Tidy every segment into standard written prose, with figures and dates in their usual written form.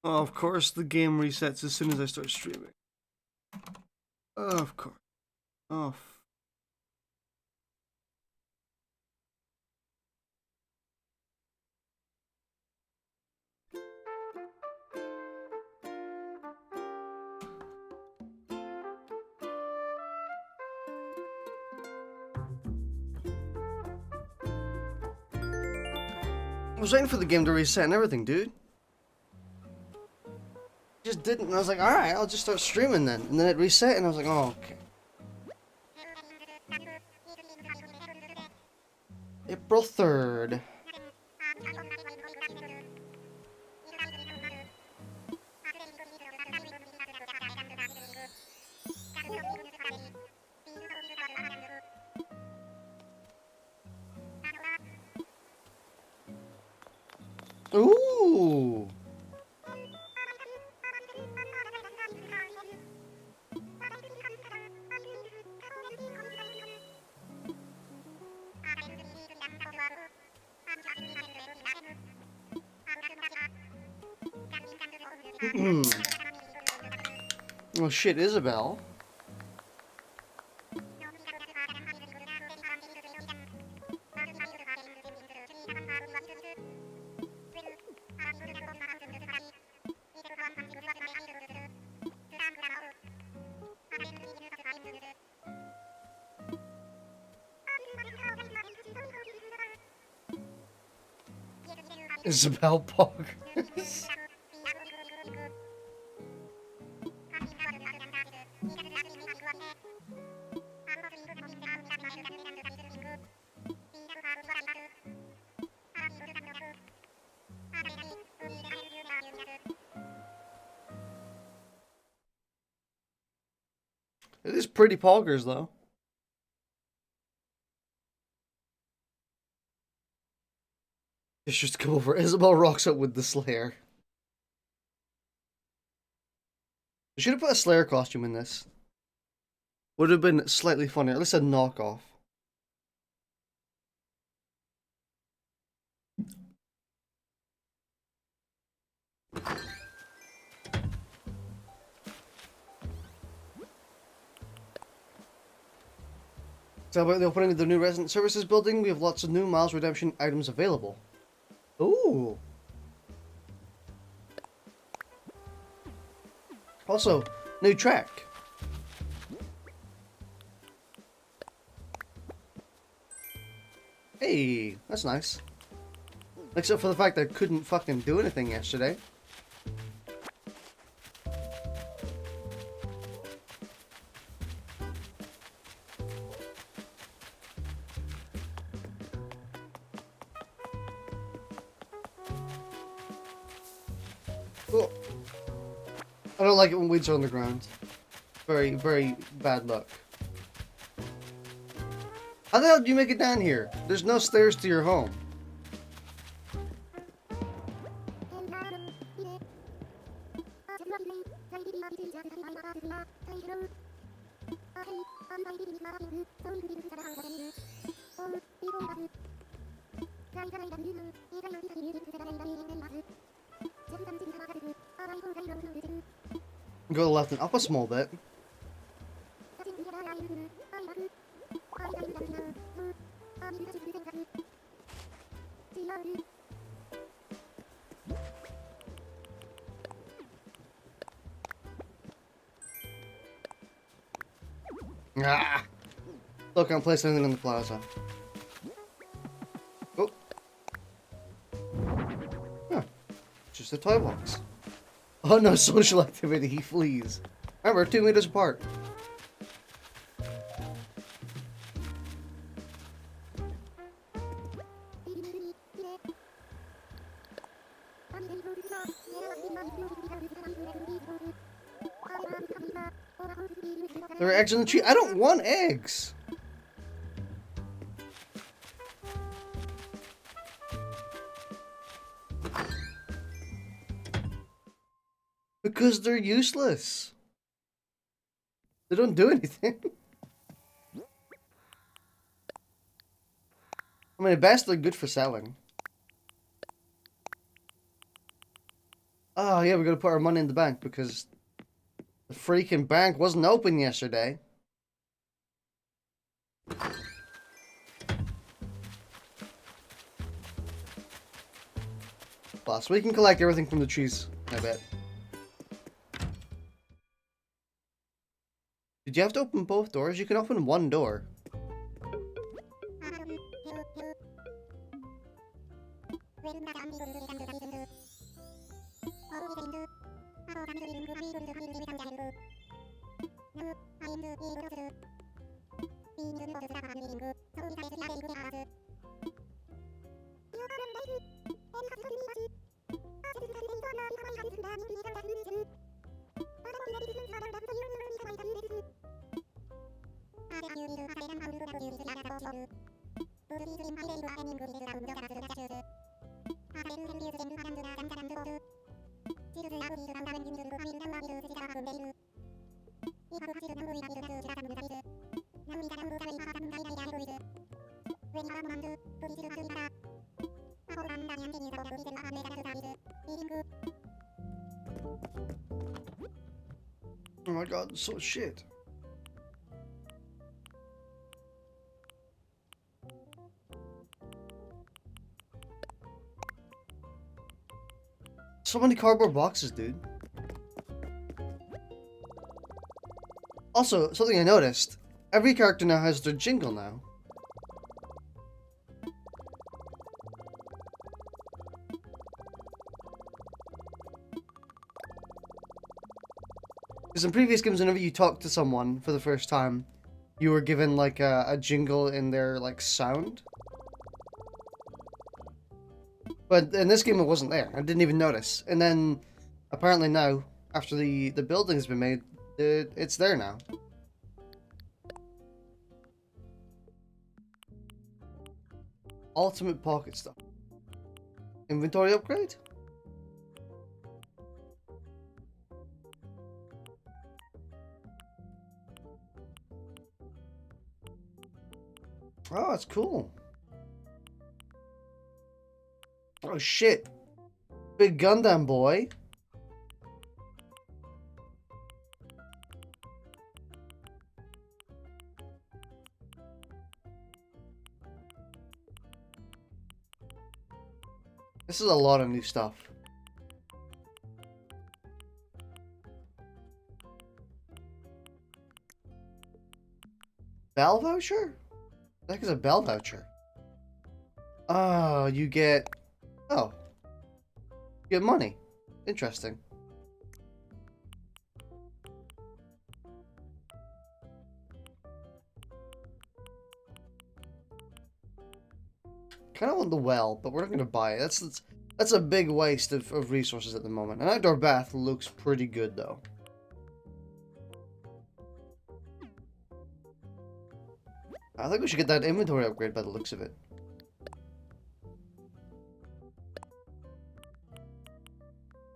Oh, of course, the game resets as soon as I start streaming. Of course. Oh. I was waiting for the game to reset and everything, dude. Just didn't, and I was like, alright, I'll just start streaming then. And then it reset, and I was like, oh, okay. April 3rd. Ooh. Oh shit, Isabel. Isabel Pog. It is pretty poggers, though. It's just come over. Isabel rocks up with the Slayer. I should have put a Slayer costume in this. Would have been slightly funnier. At least a knockoff. So about the opening of the new resident services building, we have lots of new miles redemption items available. Ooh. Also, new track. Hey, that's nice. Except for the fact that I couldn't fucking do anything yesterday. Cool. I don't like it when weeds are on the ground. Very, very bad luck. How the hell did you make it down here? There's no stairs to your home. Go left and up a small bit. Ah! Still can't place anything in the plaza. Oh. Huh. Just a toy box. Oh no, social activity, he flees. Remember, 2 meters apart. There are eggs in the tree. I don't want eggs. Because they're useless. They don't do anything. I mean, at best, they're good for selling. Oh yeah, we're gonna put our money in the bank because the freaking bank wasn't open yesterday. Plus, we can collect everything from the trees, I bet. Did you have to open both doors? You can open one door. Oh my god, so shit. So many cardboard boxes, dude. Also, something I noticed. Every character now has their jingle now. Because in previous games, whenever you talk to someone for the first time, you were given like a jingle in their like sound. But in this game, it wasn't there. I didn't even notice. And then apparently now, after the building's been made, it's there now. Ultimate pocket stuff. Inventory upgrade? Oh, that's cool. Oh shit. Big Gundam boy. This is a lot of new stuff. Bell voucher? What the heck is a bell voucher? Oh, you get... Oh. You get money. Interesting. Kind of want the well, but we're not going to buy it. That's a big waste of resources at the moment. An outdoor bath looks pretty good, though. I think we should get that inventory upgrade by the looks of it.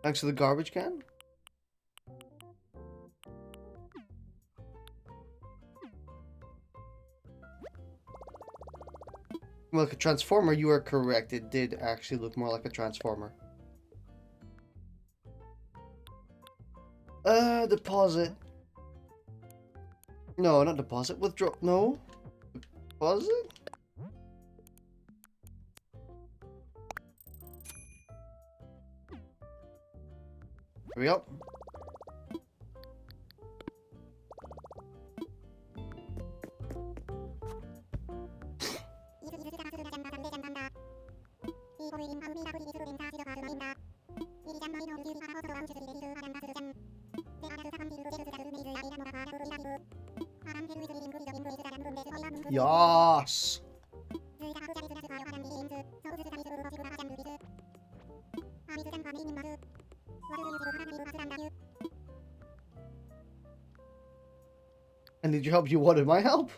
Thanks to the garbage can. Like a transformer, you are correct. It did actually look more like a transformer. Deposit. No, not deposit. Withdraw. No. Deposit? Here we go. Yes. I need your help. You wanted my help?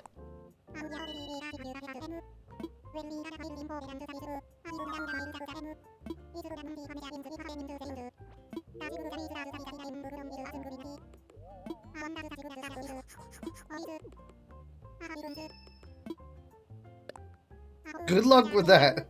Good luck with that.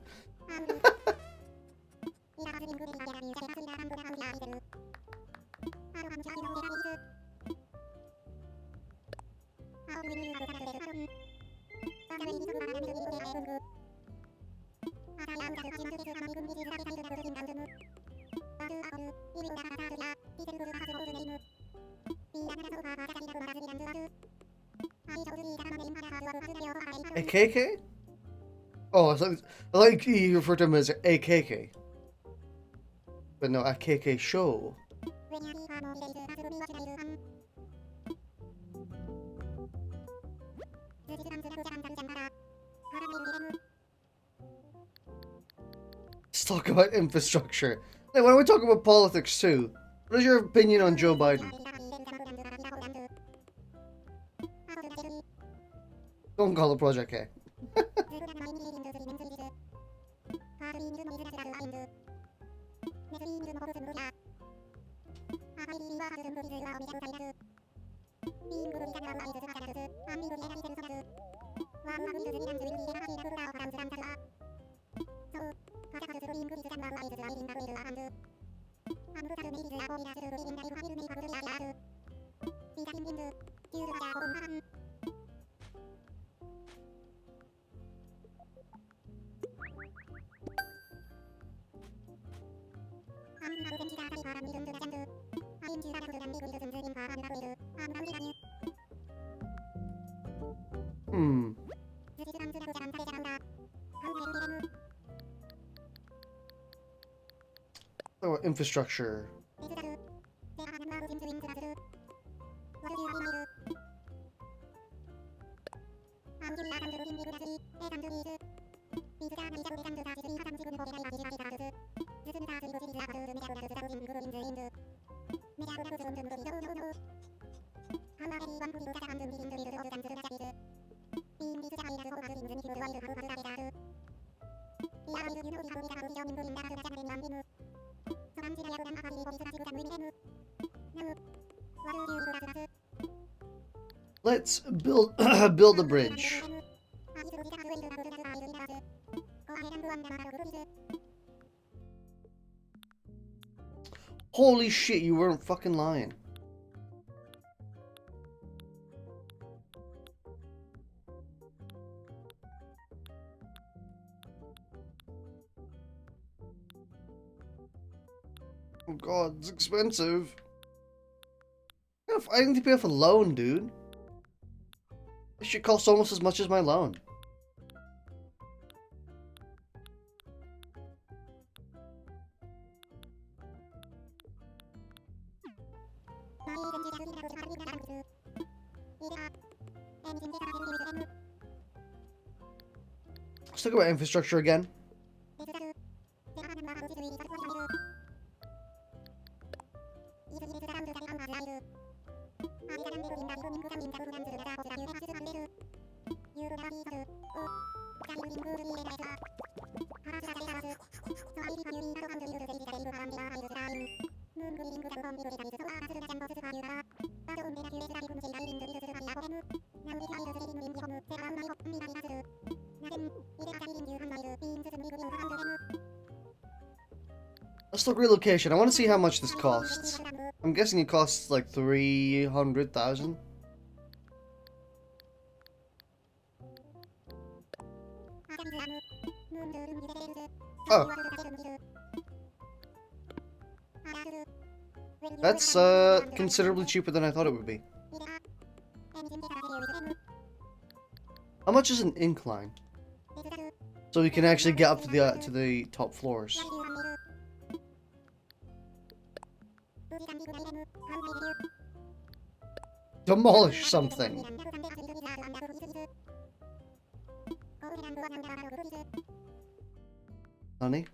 A KK? Oh, I like you refer to him as a KK. But no, a KK show. Let's talk about infrastructure. Hey, why don't we talk about politics too? What is your opinion on Joe Biden? Don't call it Project K. Oh, infrastructure. Let's build build a bridge. Holy shit, you weren't fucking lying. Oh god, it's expensive. I need to pay off a loan, dude. This should cost almost as much as my loan. Let's talk about infrastructure again. Let's look relocation. I want to see how much this costs. I'm guessing it costs like 300,000. Oh. That's considerably cheaper than I thought it would be. How much is an incline? So we can actually get up to the top floors. Demolish something. Honey?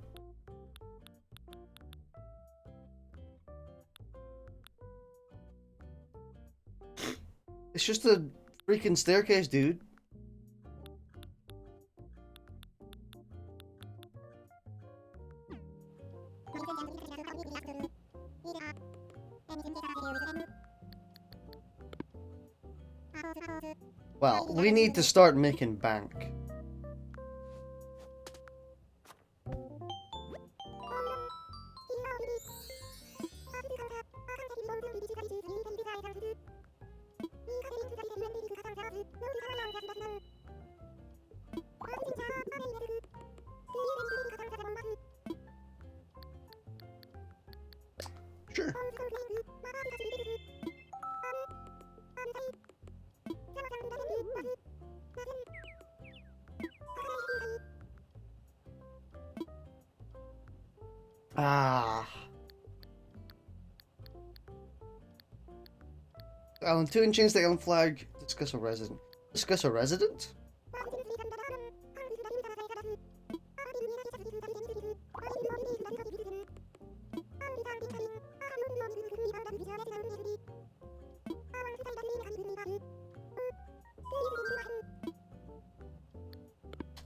It's just a freaking staircase, dude. Well, we need to start making bank. Sure. Ah. Island 2 and change the island flag. Discuss a resident. Discuss a resident?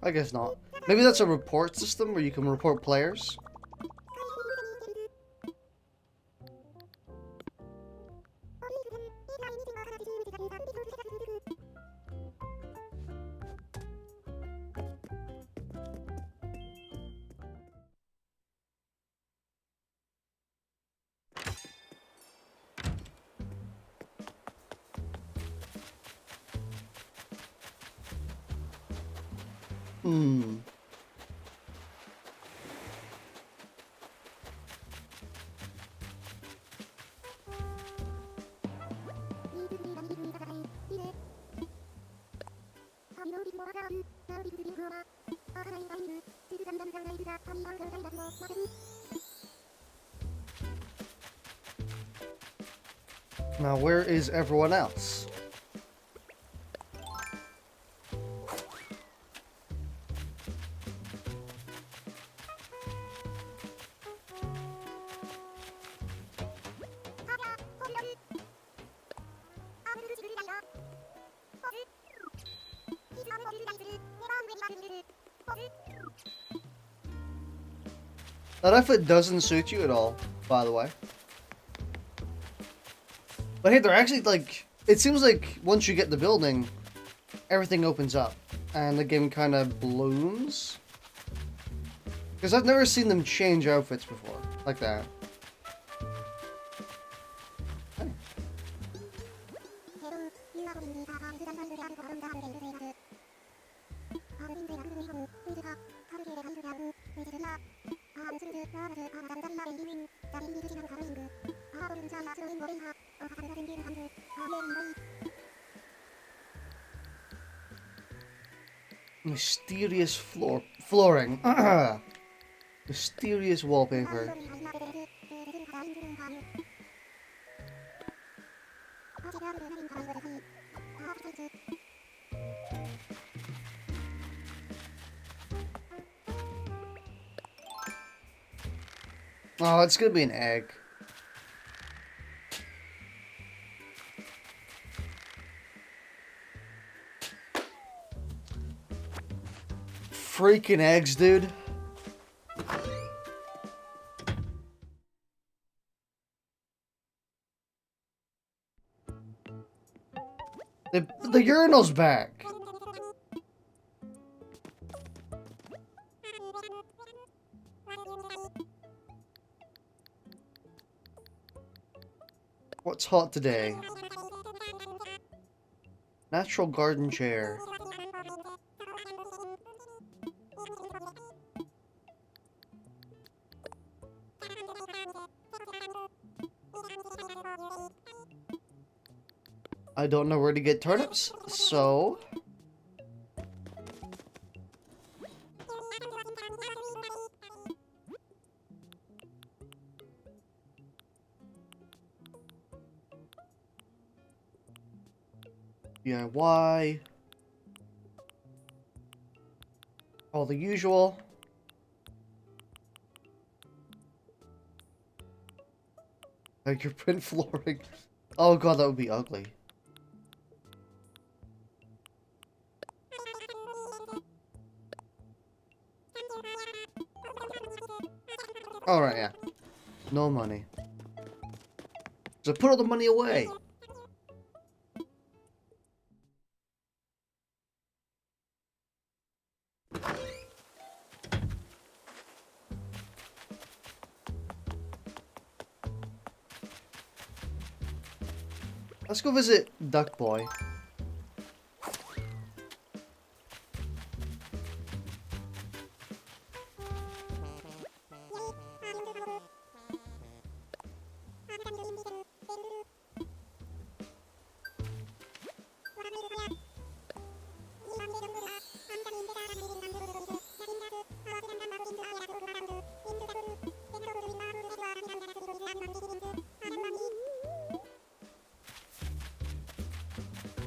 I guess not. Maybe that's a report system where you can report players. Now, where is everyone else? That outfit doesn't suit you at all, by the way. But hey, they're actually like, it seems like once you get the building, everything opens up and the game kind of blooms. Because I've never seen them change outfits before, like that. Hey. Mysterious flooring. Mysterious wallpaper. Oh, it's gonna be an egg. Freaking eggs, dude. The urinal's back. What's hot today? Natural garden chair. I don't know where to get turnips, so... DIY. All the usual. Like your print flooring. Oh god, that would be ugly. Alright, yeah. No money. So put all the money away. Let's go visit Duck Boy.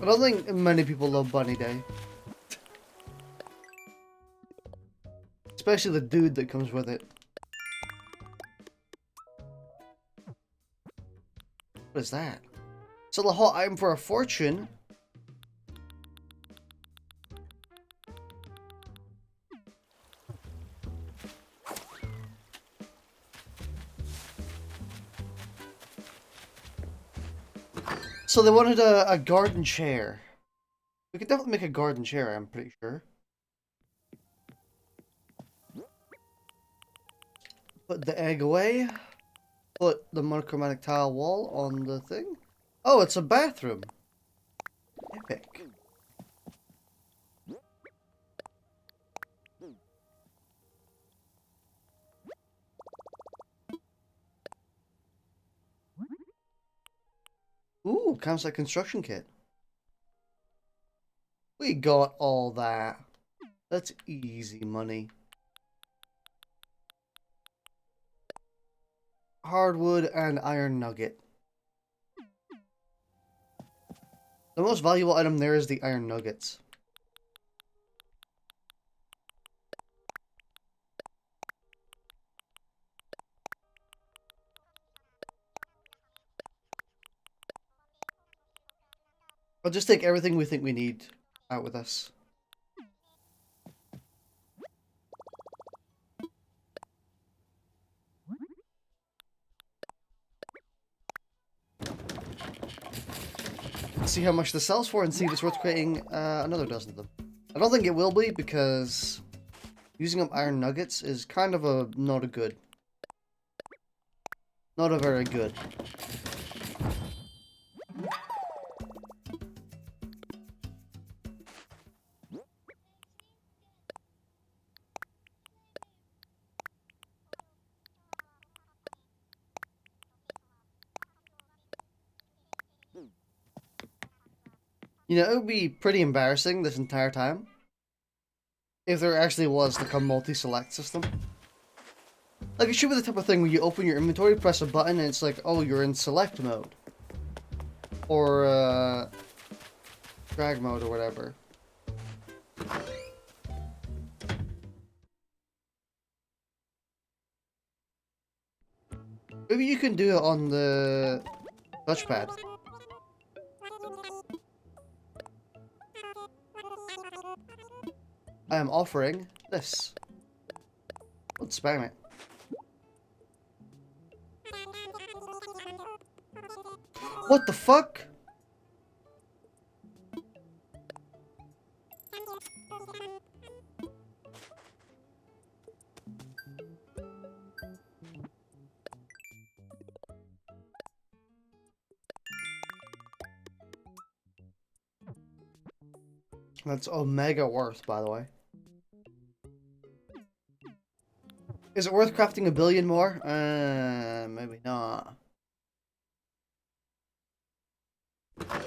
I don't think many people love Bunny Day. Especially the dude that comes with it. What is that? Sell a hot item for a fortune? So they wanted a garden chair. We could definitely make a garden chair, I'm pretty sure. Put the egg away. Put the monochromatic tile wall on the thing. Oh, it's a bathroom. Epic. Ooh, campsite construction kit. We got all that. That's easy money. Hardwood and iron nugget. The most valuable item there is the iron nuggets. I'll just take everything we think we need out with us. See how much this sells for and see if it's worth creating another dozen of them. I don't think it will be because using up iron nuggets is kind of a not a very good. You know, it would be pretty embarrassing this entire time if there actually was like a multi-select system. Like, it should be the type of thing where you open your inventory, press a button, and it's like, oh, you're in select mode. Or, drag mode or whatever. Maybe you can do it on the touchpad. I am offering this. Let's spam it. What the fuck? That's omega worth, by the way. Is it worth crafting 1 billion more? Maybe not. I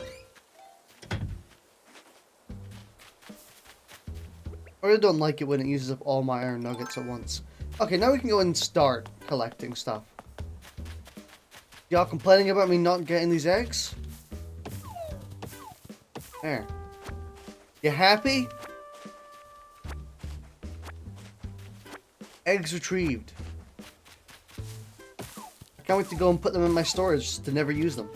really don't like it when it uses up all my iron nuggets at once. Okay, now we can go and start collecting stuff. Y'all complaining about me not getting these eggs? There. You happy? Eggs retrieved. I can't wait to go and put them in my storage to never use them.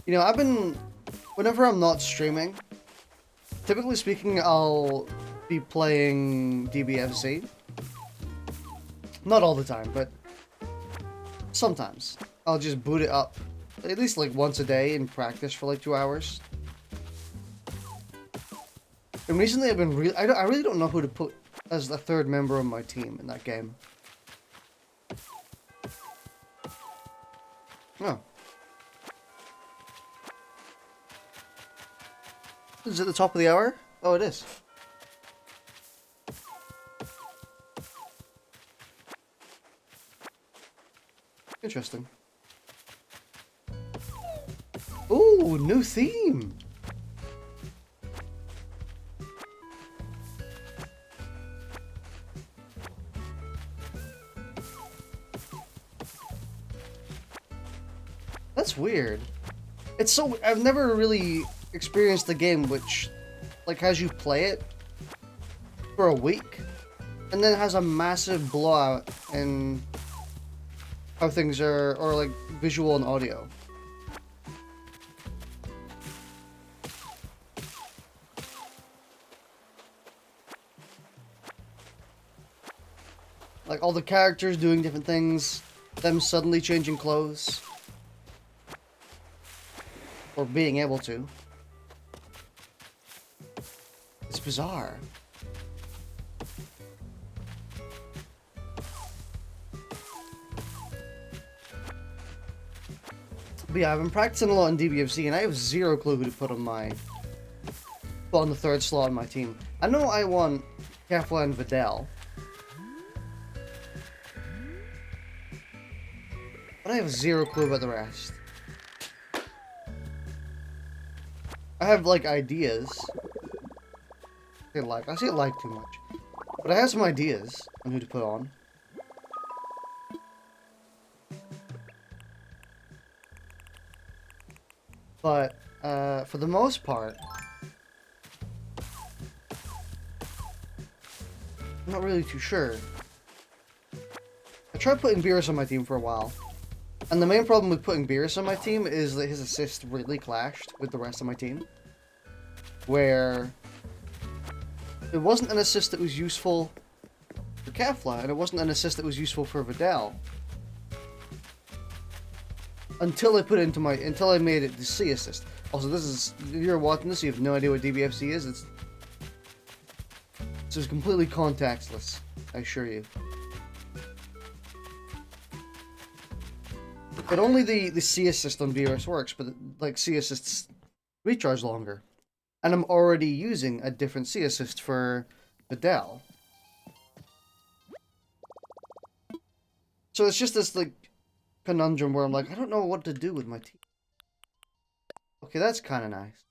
You know, whenever I'm not streaming, typically speaking, I'll be playing DBFZ. Not all the time, but sometimes. I'll just boot it up at least like once a day and practice for like 2 hours. And recently I've been I really don't know who to put as the third member of my team in that game. Oh. Is it the top of the hour? Oh, it is. Interesting. Ooh, new theme. That's weird. It's so... I've never really experienced the game which, like, has you play it for a week, and then has a massive blowout in how things are, or, like, visual and audio. Like, all the characters doing different things, them suddenly changing clothes. Or being able to. It's bizarre. But yeah, I've been practicing a lot in DBFZ, and I have zero clue who to put on the third slot on my team. I know I want Kefla and Vidal. But I have zero clue about the rest. I have, like, ideas. I say like too much. But I have some ideas on who to put on. But, for the most part, I'm not really too sure. I tried putting Beerus on my team for a while. And the main problem with putting Beerus on my team is that his assist really clashed with the rest of my team. Where it wasn't an assist that was useful for Kefla, and it wasn't an assist that was useful for Vidal. Until I made it the C assist. Also, if you're watching this, you have no idea what DBFC is. It's just completely contextless, I assure you. But only the C assist on Beerus works, but like C assists recharge longer. And I'm already using a different C assist for Vidal. So it's just this like conundrum where I'm like, I don't know what to do with my team. Okay, that's kind of nice.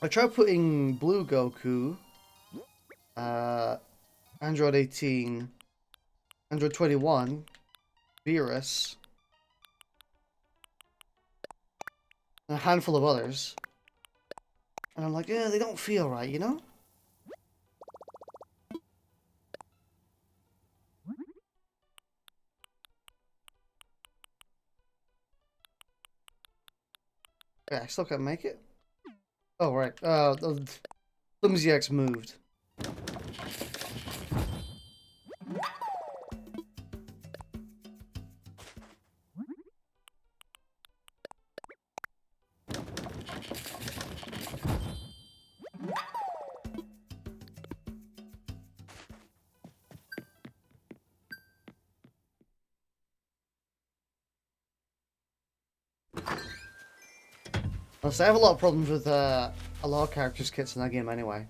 I tried putting Blue Goku, Android 18, Android 21, Beerus, and a handful of others. And I'm like, yeah, they don't feel right, you know? Yeah, I still can't make it. Oh, right. The Flimsy X moved. So I have a lot of problems with a lot of characters kits in that game anyway.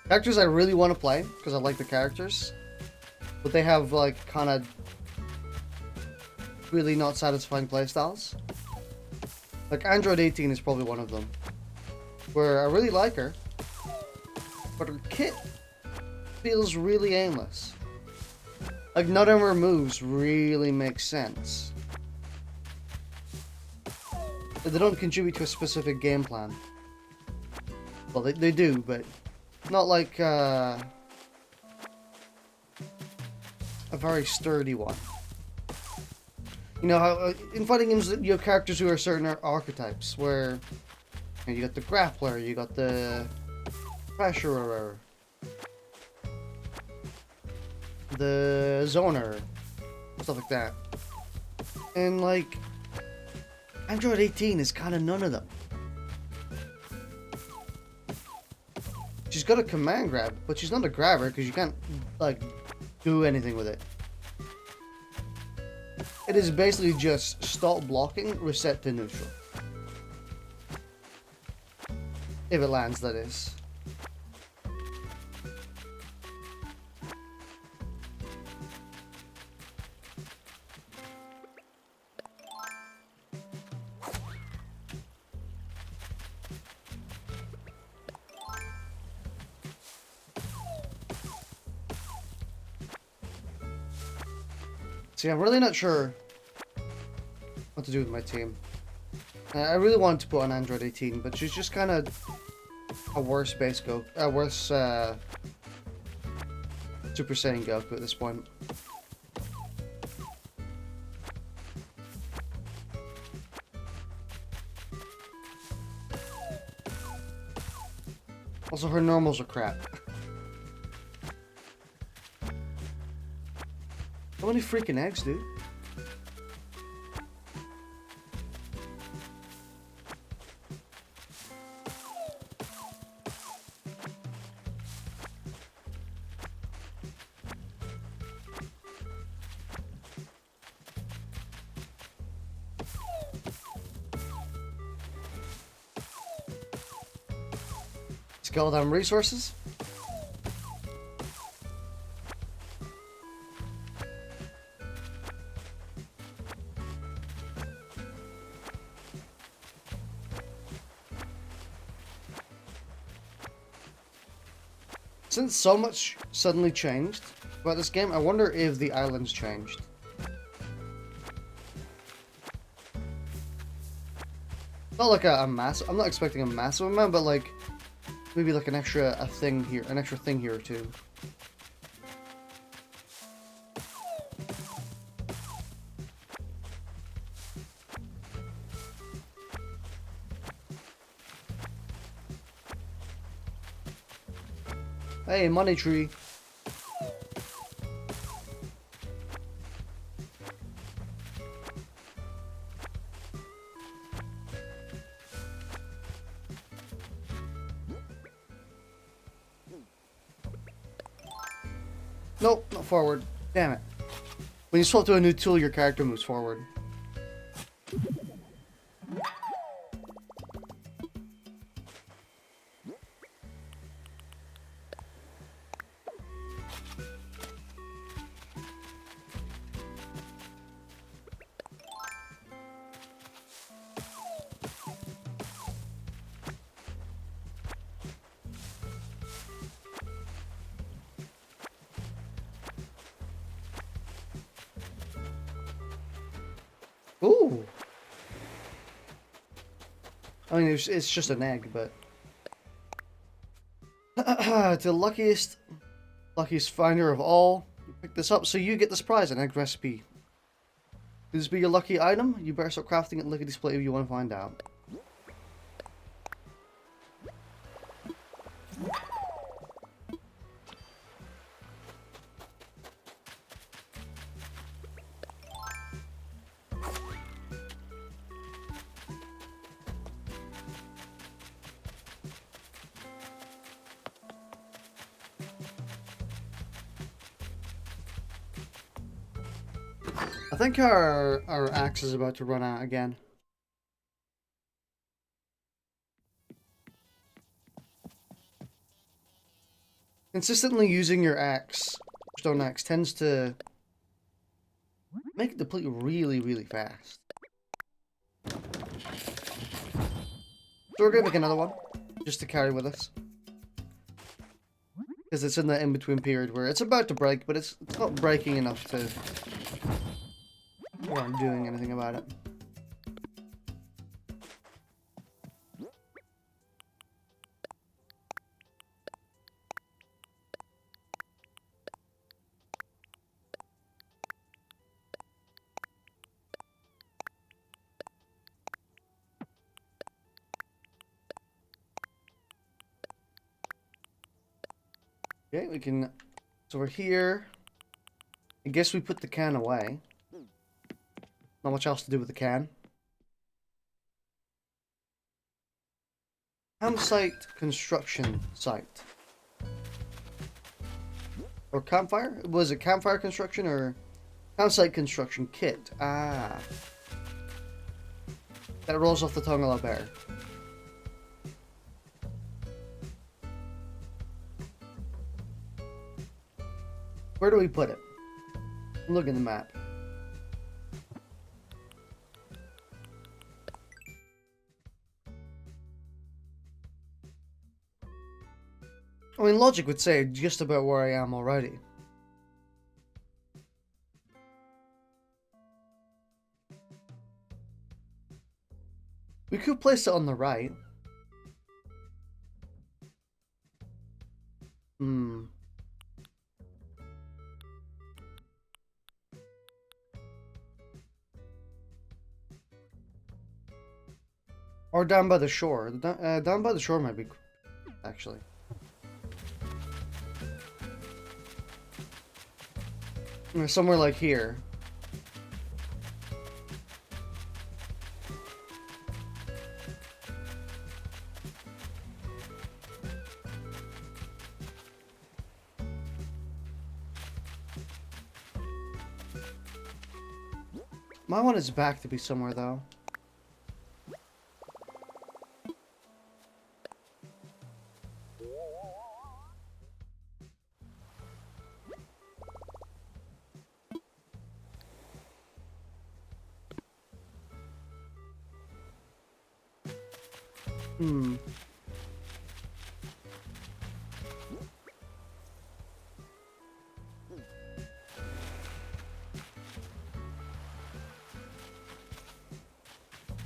Characters I really want to play, because I like the characters. But they have, like, kind of really not satisfying playstyles. Like, Android 18 is probably one of them. Where I really like her, but her kit feels really aimless. Like, none of her moves really make sense. They don't contribute to a specific game plan. Well, they do, but not like a very sturdy one. You know how in fighting games you have characters who are certain archetypes, where you got the grappler, you got the pressurer, the zoner, stuff like that. And like Android 18 is kind of none of them. She's got a command grab, but she's not a grabber because you can't like do anything with it. It is basically just stop blocking, reset to neutral. If it lands, that is. See, I'm really not sure what to do with my team. I really wanted to put on Android 18, but she's just kind of a worse base Goku, a worse Super Saiyan Goku at this point. Also, her normals are crap. How many freaking eggs, dude? Skeleton resources. Since so much suddenly changed about this game, I wonder if the islands changed. Not like a massive. I'm not expecting a massive amount, but like maybe like an extra thing here or two. Hey, money tree. Nope, not forward. Damn it. When you swap to a new tool, your character moves forward. Ooh. I mean, it's just an egg, but to the luckiest finder of all, you pick this up, so you get this prize, an egg recipe. Could this be your lucky item? You better start crafting it. Look at display if you want to find out. I think our axe is about to run out again. Consistently using your axe, stone axe, tends to make it deplete really, really fast. So we're gonna make another one, just to carry with us. Because it's in the in-between period where it's about to break, but it's not breaking enough to... We aren't doing anything about it. Okay, we can... So we're here. I guess we put the can away. Not much else to do with the can. Campsite construction site. Or campfire? Was it campfire construction or Campsite construction kit. Ah. That rolls off the tongue a lot better. Where do we put it? Look at the map. I mean, logic would say just about where I am already. We could place it on the right. Or down by the shore. Down by the shore might be, actually. Or somewhere like here. My one is back to be somewhere though.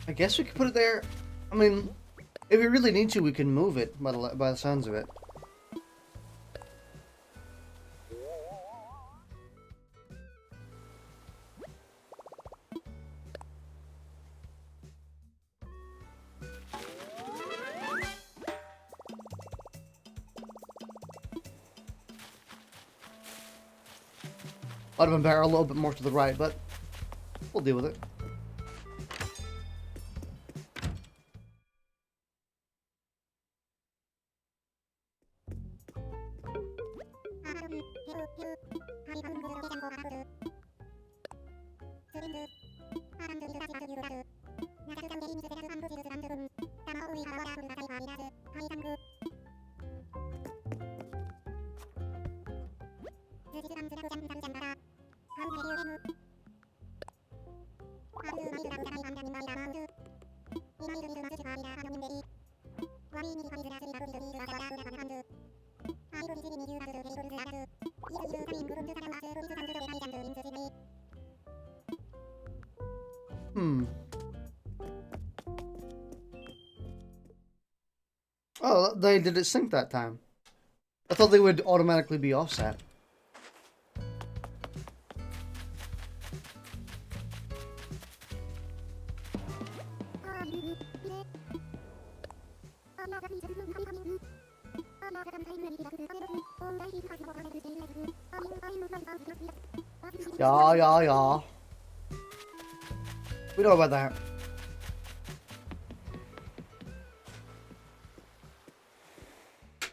I guess we could put it there. I mean, if we really need to, we can move it by the sounds of it. Might have been better a little bit more to the right, but we'll deal with it. Oh, they did it sync that time. I thought they would automatically be offset. Yeah. We know about that.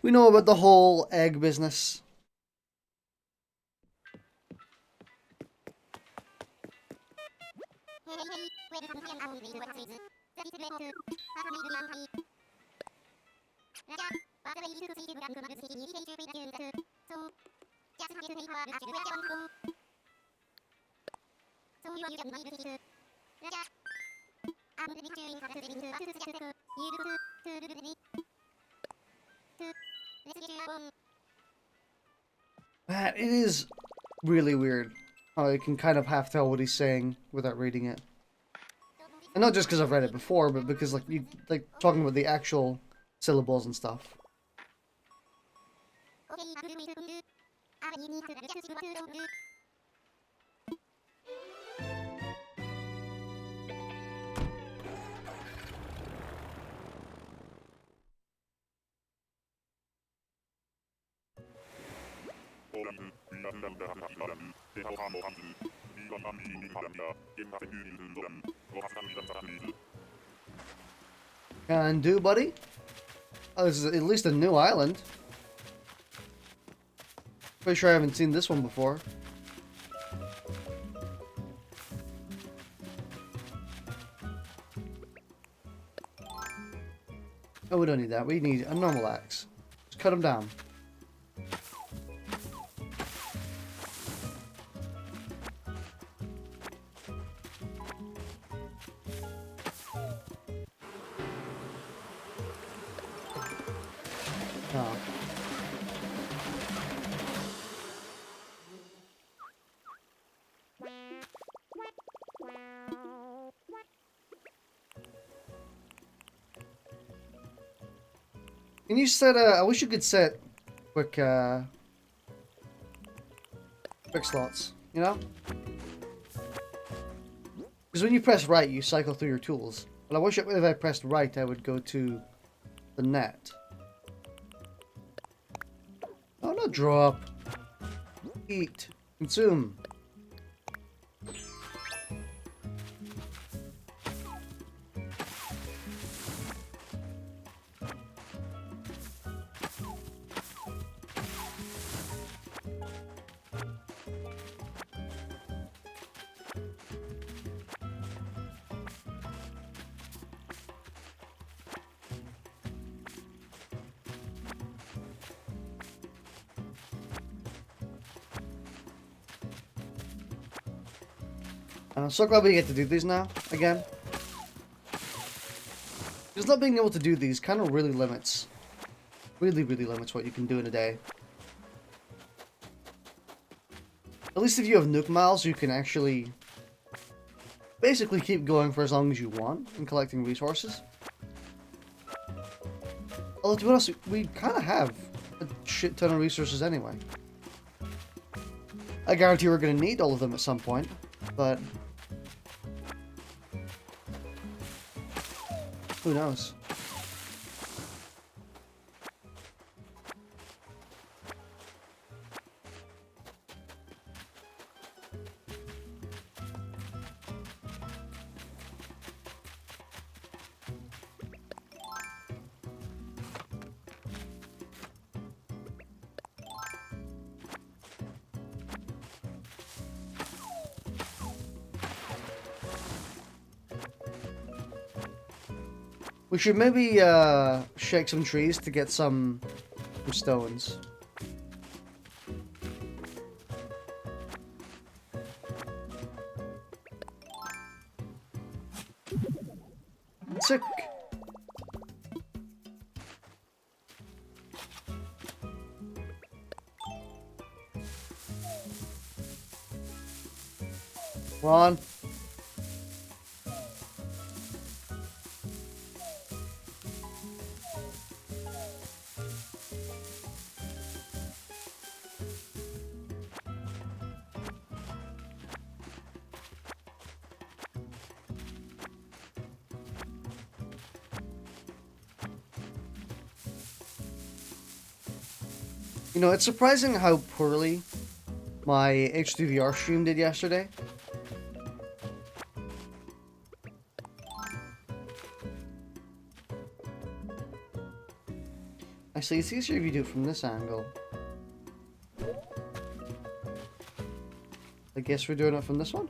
We know about the whole egg business. Man, it is really weird how you can kind of half tell what he's saying without reading it. And not just because I've read it before, but because like you talking about the actual syllables and stuff. Can do, buddy. Oh, this is at least a new island. Pretty sure I haven't seen this one before. we don't need that. We need a normal axe. Just cut them down. Oh. Can you set I wish you could set quick slots, you know? Because when you press right, you cycle through your tools. But I wish if I pressed right, I would go to the net. Oh, no, drop. Eat. Consume. And I'm so glad we get to do these now, again. Because not being able to do these kind of really limits what you can do in a day. At least if you have nuke miles, you can actually basically keep going for as long as you want and collecting resources. Although, to be honest, we kind of have a shit ton of resources anyway. I guarantee we're going to need all of them at some point, but who knows? We should maybe shake some trees to get some stones. Sick. Come on. You know, it's surprising how poorly my HD VR stream did yesterday. Actually, it's easier if you do it from this angle. I guess we're doing it from this one?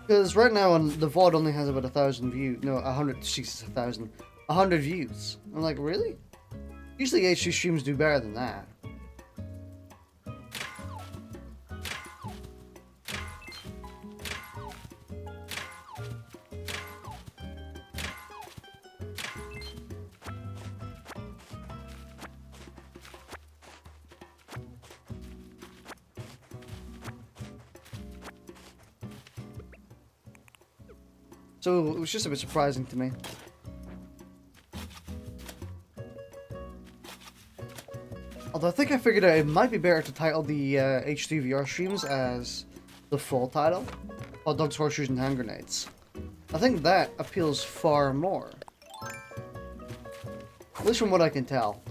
Because right now on the VOD only has about 1,000 views. No, 100. Jesus, 1,000. 100 views. I'm like, really? Usually HD streams do better than that. So it was just a bit surprising to me. Although I think I figured out it might be better to title the HD VR streams as the full title, or Dogs Horseshoes and Hand Grenades. I think that appeals far more. At least from what I can tell.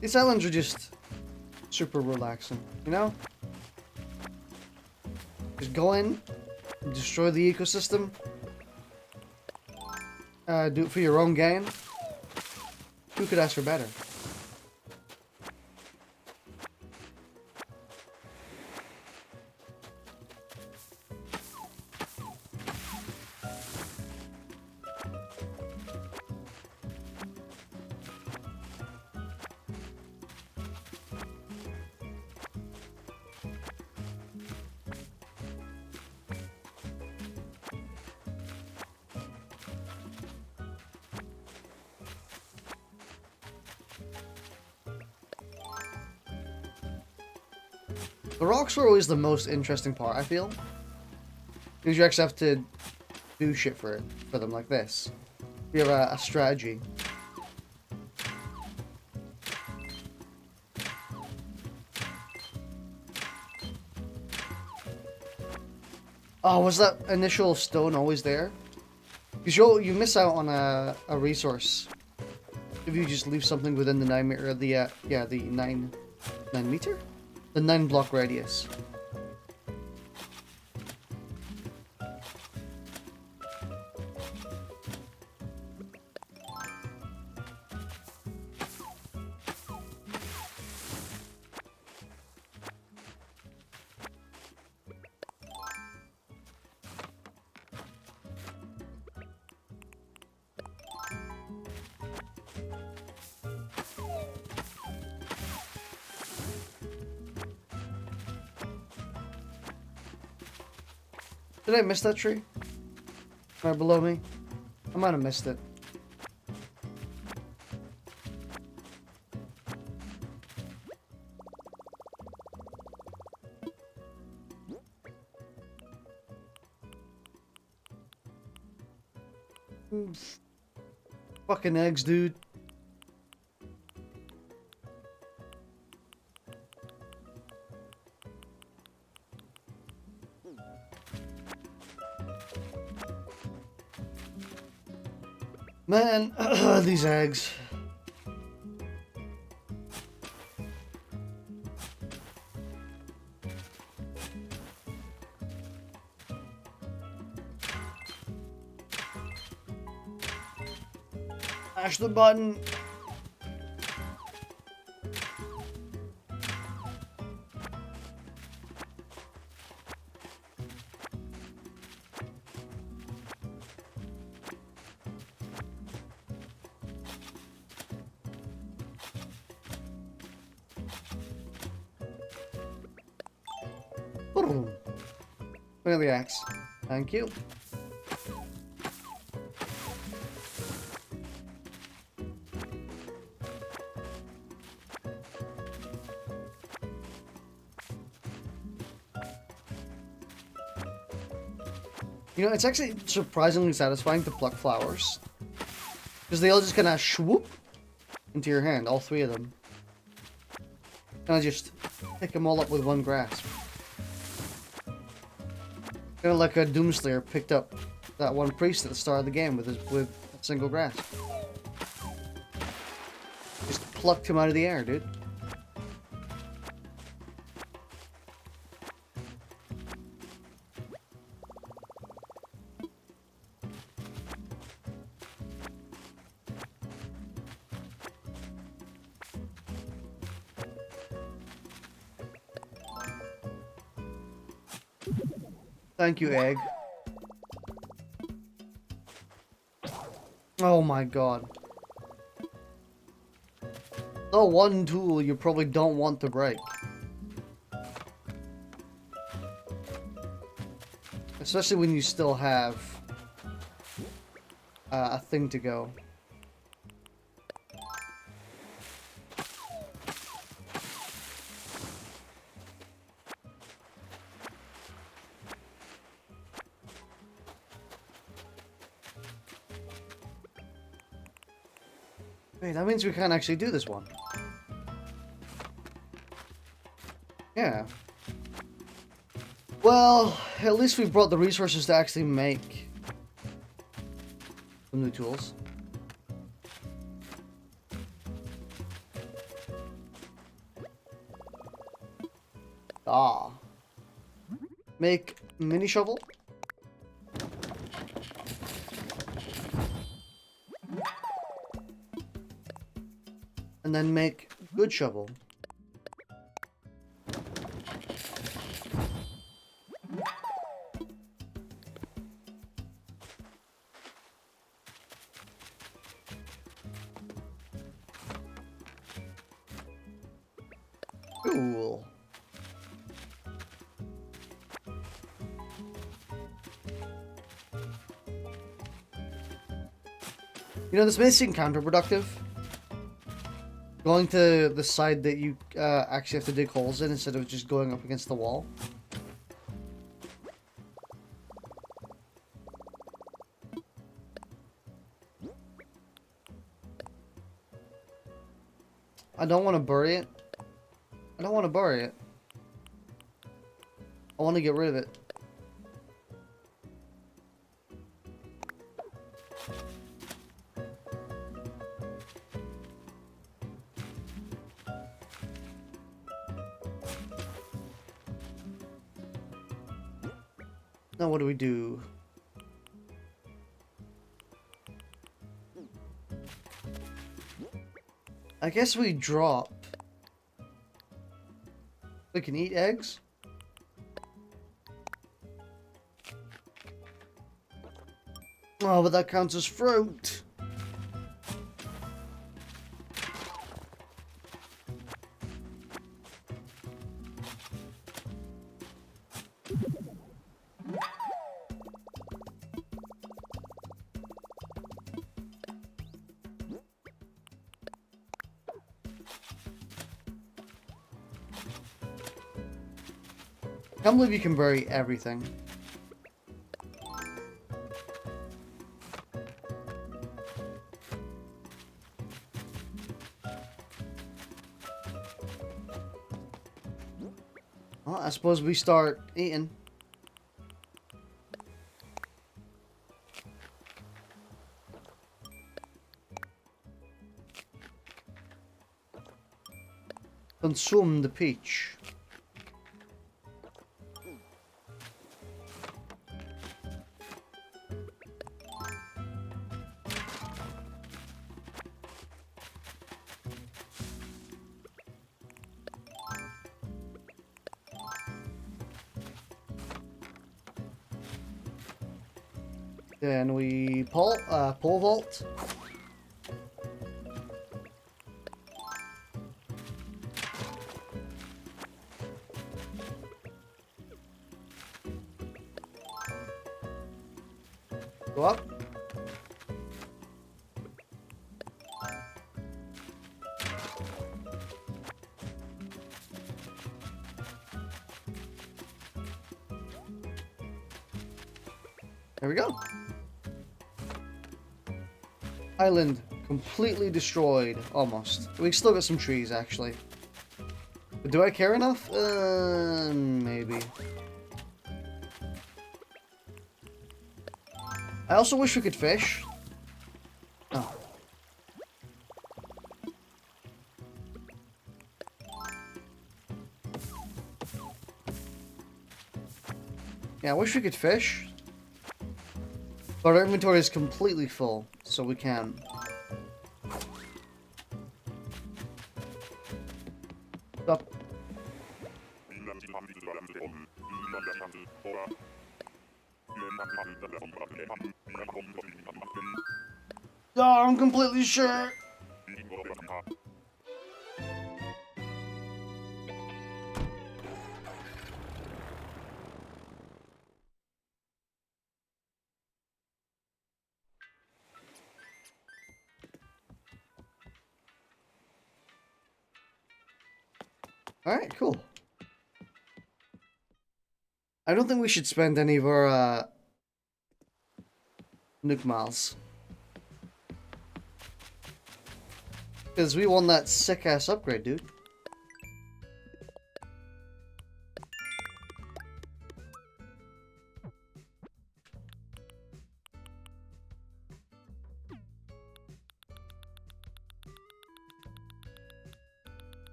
These islands are just super relaxing, you know? Just go in, destroy the ecosystem, do it for your own gain. Who could ask for better? The rocks are always the most interesting part, I feel. Because you actually have to do shit for them, like this. You have a strategy. Oh, was that initial stone always there? Because you miss out on a resource if you just leave something within the 9 meter, the 9 meter? The 9 block radius. Did I miss that tree? Right below me? I might have missed it. Fucking eggs, dude. Man, these eggs. Mash the button. Look at the axe. Thank you. You know, it's actually surprisingly satisfying to pluck flowers. Because they all just kind of swoop into your hand, all 3 of them. And I just pick them all up with one grasp. Kind of like a Doomslayer picked up that one priest at the start of the game with a single grasp. Just plucked him out of the air, dude. Thank you, egg. Oh my god. The one tool you probably don't want to break. Especially when you still have a thing to go. Wait, that means we can't actually do this one. Yeah. Well, at least we brought the resources to actually make some new tools. Ah. Make mini shovel. And then make good shovel. Cool. You know, this may seem counterproductive. Going to the side that you actually have to dig holes in instead of just going up against the wall. I don't want to bury it. I don't want to bury it. I want to get rid of it. Now what do we do? I guess we drop. We can eat eggs. Oh, but that counts as fruit. I can't believe you can bury everything. Well, I suppose we start eating. Consume the peach. Then we pole vault. Go up. There we go. Island completely destroyed, almost. We still got some trees, actually. But do I care enough? Maybe. I also wish we could fish. Oh. Yeah, I wish we could fish. But our inventory is completely full, so we can. Stop. Oh, I'm completely sure. Alright, cool. I don't think we should spend any of our, nuke miles. Because we won that sick-ass upgrade, dude.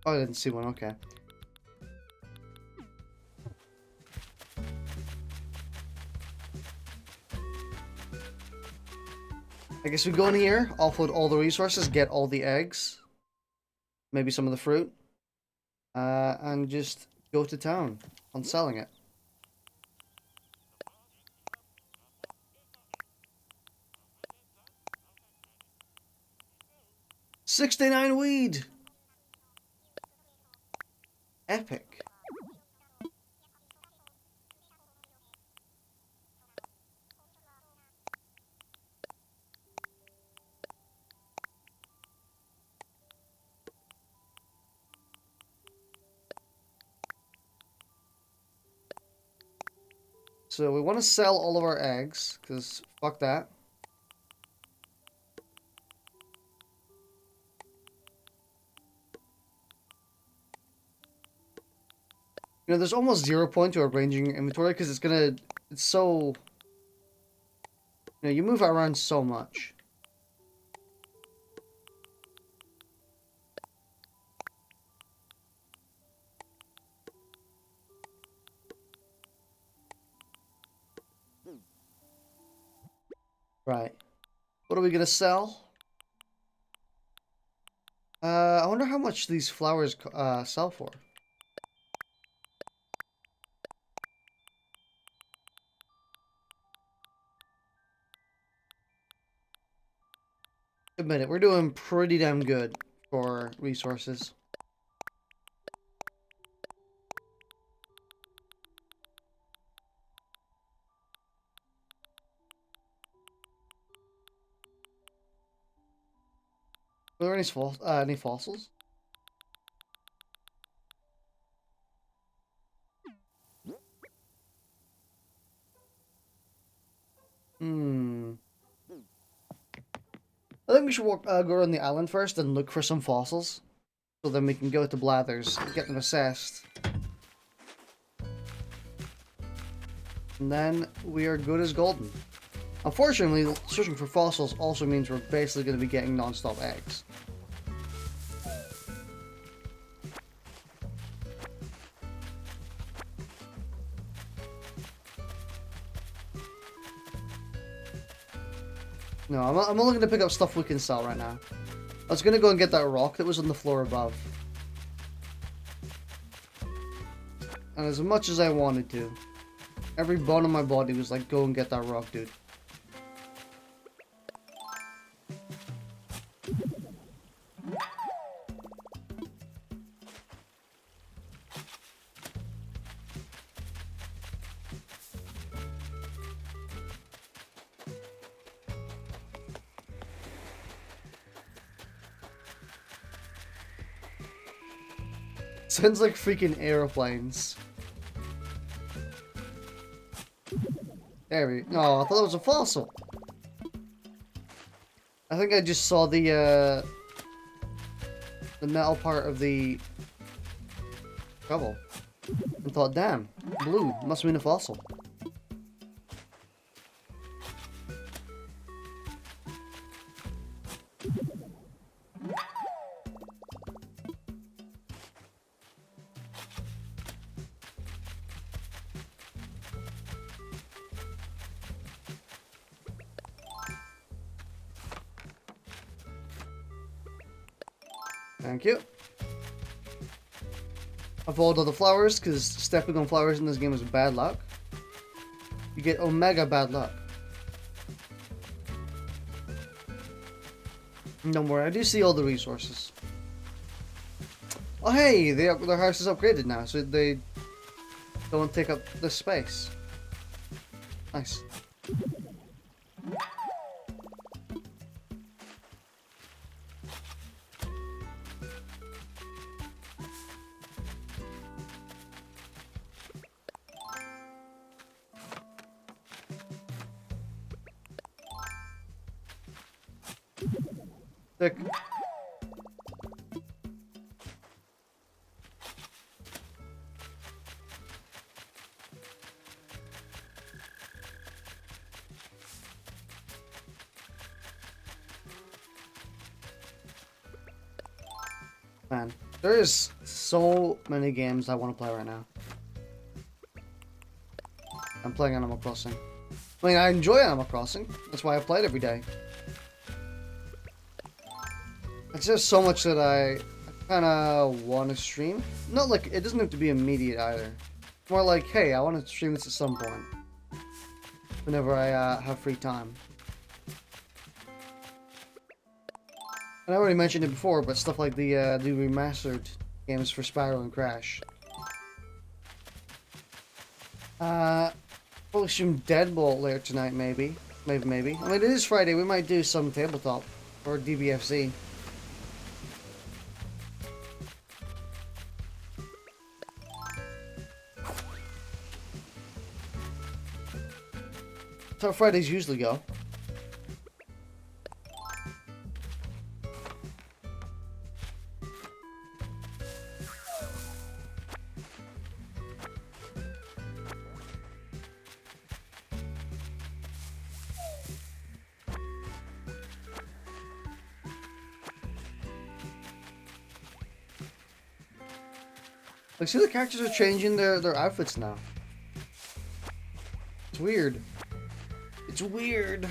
Oh, I didn't see one, okay. I guess we go in here, offload all the resources, get all the eggs, maybe some of the fruit, and just go to town on selling it. $69 weed! Epic. So we want to sell all of our eggs, because fuck that. You know, there's almost 0 point to arranging your inventory, because it's so... You know, you move around so much. Right. What are we gonna sell? I wonder how much these flowers sell for. Admit it, we're doing pretty damn good for resources. Are there any fossils? I think we should go around the island first and look for some fossils. So then we can go to Blathers and get them assessed. And then we are good as golden. Unfortunately, searching for fossils also means we're basically going to be getting non-stop eggs. No, I'm only going to pick up stuff we can sell right now. I was going to go and get that rock that was on the floor above. And as much as I wanted to, every bone in my body was like, go and get that rock, dude. Sounds like freaking airplanes. There we go. No, I thought it was a fossil. I think I just saw the metal part of the shovel and thought, damn, blue, must have been a fossil. Thank you. Avoid all the flowers, because stepping on flowers in this game is bad luck. You get omega bad luck. Don't worry, I do see all the resources. Oh hey, their house is upgraded now, so they don't take up the space. Nice. Sick. Man, there's so many games I want to play right now. I'm playing Animal Crossing. I mean, I enjoy Animal Crossing. That's why I play it every day. It's just so much that I kind of want to stream. Not like, it doesn't have to be immediate either. More like, hey, I want to stream this at some point. Whenever I have free time. And I already mentioned it before, but stuff like the remastered games for Spyro and Crash. Probably stream Deadbolt later tonight, maybe. Maybe. I mean, it is Friday. We might do some tabletop or DBFC. That's how Fridays usually go. Like, see, the characters are changing their outfits now. It's weird. It's weird.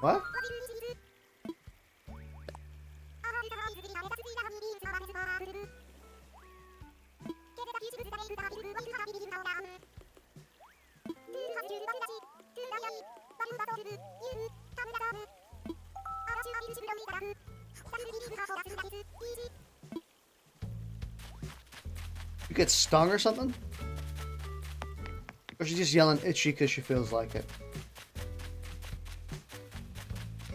What? You get stung or something? Or she's just yelling itchy because she feels like it?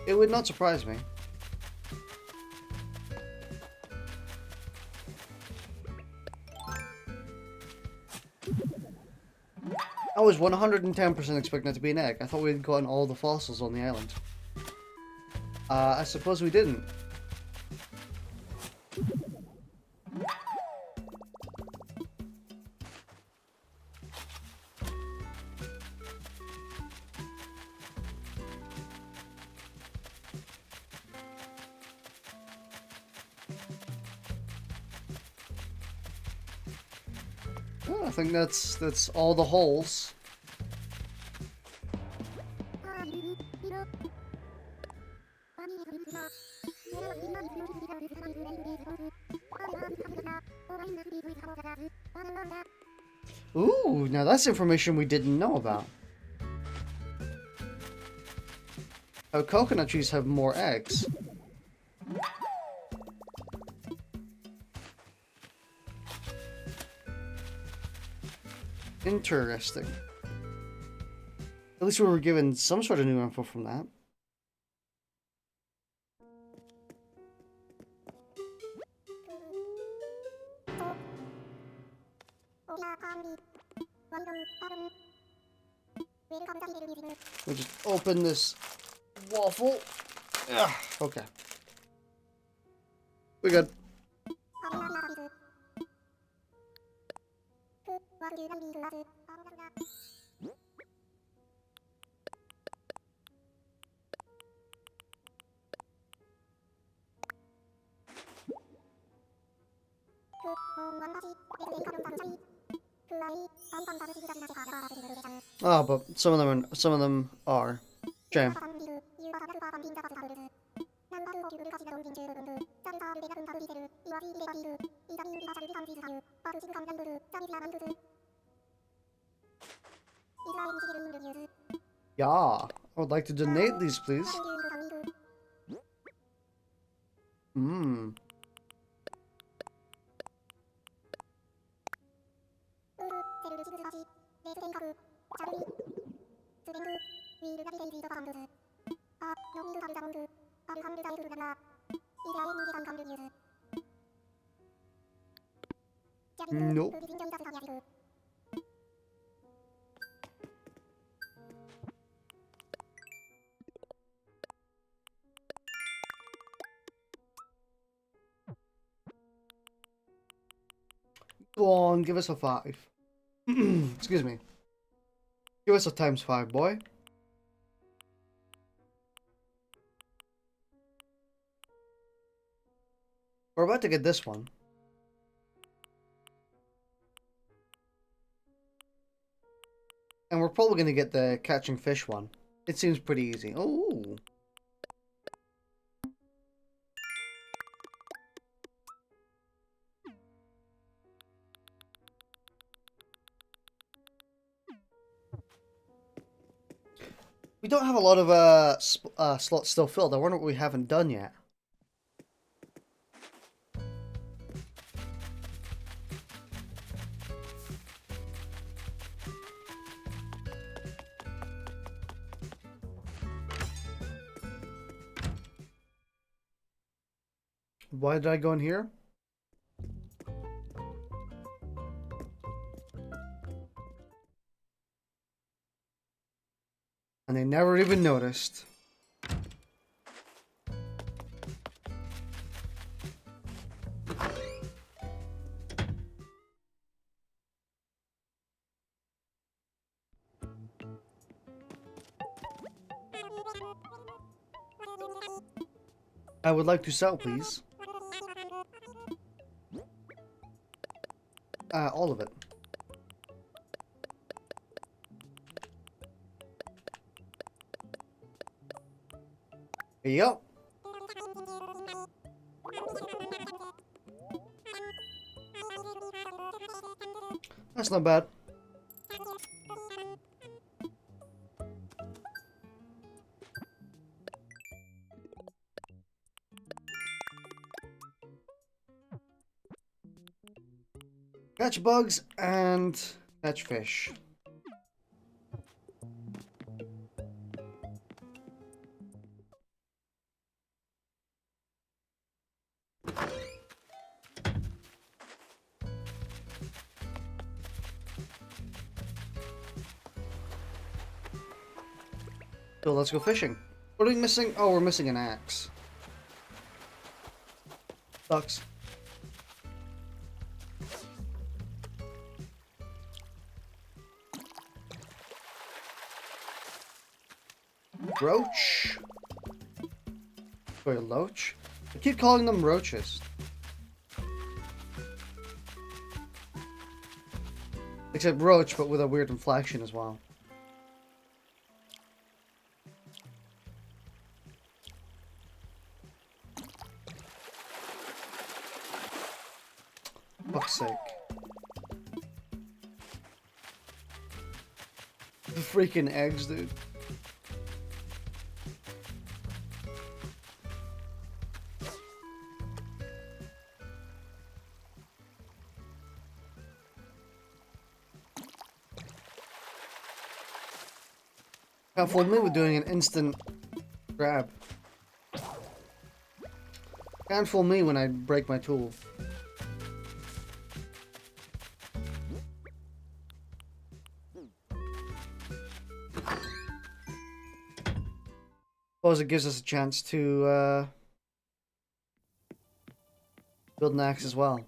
It would not surprise me. I was 110% expecting it to be an egg. I thought we'd gotten all the fossils on the island. I suppose we didn't. Oh, I think that's all the holes. Ooh, now that's information we didn't know about. How coconut trees have more eggs. Interesting. At least we were given some sort of new info from that. We'll just open this waffle. Ugh, okay. We're good. Oh, but some of them are. Shame. Yeah, I would like to donate these, please. Mmm. Nope. Go on, give us a 5. Excuse me. Give us a ×5, boy. We're about to get this one. And we're probably going to get the catching fish one. It seems pretty easy. Oh. We don't have a lot of slots still filled. I wonder what we haven't done yet. Why did I go in here? And they never even noticed. I would like to sell, please. All of it. There you go. That's not bad. Catch bugs and catch fish. So let's go fishing. What are we missing? Oh, we're missing an axe. Sucks. Roach. Or loach. I keep calling them roaches. Except roach, but with a weird inflection as well. Fuck's sake. The freaking eggs, dude. Can't fool me with doing an instant grab. Can't fool me when I break my tool. Suppose it gives us a chance to build an axe as well.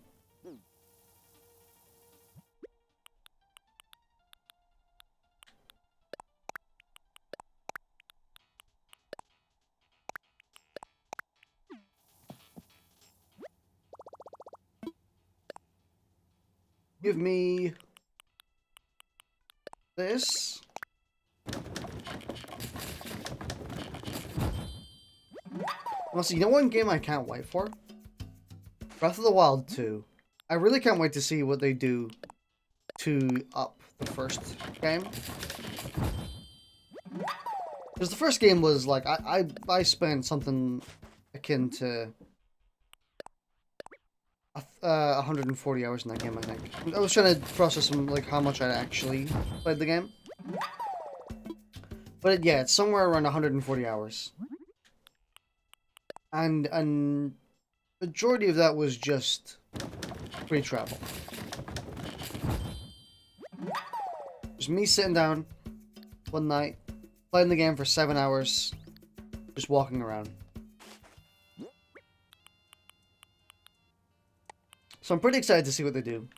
Give me this. Also, you know one game I can't wait for? Breath of the Wild 2. I really can't wait to see what they do to up the first game. Because the first game was like, I spent something akin to 140 hours in that game, I think. I was trying to process some, like, how much I actually played the game. But yeah, it's somewhere around 140 hours. And majority of that was just free travel. Just me sitting down one night, playing the game for 7 hours, just walking around. So I'm pretty excited to see what they do.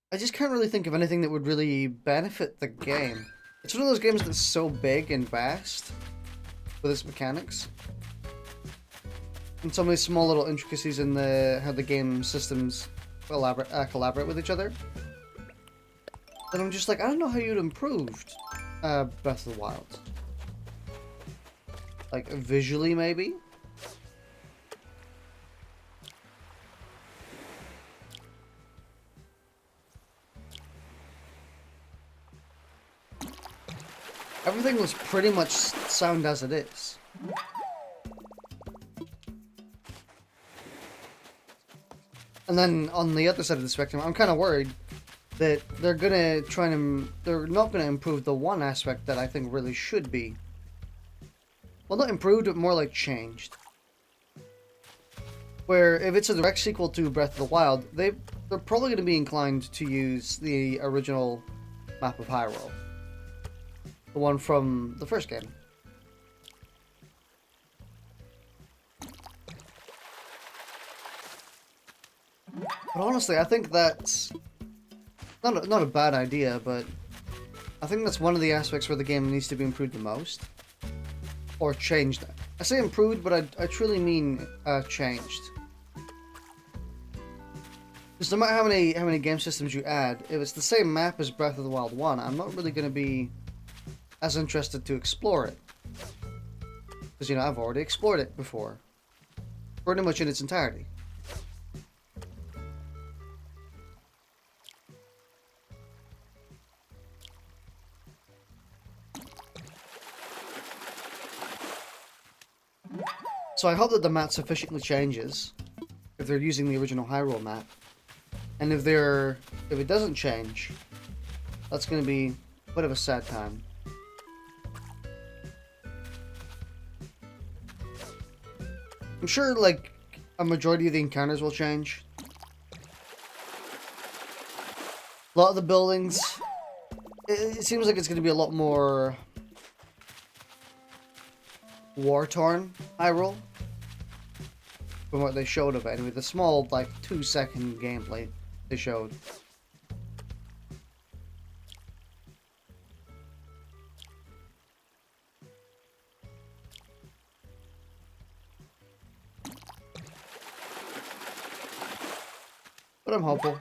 I just can't really think of anything that would really benefit the game. It's one of those games that's so big and vast with its mechanics. And so many small little intricacies in how the game systems collaborate with each other. And I'm just like, I don't know how you'd improved Breath of the Wild. Like, visually, maybe? Everything was pretty much sound as it is. And then on the other side of the spectrum, I'm kind of worried that they're not gonna improve the one aspect that I think really should be. Well, not improved, but more like changed. Where if it's a direct sequel to Breath of the Wild, they're probably gonna be inclined to use the original map of Hyrule. The one from the first game. But honestly, I think that's not a bad idea, but I think that's one of the aspects where the game needs to be improved the most. Or changed. I say improved, but I truly mean changed. Because no matter how many game systems you add, if it's the same map as Breath of the Wild 1, I'm not really going to be as interested to explore it. Because, you know, I've already explored it before. Pretty much in its entirety. So I hope that the map sufficiently changes if they're using the original Hyrule map. And if it doesn't change, that's going to be a bit of a sad time. I'm sure, like, a majority of the encounters will change. A lot of the buildings, it seems like it's going to be a lot more war-torn Hyrule. From what they showed of it, anyway, the small, like, 2-second gameplay they showed. But I'm hopeful.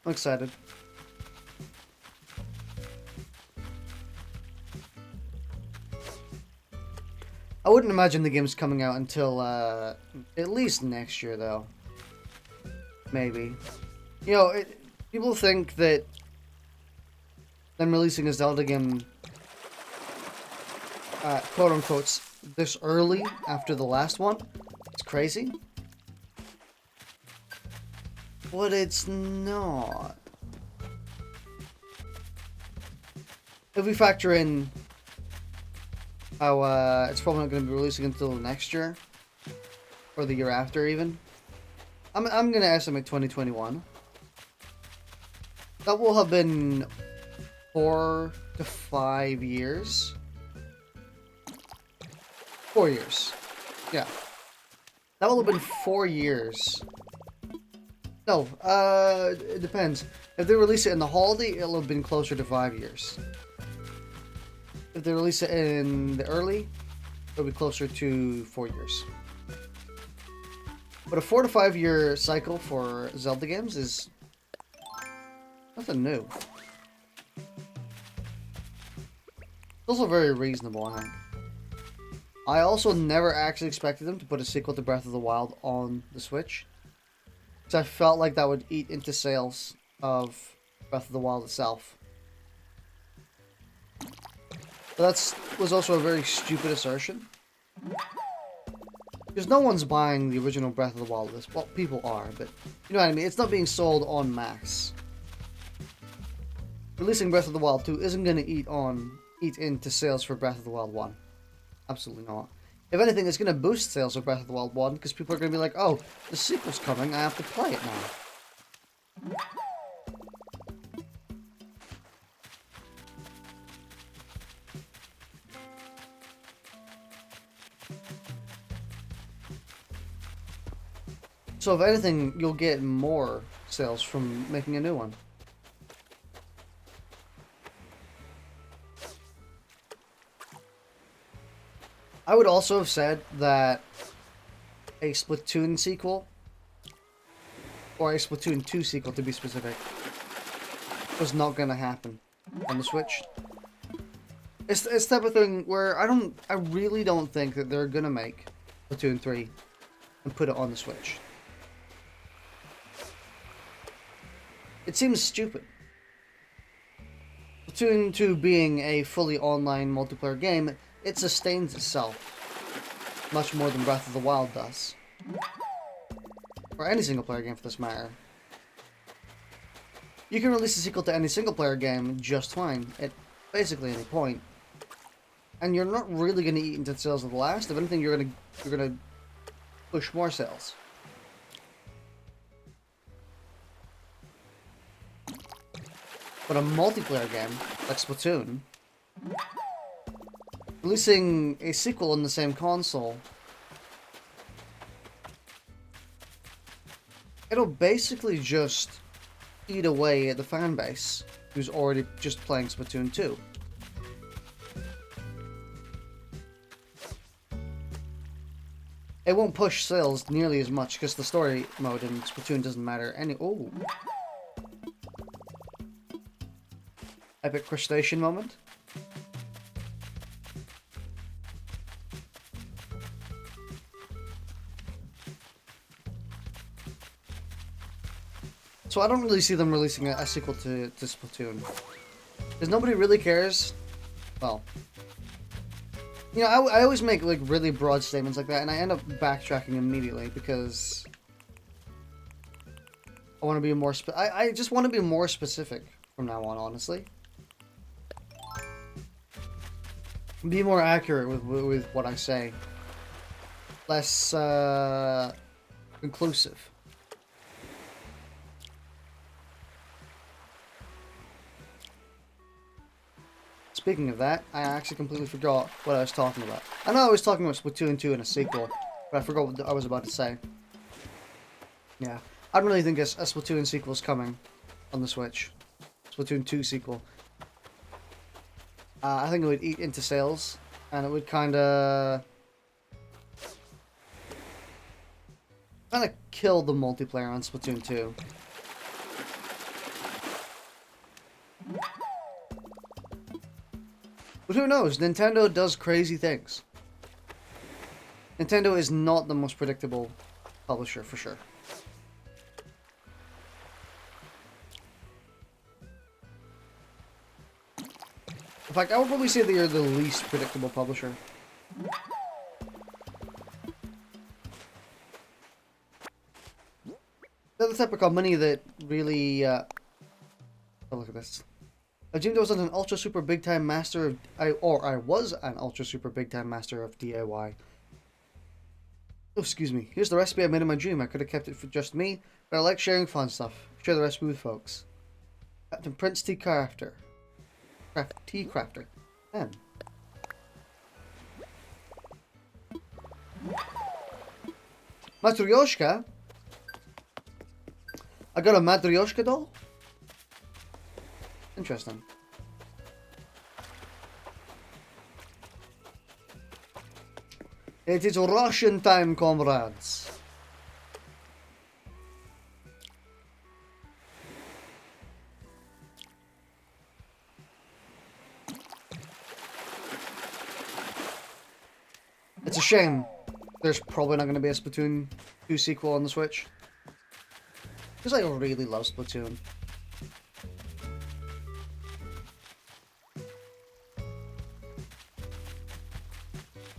I'm excited. I wouldn't imagine the game's coming out until at least next year, though. Maybe. You know, people think that them releasing a Zelda game, quote unquote, this early after the last one, it's crazy. But it's not. If we factor in how it's probably not going to be releasing until next year, or the year after even, I'm going to estimate 2021. That will have been 4 to 5 years. 4 years. Yeah. That will have been 4 years. No, it depends. If they release it in the holiday, it'll have been closer to 5 years. If they release it in the early, it'll be closer to 4 years. But a 4 to 5 year cycle for Zelda games is nothing new. It's also very reasonable, I think. I also never actually expected them to put a sequel to Breath of the Wild on the Switch. Because I felt like that would eat into sales of Breath of the Wild itself. But that was also a very stupid assertion. Because no one's buying the original Breath of the Wild list. Well, people are, but you know what I mean? It's not being sold en masse. Releasing Breath of the Wild 2 isn't going to eat into sales for Breath of the Wild 1. Absolutely not. If anything, it's going to boost sales of Breath of the Wild 1, because people are going to be like, oh, the sequel's coming, I have to play it now. So if anything, you'll get more sales from making a new one. I would also have said that a Splatoon sequel, or a Splatoon 2 sequel to be specific, was not going to happen on the Switch. It's the type of thing where I really don't think that they're going to make Splatoon 3 and put it on the Switch. It seems stupid. Splatoon 2 being a fully online multiplayer game, it sustains itself much more than Breath of the Wild does. Or any single player game for this matter. You can release a sequel to any single player game just fine at basically any point. And you're not really going to eat into the sales of the last. If anything, you're gonna push more sales. But a multiplayer game like Splatoon, releasing a sequel on the same console, it'll basically just eat away at the fan base who's already just playing Splatoon 2. It won't push sales nearly as much because the story mode in Splatoon doesn't matter any. Oh, epic crustacean moment. So I don't really see them releasing a sequel to Splatoon. Because nobody really cares. Well, you know, I always make like really broad statements like that, and I end up backtracking immediately because I want to be more I just want to be more specific from now on, honestly. Be more accurate with what I say. Less conclusive. Speaking of that, I actually completely forgot what I was talking about. I know I was talking about Splatoon 2 in a sequel, but I forgot what I was about to say. Yeah, I don't really think a Splatoon sequel is coming on the Switch. Splatoon 2 sequel. I think it would eat into sales, and it would kind of kill the multiplayer on Splatoon 2. But who knows? Nintendo does crazy things. Nintendo is not the most predictable publisher, for sure. In fact, I would probably say they are the least predictable publisher. They're the type of company that really... oh, look at this. I dreamed I was an ultra super big time master of... I was an ultra super big time master of DIY. Oh, excuse me. Here's the recipe I made in my dream. I could have kept it for just me, but I like sharing fun stuff. Share the recipe with folks. Captain Prince Tea Crafter. Tea Crafter. Man. Matryoshka? I got a Matryoshka doll? Interesting. It is Russian time, comrades. It's a shame there's probably not going to be a Splatoon 2 sequel on the Switch. Because I really love Splatoon.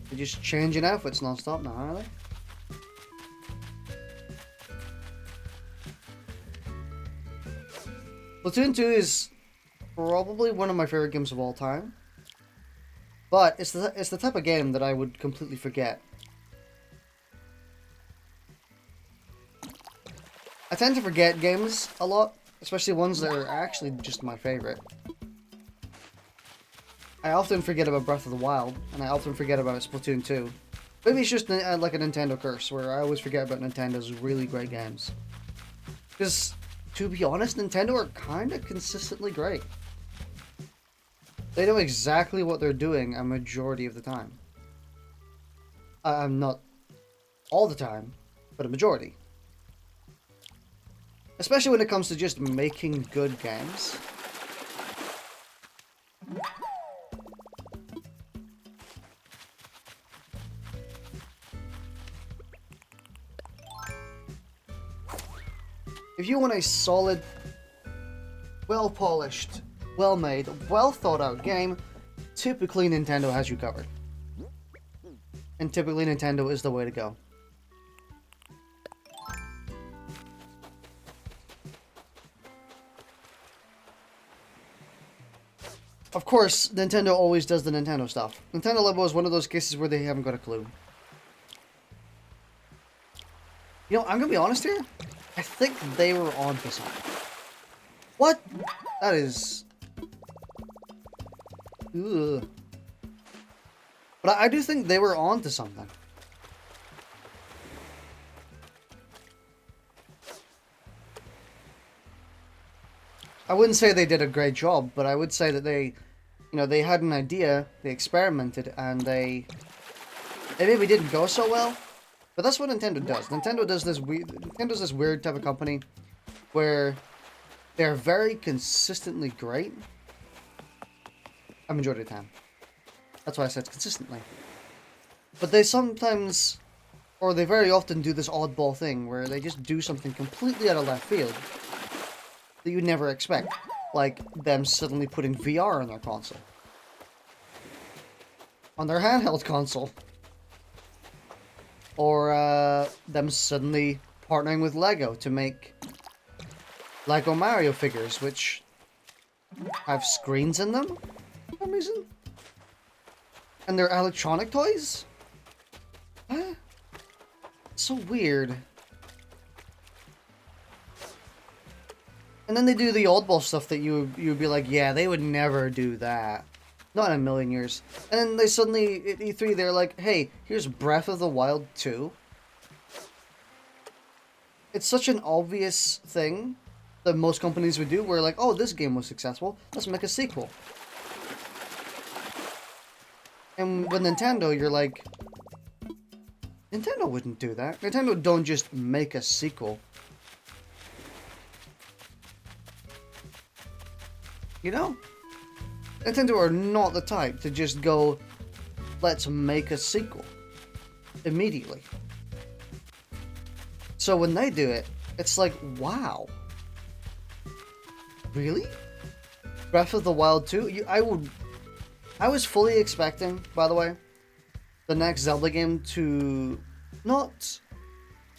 They're just changing outfits non-stop now, are they? Splatoon 2 is probably one of my favorite games of all time. But it's the type of game that I would completely forget. I tend to forget games a lot, especially ones that are actually just my favorite. I often forget about Breath of the Wild, and I often forget about Splatoon 2. Maybe it's just like a Nintendo curse, where I always forget about Nintendo's really great games. Because, to be honest, Nintendo are kind of consistently great. They know exactly what they're doing a majority of the time. Not all the time, but a majority. Especially when it comes to just making good games. If you want a solid, well-polished, well-made, well-thought-out game, typically Nintendo has you covered. And typically Nintendo is the way to go. Of course, Nintendo always does the Nintendo stuff. Nintendo Labo is one of those cases where they haven't got a clue. You know, I'm gonna be honest here. I think they were on to something. What? That is... Ugh. But I do think they were on to something. I wouldn't say they did a great job, but I would say that they, you know, they had an idea, they experimented, and they maybe didn't go so well. But that's what Nintendo does. Nintendo's this weird type of company where they're very consistently great a majority of the time. That's why I said consistently. But they sometimes, or they very often do this oddball thing where they just do something completely out of left field that you'd never expect. Like them suddenly putting VR on their console. On their handheld console. Or them suddenly partnering with Lego to make Lego Mario figures, which have screens in them for some reason. And they're electronic toys? Huh? So weird. And then they do the oddball stuff that you'd be like, yeah, they would never do that. Not in a million years. And then they suddenly, at E3, they're like, hey, here's Breath of the Wild 2. It's such an obvious thing that most companies would do, where like, oh, this game was successful, let's make a sequel. And with Nintendo, you're like, Nintendo wouldn't do that. Nintendo don't just make a sequel. You know? Nintendo are not the type to just go, let's make a sequel. Immediately. So when they do it, it's like, wow. Really? Breath of the Wild 2? I was fully expecting, by the way, the next Zelda game to not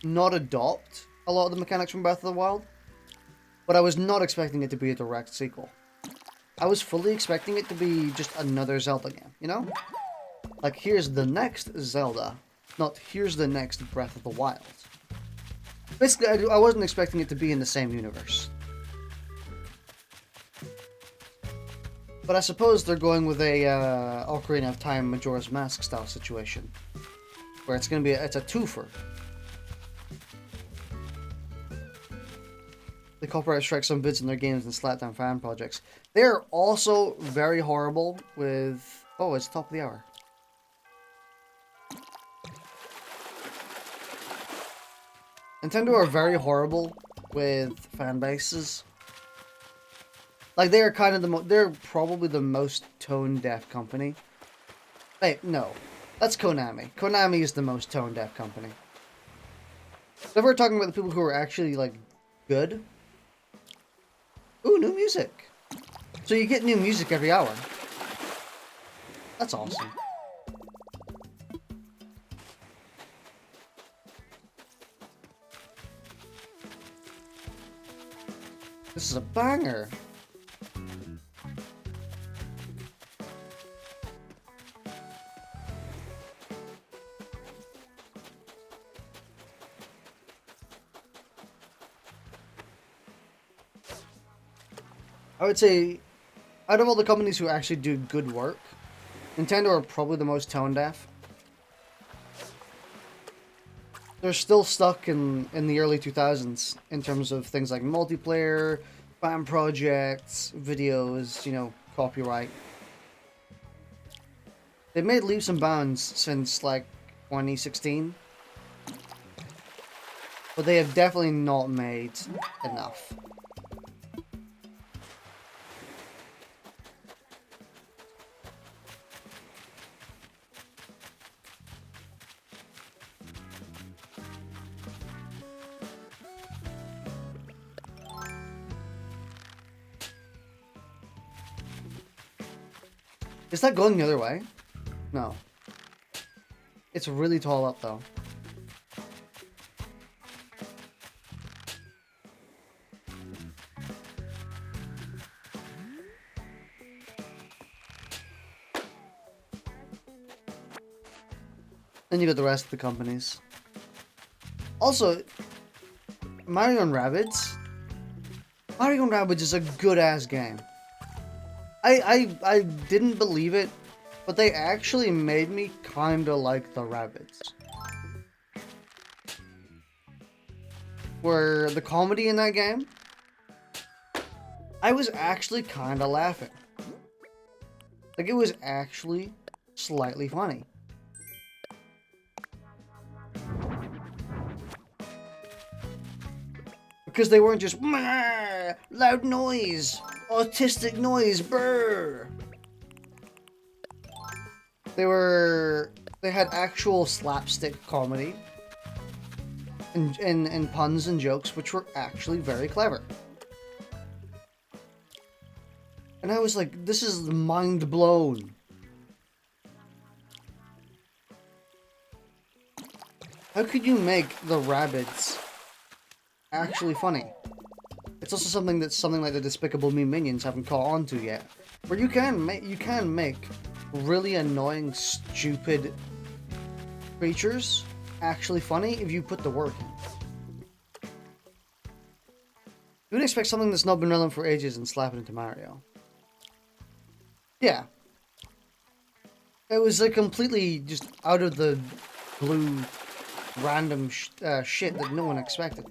adopt a lot of the mechanics from Breath of the Wild, but I was not expecting it to be a direct sequel. I was fully expecting it to be just another Zelda game, you know? Like, here's the next Zelda, not here's the next Breath of the Wild. Basically, I wasn't expecting it to be in the same universe. But I suppose they're going with a Ocarina of Time Majora's Mask style situation, where it's gonna be it's a twofer. They copyright strike some bits in their games and slap down fan projects. They're also very horrible with... Oh, it's top of the hour. Nintendo are very horrible with fan bases. Like, they are kind of they're probably the most tone-deaf company. Wait, no. That's Konami. Konami is the most tone-deaf company. So if we're talking about the people who are actually, like, good... Ooh, new music. So you get new music every hour. That's awesome. This is a banger. I would say, out of all the companies who actually do good work, Nintendo are probably the most tone deaf. they're still stuck in the early 2000s in terms of things like multiplayer, fan projects, videos, you know, copyright. They've made leaps and bounds since like 2016, but they have definitely not made enough. Is that going the other way? No. It's really tall up, though. Then you got the rest of the companies. Also, Mario and Rabbids. Mario and Rabbids is a good-ass game. I didn't believe it, but they actually made me kinda like the Rabbids. Where the comedy in that game, I was actually kinda laughing. Like, it was actually slightly funny. Because they weren't just loud noise, autistic noise, brr. They had actual slapstick comedy and puns and jokes, which were actually very clever. And I was like, this is mind blown. How could you make the Rabbids actually funny? It's also something like the Despicable Me Minions haven't caught on to yet. Where you can make really annoying, stupid creatures actually funny if you put the work in. You would expect something that's not been relevant for ages and slap it into Mario. Yeah. It was like completely just out of the blue, random shit that no one expected.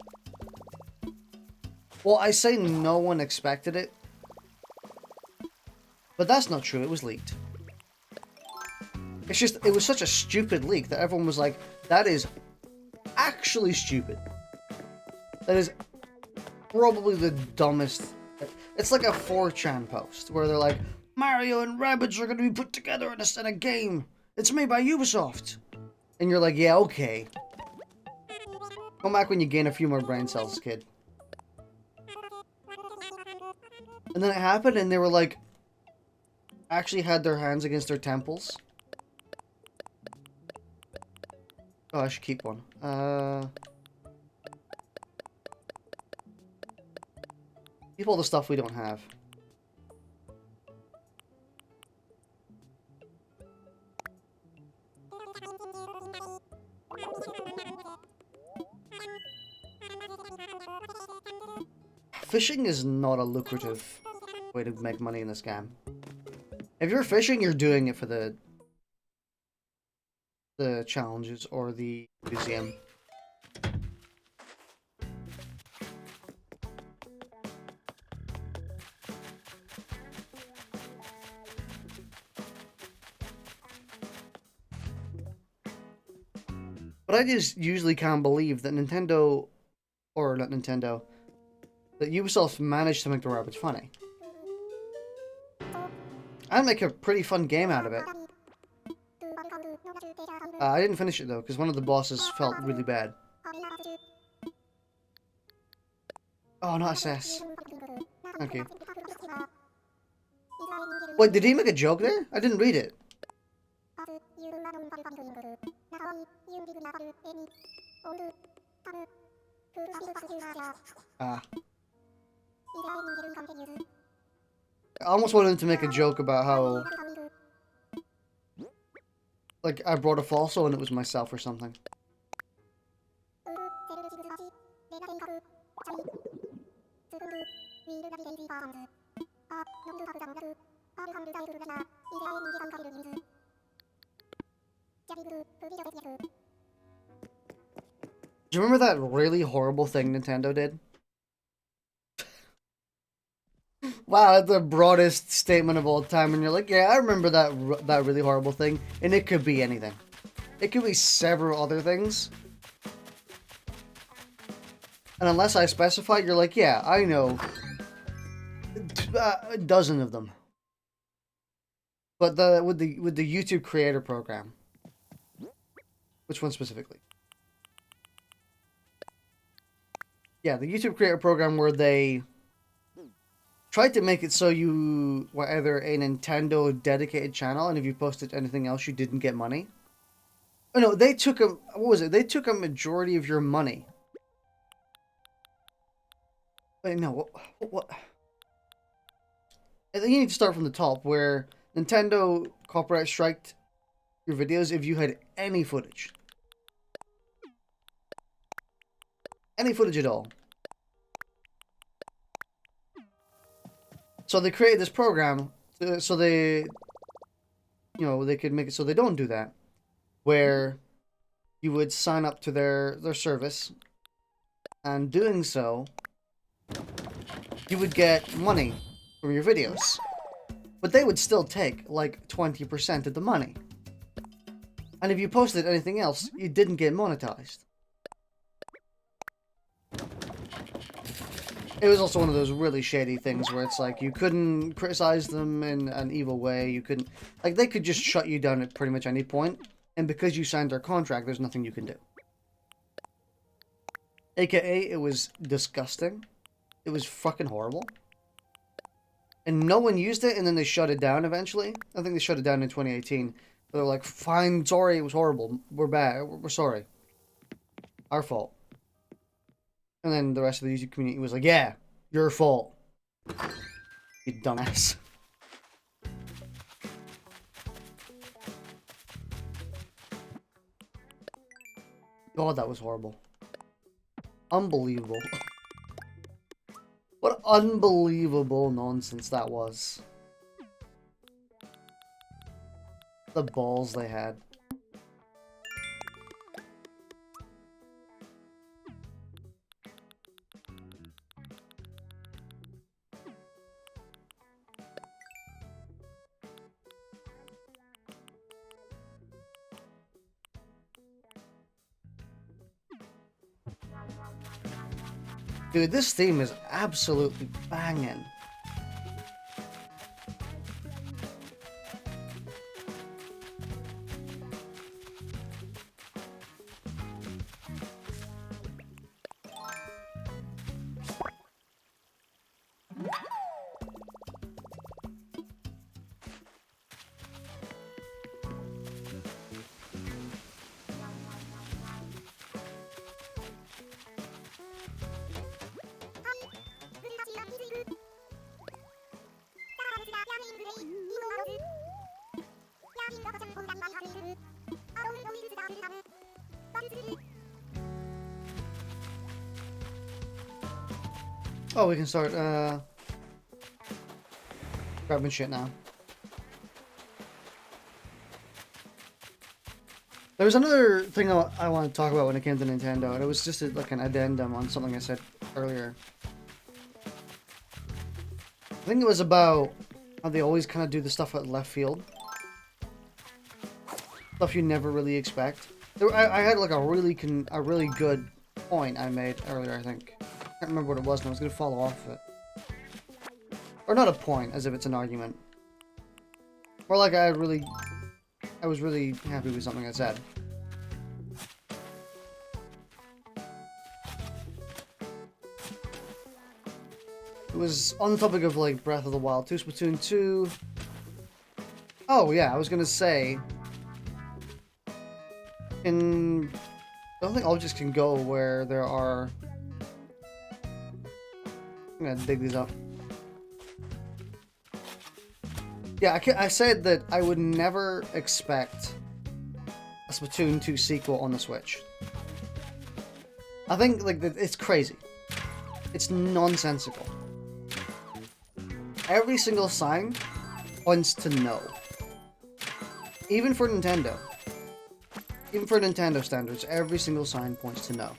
Well, I say no one expected it, but that's not true. It was leaked. It's just, it was such a stupid leak that everyone was like, that is actually stupid. That is probably the dumbest. It's like a 4chan post where they're like, Mario and Rabbids are going to be put together in a game. It's made by Ubisoft. And you're like, yeah, okay. Come back when you gain a few more brain cells, kid. And then it happened, and they were like, actually had their hands against their temples. Oh, I should keep one. Keep all the stuff we don't have. Fishing is not a lucrative way to make money in this game. If you're fishing, you're doing it for the challenges or the museum. But I just usually can't believe that Nintendo, or not Nintendo, that Ubisoft managed to make the Rabbids funny. I'd make a pretty fun game out of it. I didn't finish it though, because one of the bosses felt really bad. Oh, not SS. Thank you. Wait, did he make a joke there? I didn't read it. Ah. I almost wanted him to make a joke about how, like, I brought a falso and it was myself or something. Do you remember that really horrible thing Nintendo did? Wow, that's the broadest statement of all time, and you're like, yeah, I remember that really horrible thing, and it could be anything. It could be several other things. And unless I specify, you're like, yeah, I know a dozen of them. But with the YouTube Creator Program. Which one specifically? Yeah, the YouTube Creator Program where they tried to make it so you were either a Nintendo dedicated channel, and if you posted anything else, you didn't get money. Oh no, they took what was it? They took a majority of your money. Wait, no, what? I think you need to start from the top, where Nintendo copyright striked your videos if you had any footage. Any footage at all. So they created this program so they, they could make it so they don't do that. Where you would sign up to their service, and doing so, you would get money from your videos. But they would still take like 20% of the money. And if you posted anything else, you didn't get monetized. It was also one of those really shady things where it's like you couldn't criticize them in an evil way. You couldn't, like, they could just shut you down at pretty much any point, and because you signed their contract, there's nothing you can do. AKA, it was disgusting. It was fucking horrible. And no one used it, and then they shut it down eventually. I think they shut it down in 2018. They're like, fine, sorry, it was horrible. We're bad. We're sorry. Our fault. And then the rest of the YouTube community was like, yeah, your fault. You dumbass. God, that was horrible. Unbelievable. What unbelievable nonsense that was. The balls they had. Dude, this theme is absolutely banging. Oh, we can start, grabbing shit now. There was another thing I want to talk about when it came to Nintendo, and it was just like an addendum on something I said earlier. I think it was about how they always kind of do the stuff at left field. Stuff you never really expect. I had like a really good point I made earlier, I think. I can't remember what it was, and I was going to follow off of it. Or not a point, as if it's an argument. Or like I was really happy with something I said. It was on the topic of like Breath of the Wild 2, Splatoon 2. Oh yeah, I was going to say... I don't think objects can go where there are... I'm gonna dig these up. Yeah, I said that I would never expect a Splatoon 2 sequel on the Switch. I think like it's crazy. It's nonsensical. Every single sign points to no. Even for Nintendo. Even for Nintendo standards, every single sign points to no.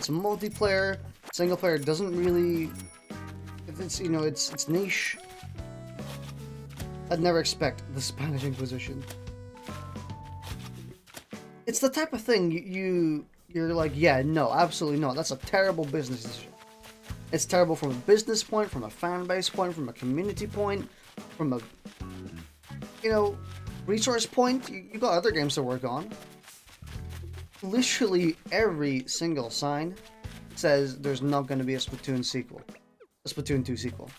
It's multiplayer. Single player doesn't really. It's you know it's niche. I'd never expect the Spanish Inquisition. It's the type of thing you're like, yeah, no, absolutely not. That's a terrible business decision. It's terrible from a business point, from a fan base point, from a community point, from a resource point. You got other games to work on. Literally every single sign says there's not going to be a Splatoon sequel, a Splatoon 2 sequel.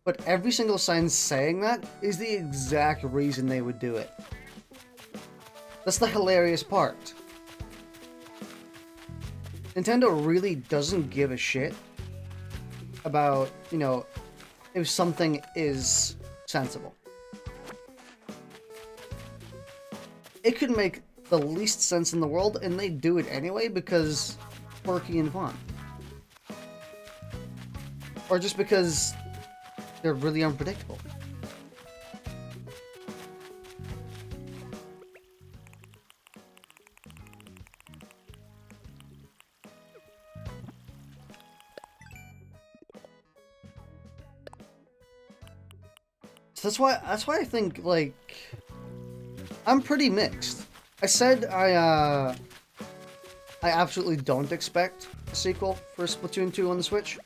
But every single sign saying that is the exact reason they would do it. That's the hilarious part. Nintendo really doesn't give a shit about, if something is sensible. It could make the least sense in the world, and they do it anyway because quirky and fun. Or just because they're really unpredictable. So that's why I think, like, I'm pretty mixed. I said I absolutely don't expect a sequel for Splatoon 2 on the Switch.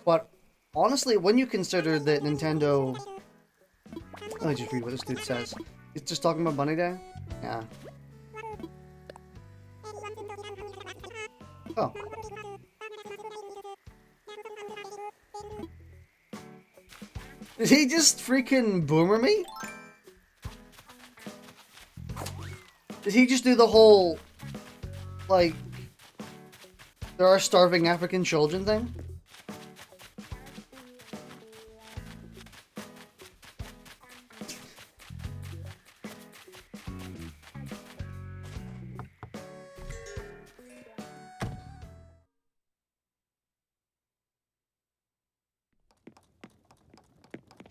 But honestly, when you consider that Nintendo... Let me just read what this dude says. He's just talking about Bunny Day? Yeah. Oh. Did he just freaking boomer me? Did he just do the whole, like, there are starving African children thing?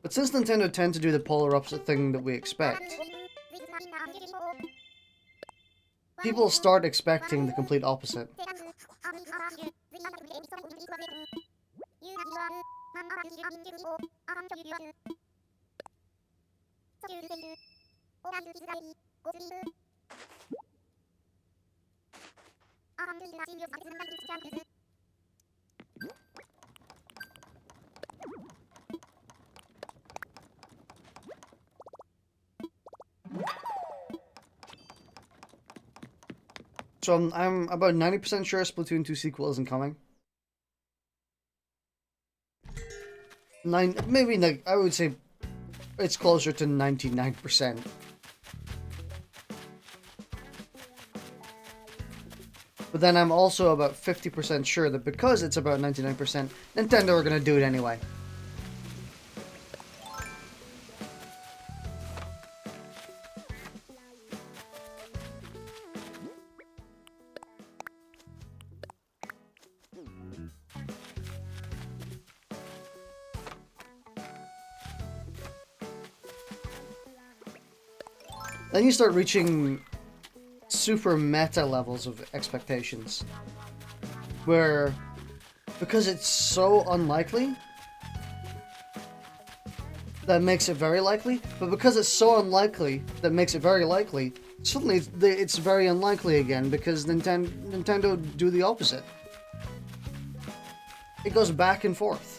But since Nintendo tend to do the polar opposite thing that we expect, people start expecting the complete opposite. So I'm about 90% sure Splatoon 2 sequel isn't coming. Maybe like I would say it's closer to 99%. But then I'm also about 50% sure that because it's about 99%, Nintendo are gonna do it anyway. Then you start reaching super meta levels of expectations. Where, because it's so unlikely, that makes it very likely, but because it's so unlikely, that makes it very likely, suddenly it's very unlikely again, because Nintendo do the opposite. It goes back and forth.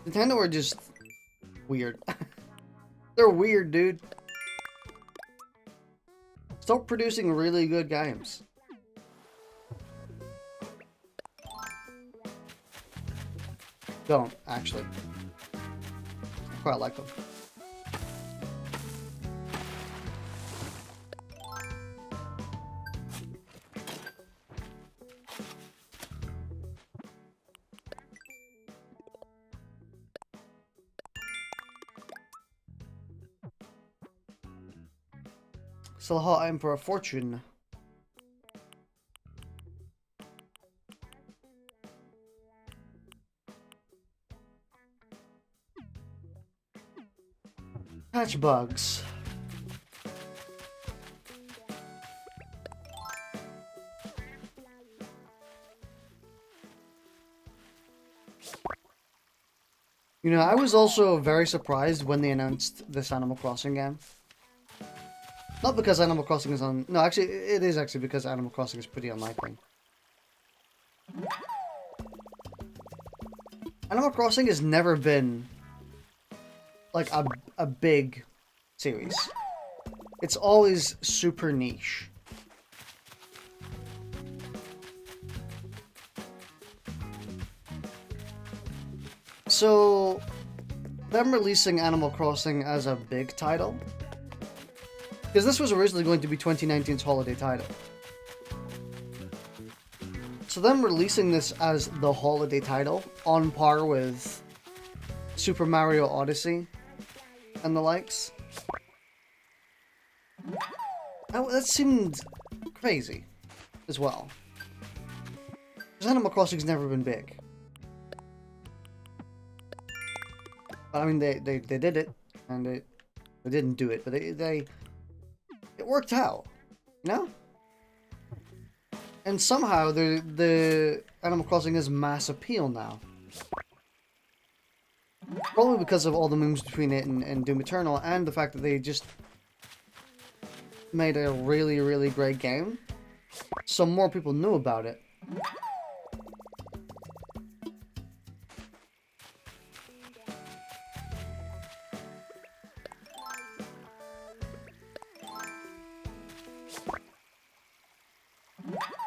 Nintendo are just weird. They're weird, dude. Stop producing really good games. Don't, actually. I quite like them. Still hot aim for a fortune. Patch bugs. You know, I was also very surprised when they announced this Animal Crossing game. Not because Animal Crossing is on... No, actually, it is actually because Animal Crossing is pretty unlikely. Animal Crossing has never been, like, a big series. It's always super niche. So, them releasing Animal Crossing as a big title, because this was originally going to be 2019's holiday title. So them releasing this as the holiday title, on par with Super Mario Odyssey and the likes, that seemed crazy as well. Because Animal Crossing's never been big. But, I mean, they did it, and they didn't do it, but it worked out, you know? And somehow the Animal Crossing has mass appeal now. Probably because of all the memes between it and Doom Eternal, and the fact that they just made a really, really great game. So more people knew about it.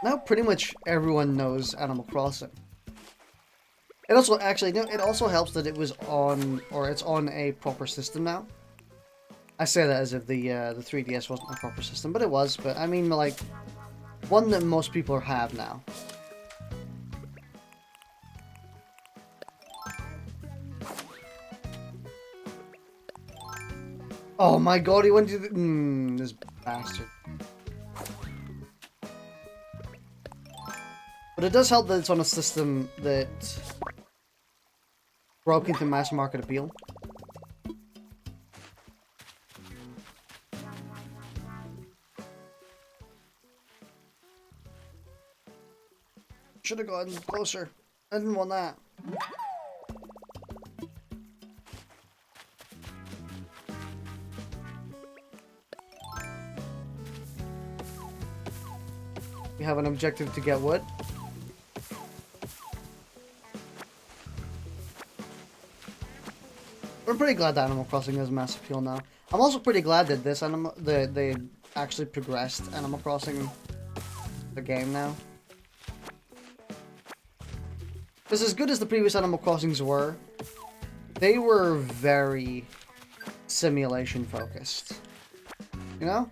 Now pretty much everyone knows Animal Crossing. It also actually, you know, it also helps that it was on, or it's on a proper system now. I say that as if the 3DS wasn't a proper system, but it was. But I mean, like, one that most people have now. Oh my god, he went to the... this bastard. But it does help that it's on a system that broke into mass market appeal. Should have gotten closer. I didn't want that. We have an objective to get wood. I'm pretty glad that Animal Crossing has mass appeal now. I'm also pretty glad that this they actually progressed Animal Crossing, the game now. Because as good as the previous Animal Crossings were, they were very simulation focused. You know?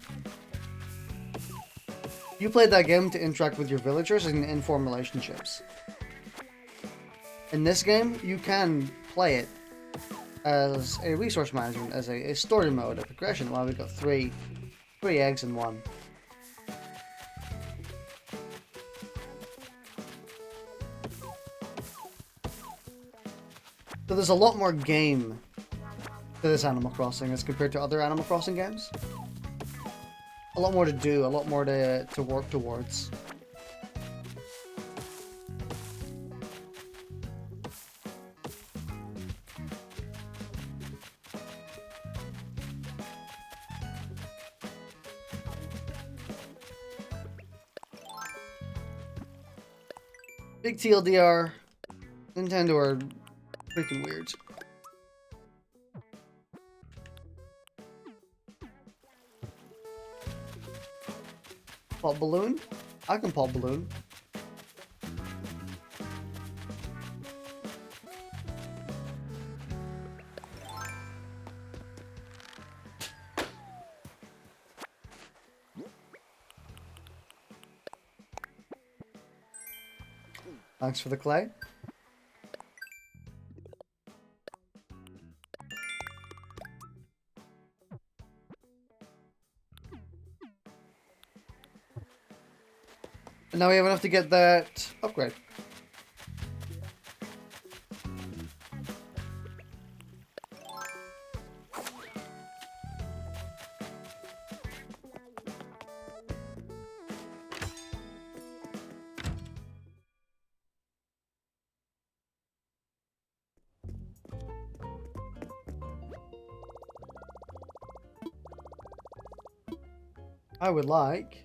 You played that game to interact with your villagers and form relationships. In this game, you can play it as a resource management, as a story mode, a progression. Well, we've got three eggs in one. So there's a lot more game to this Animal Crossing as compared to other Animal Crossing games. A lot more to do, a lot more to work towards. Big TLDR, Nintendo are freaking weird. Pop balloon? I can pop balloon. Thanks for the clay. And now we have enough to get that upgrade. I would like...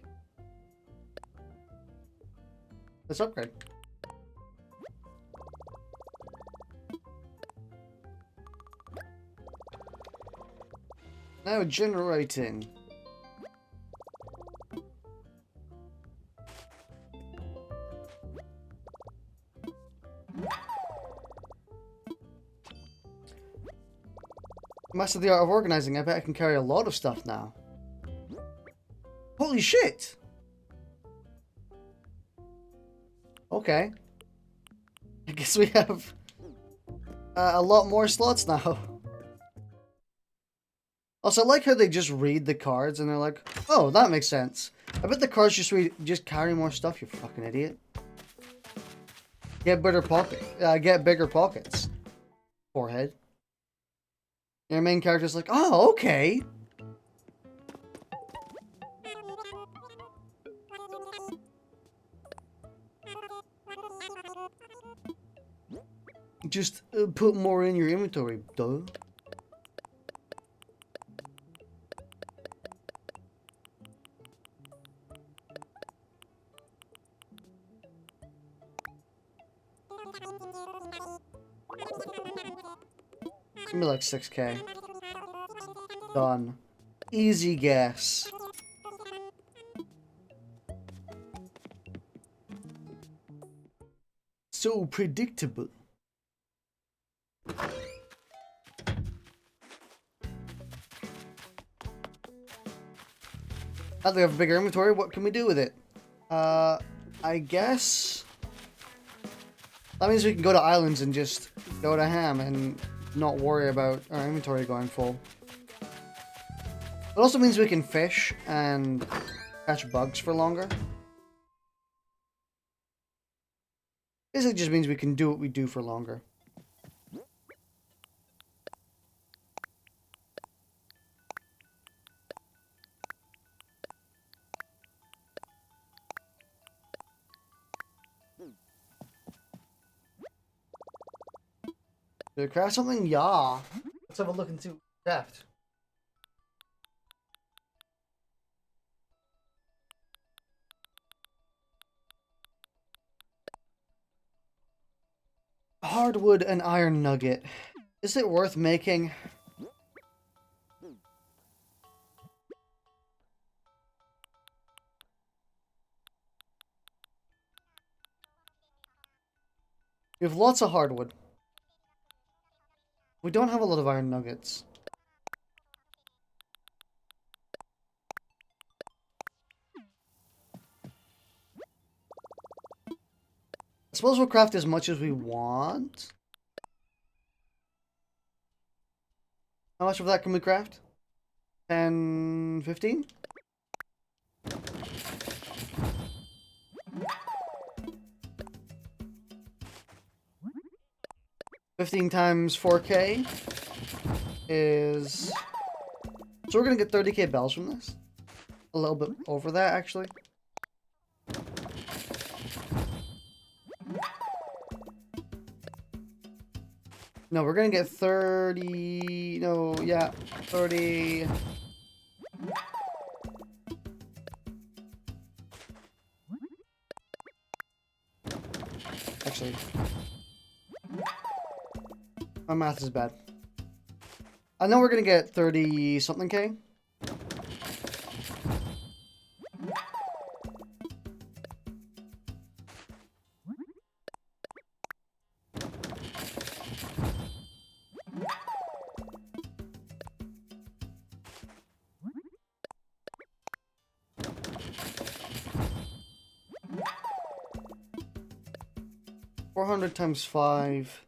Let's upgrade. Now generating. Master the art of organizing. I bet I can carry a lot of stuff now. Holy shit! Okay. I guess we have a lot more slots now. Also, I like how they just read the cards and they're like, oh, that makes sense. I bet the cards just carry more stuff, you fucking idiot. Get bigger pockets. Forehead. Your main character's like, oh, okay. Just put more in your inventory, duh. It's gonna be like 6K. Done. Easy guess. So predictable. Now that we have a bigger inventory, what can we do with it? I guess... That means we can go to islands and just go to ham and not worry about our inventory going full. It also means we can fish and catch bugs for longer. Basically just means we can do what we do for longer. Did I craft something? Yeah. Let's have a look and see what we craft. Hardwood and iron nugget. Is it worth making? We have lots of hardwood. We don't have a lot of iron nuggets. I suppose we'll craft as much as we want. How much of that can we craft? 10, 15? $15 times 4K is... So we're gonna get 30K bells from this. A little bit over that, actually. No, we're gonna get 30... No, yeah, 30... Actually... My math is bad. I know we're gonna get 30 something K. $400 times 5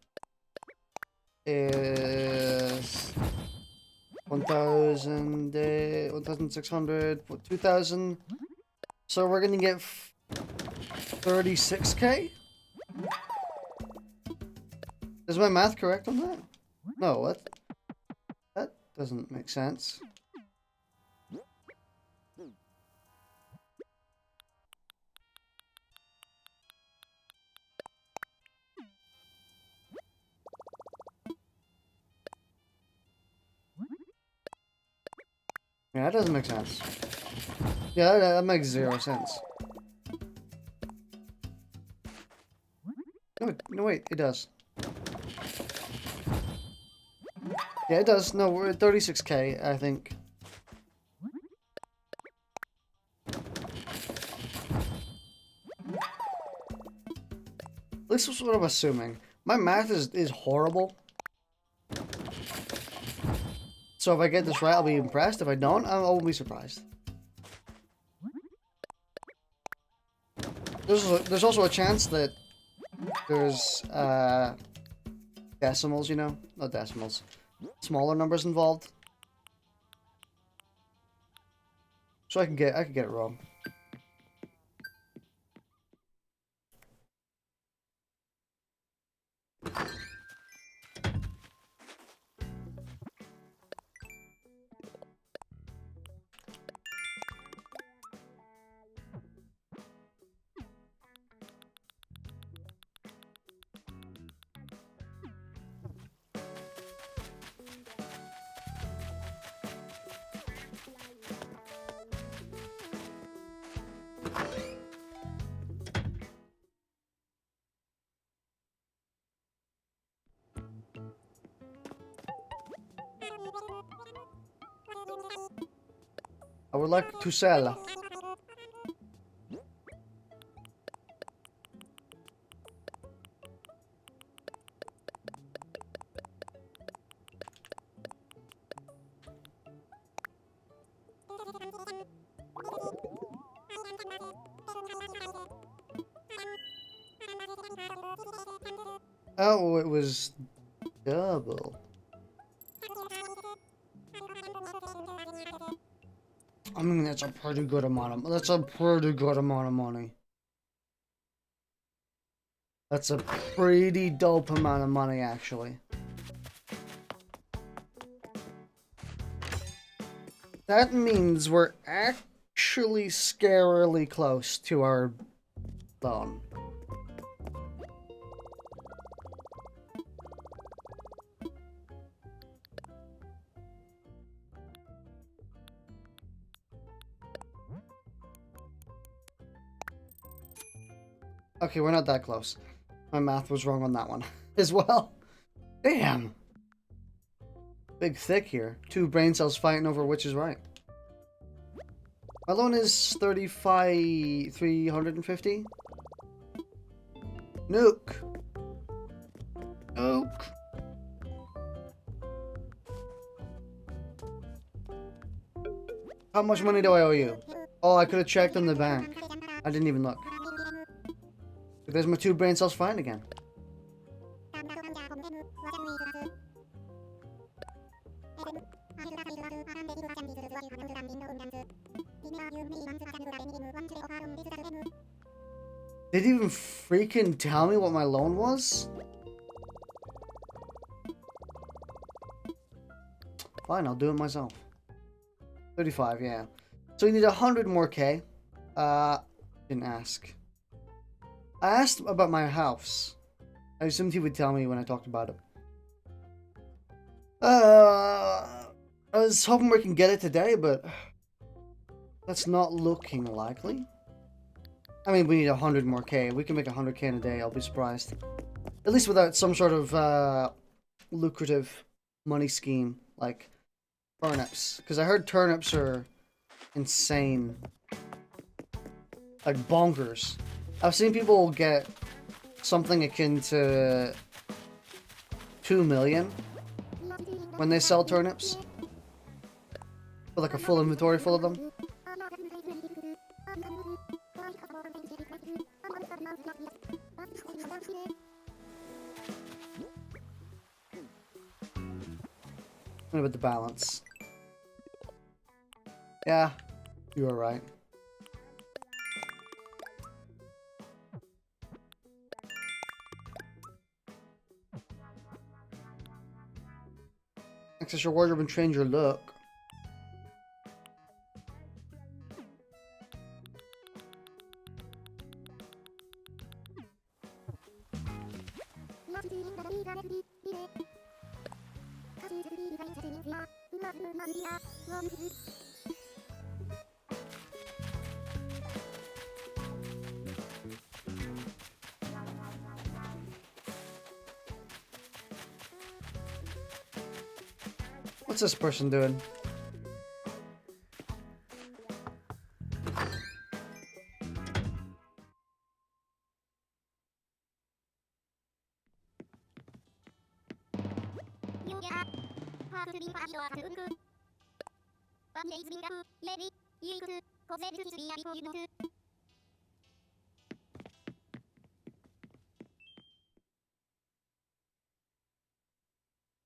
is 1,000, 1,600, 2,000. So we're gonna get 36K? Is my math correct on that? No, what? That doesn't make sense. Yeah, that doesn't make sense. Yeah, that makes 0 sense. No, wait, it does. Yeah, it does. No, we're at 36k, I think. At least that's what I'm assuming. My math is horrible. So if I get this right, I'll be impressed. If I don't, I won't be surprised. There's also a chance that there's decimals, you know? Not decimals. Smaller numbers involved. So I could get it wrong. I would like to sell. Oh, it was double. I mean, that's a pretty good amount of money. That's a pretty dope amount of money, actually. That means we're actually scarily close to our loan. Okay, we're not that close. My math was wrong on that one as well. Damn. Big thick here. Two brain cells fighting over which is right. My loan is 350. Nuke. Nuke. How much money do I owe you? Oh, I could have checked in the bank. I didn't even look. There's my two brain cells fine again. They didn't even freaking tell me what my loan was? Fine, I'll do it myself. 35, yeah. So you need 100 more K. Didn't ask. I asked about my house. I assumed he would tell me when I talked about it. I was hoping we can get it today, but that's not looking likely. I mean, we need 100 more K. We can make 100K in a day, I'll be surprised. At least without some sort of lucrative money scheme, like turnips. Because I heard turnips are insane. Like bonkers. I've seen people get something akin to 2 million when they sell turnips. With like a full inventory full of them. What about the balance? Yeah, you were right. Access your wardrobe and change your look. What's this person doing?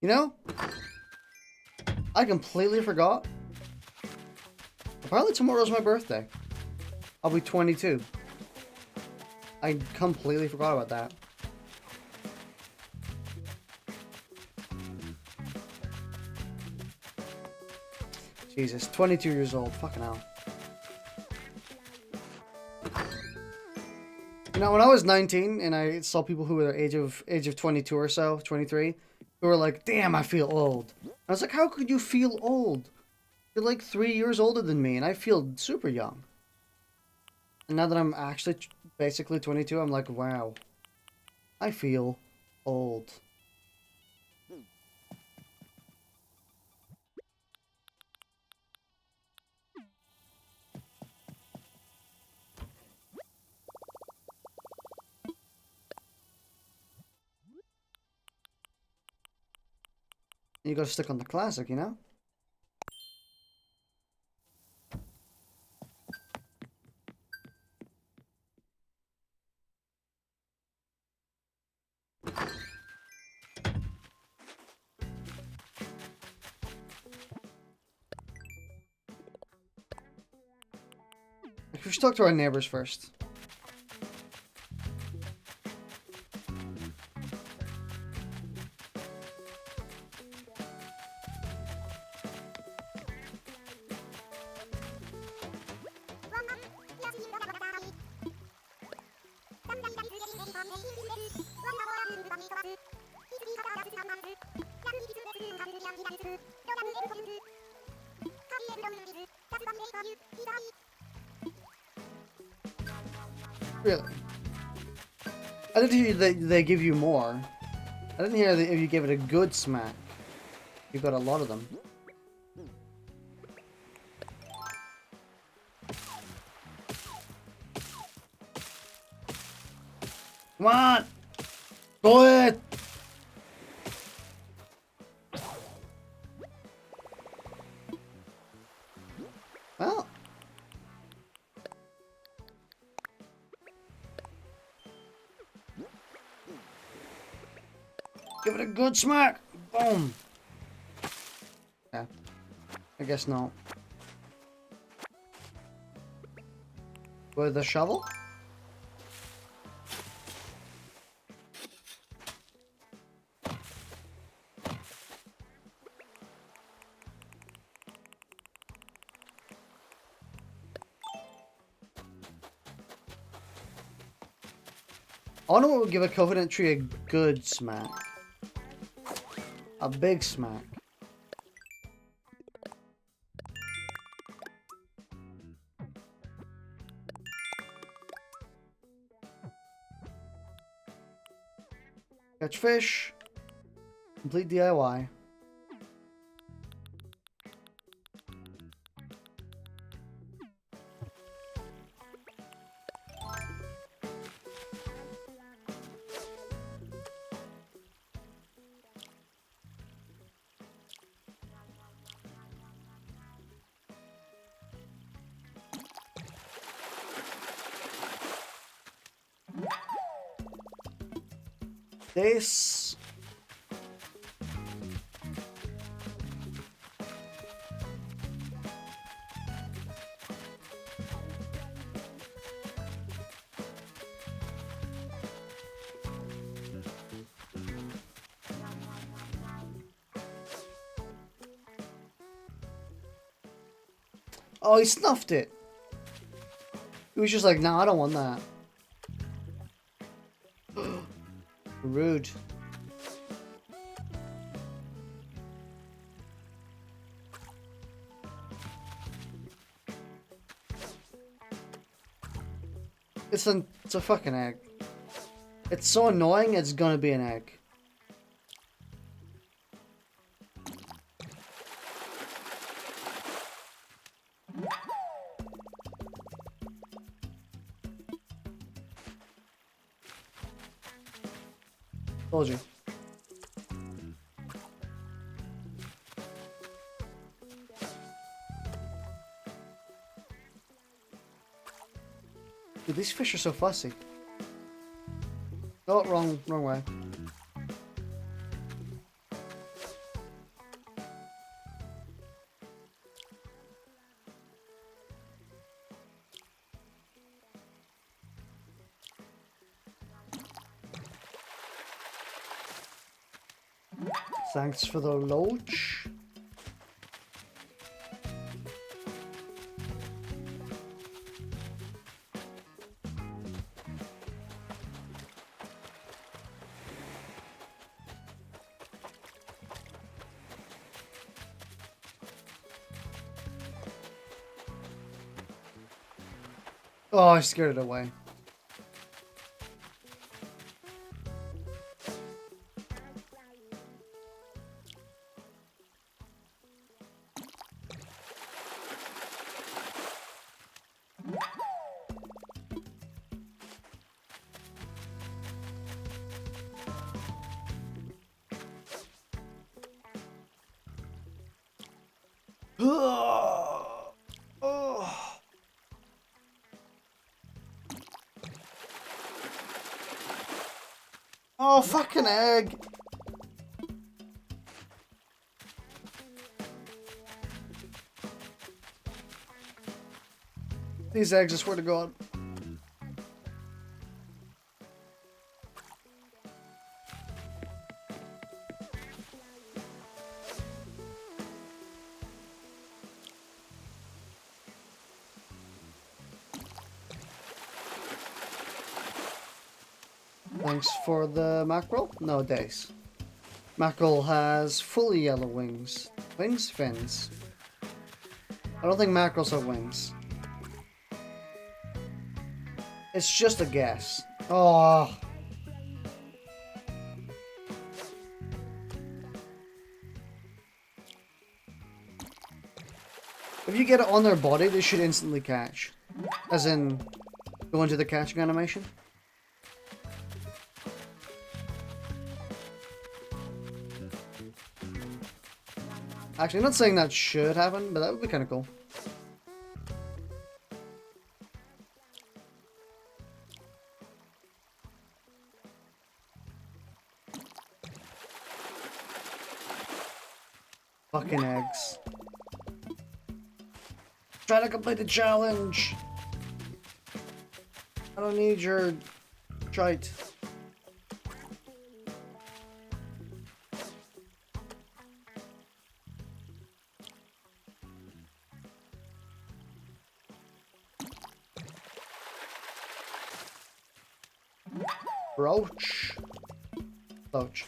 You know, I completely forgot. Apparently tomorrow's my birthday. I'll be 22. I completely forgot about that. Jesus, 22 years old. Fucking hell. You know, when I was 19 and I saw people who were age of 22 or so, 23, who were like, damn, I feel old. I was like, how could you feel old? You're like 3 years older than me and I feel super young. And now that I'm actually basically 22, I'm like, wow, I feel old. You gotta stick on the classic, you know? We should talk to our neighbors first. Really? I didn't hear that they give you more. I didn't hear that if you give it a good smack, you got a lot of them. Come on! Go ahead! Well. Give it a good smack! Boom! Yeah. I guess not. With the shovel? I wonder what would give a coconut tree a good smack. A big smack. Catch fish. Complete DIY. This. Oh, he snuffed it. He was just like, nah, I don't want that. Rude. It's a fucking egg. It's so annoying, it's gonna be an egg. Told you. Dude, these fish are so fussy. Oh, wrong way. Thanks for the loach. Oh, I scared it away. Oh, fucking egg! These eggs, I swear to God. Thanks for the mackerel. No days. Mackerel has fully yellow wings. Wings? Fins. I don't think mackerels have wings. It's just a guess. Oh. If you get it on their body, they should instantly catch. As in, go into the catching animation. Actually, I'm not saying that should happen, but that would be kind of cool. Fucking eggs. Try to complete the challenge! I don't need your shite. Roach. Roach.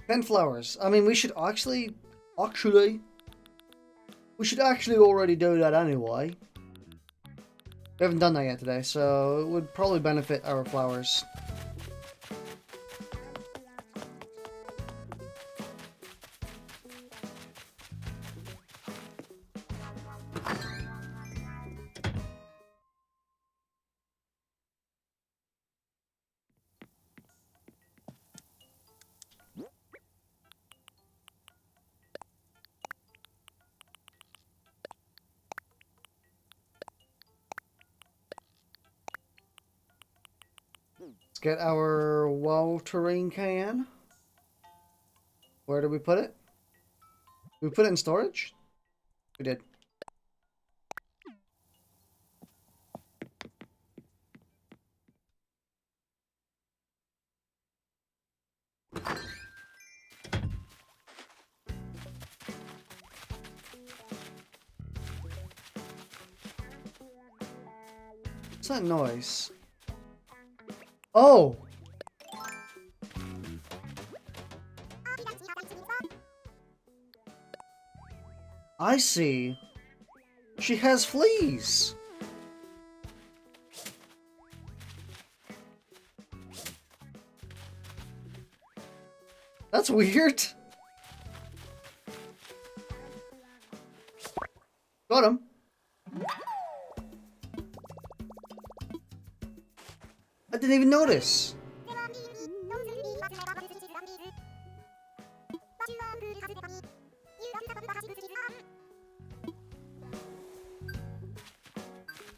Ten flowers. I mean, we should actually already do that anyway. We haven't done that yet today, so it would probably benefit our flowers. Let's get our watering can. Where did we put it? Did we put it in storage? We did. What's that noise? Oh! I see. She has fleas. That's weird. Got him. I didn't even notice.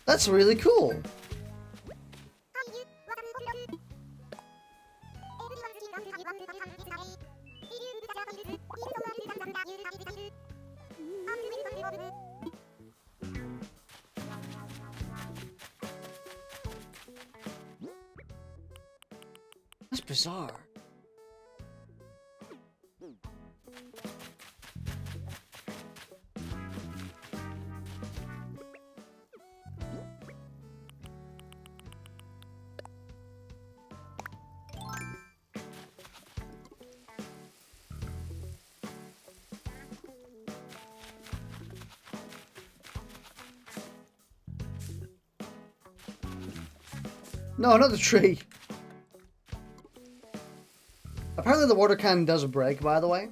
That's really cool. That's bizarre. No, not the tree. Apparently the water cannon does break, by the way.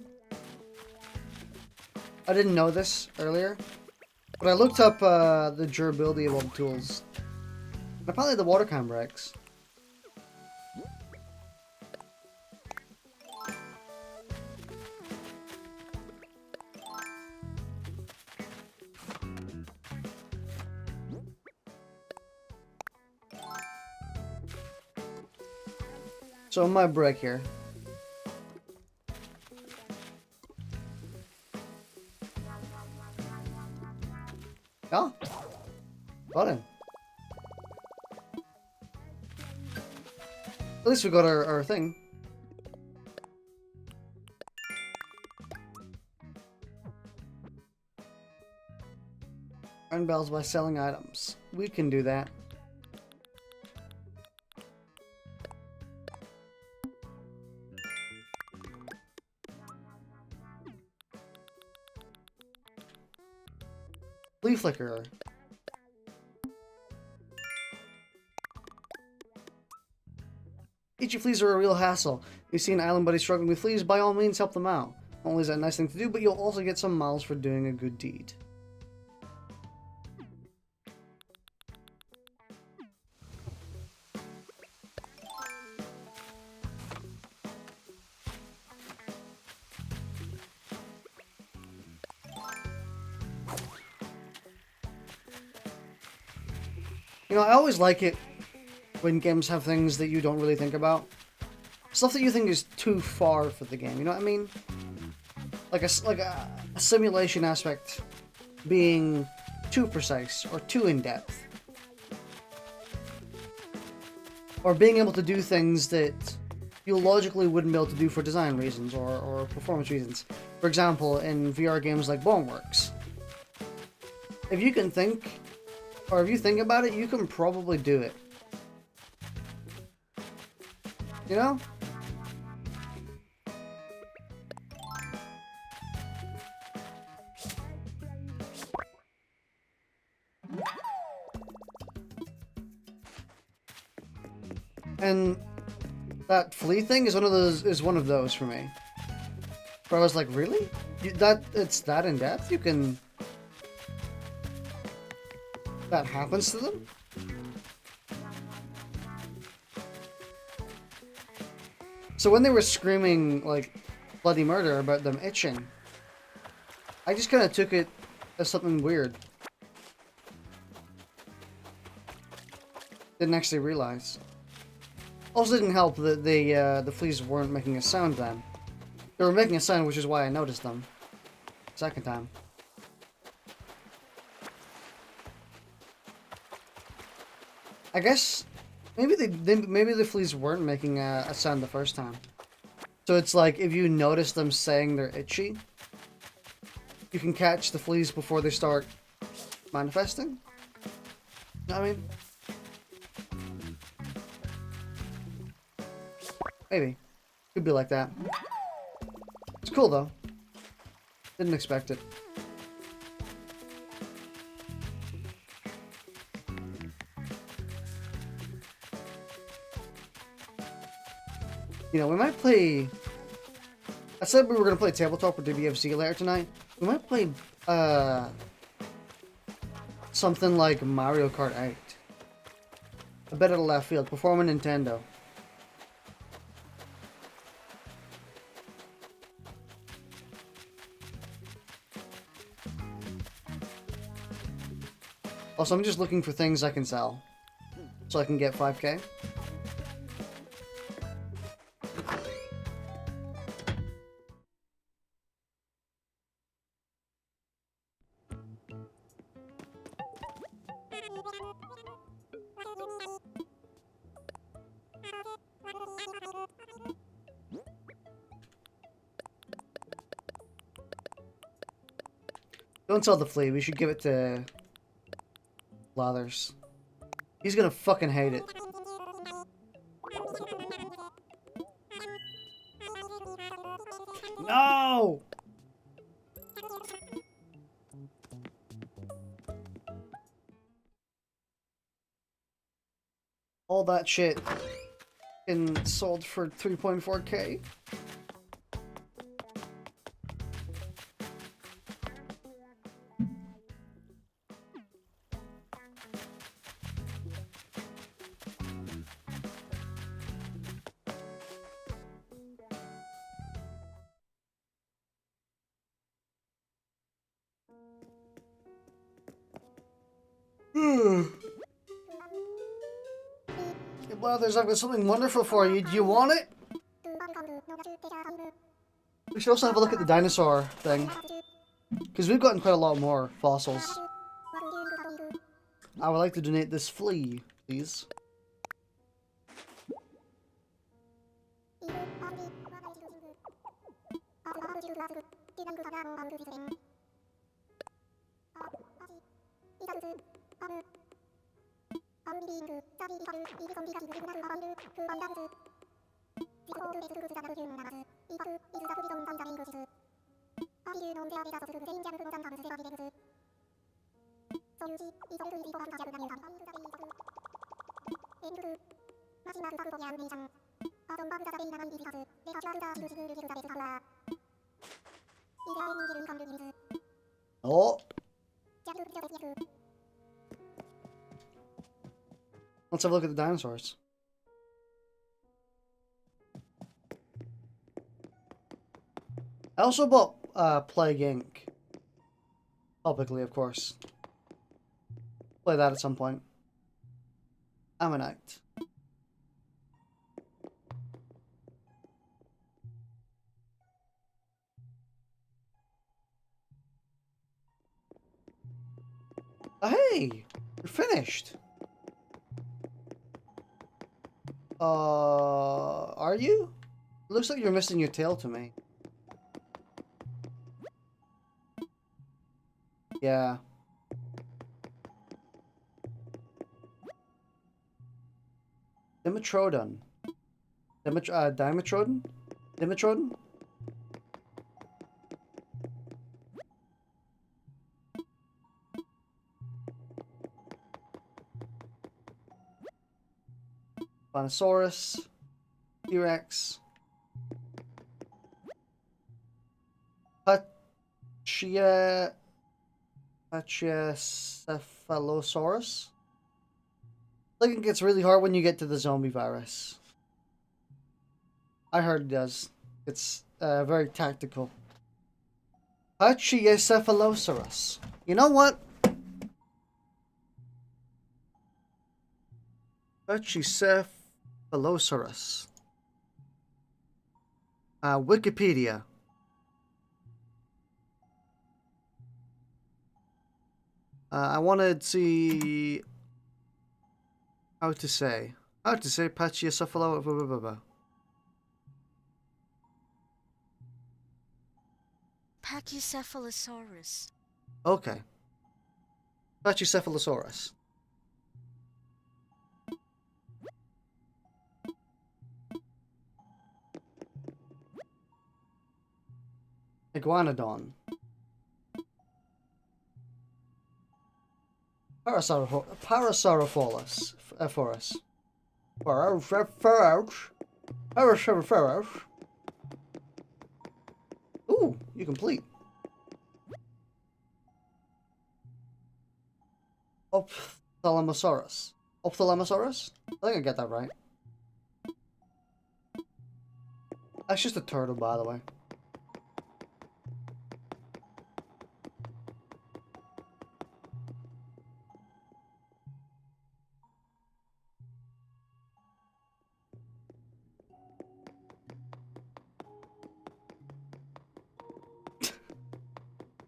I didn't know this earlier, but I looked up the durability of all the tools. And apparently the water cannon breaks. So it might break here. Oh, got him. At least we got our thing. Earn bells by selling items. We can do that. Flea flicker. Itchy fleas are a real hassle. If you see an island buddy struggling with fleas, by all means help them out. Not only is that a nice thing to do, but you'll also get some miles for doing a good deed. You know, I always like it when games have things that you don't really think about. Stuff that you think is too far for the game, you know what I mean? Like a simulation aspect being too precise or too in-depth. Or being able to do things that you logically wouldn't be able to do for design reasons or performance reasons. For example, in VR games like Boneworks. If you can think, or if you think about it, you can probably do it. You know? And that flea thing is one of those for me. Where I was like, really? It's that in depth? You can... That happens to them? So when they were screaming, like, bloody murder about them itching, I just kind of took it as something weird. Didn't actually realize. Also didn't help that the fleas weren't making a sound then. They were making a sound, which is why I noticed them. Second time. I guess maybe maybe the fleas weren't making a sound the first time. So it's like if you notice them saying they're itchy, you can catch the fleas before they start manifesting. You know what I mean? Maybe. Could be like that. It's cool though. Didn't expect it. You know, we might play... I said we were going to play Tabletop with BFZ later tonight. We might play, something like Mario Kart 8. A bit of the left field. Performing Nintendo. Also, I'm just looking for things I can sell. So I can get 5k. Don't sell the flea, we should give it to Lathers. He's gonna fucking hate it. No! All that shit and sold for 3.4k. There's I've got something wonderful for you. Do you want it? We should also have a look at the dinosaur thing. Because we've gotten quite a lot more fossils. I would like to donate this flea, please. Oh. Let's have a look at the dinosaurs. I also bought Plague Inc. Publicly, of course. Play that at some point. Ammonite. Oh, hey! You're finished! Are you? It looks like you're missing your tail to me. Yeah. Dimetrodon. Dimetrodon? Dimetrodon? Spinosaurus. T-Rex. Pachycephalosaurus. I think it gets really hard when you get to the zombie virus. I heard it does. It's very tactical. Pachycephalosaurus. You know what? Pachycephalosaurus. Wikipedia. I want to see how to say Pachycephalosaurus. Pachycephalosaurus. Okay. Pachycephalosaurus. Iguanodon. Parasaurolophus. Forus. Parasaurolophus. Ooh, you complete. Ophthalmosaurus. Ophthalmosaurus? I think I get that right. That's just a turtle, by the way.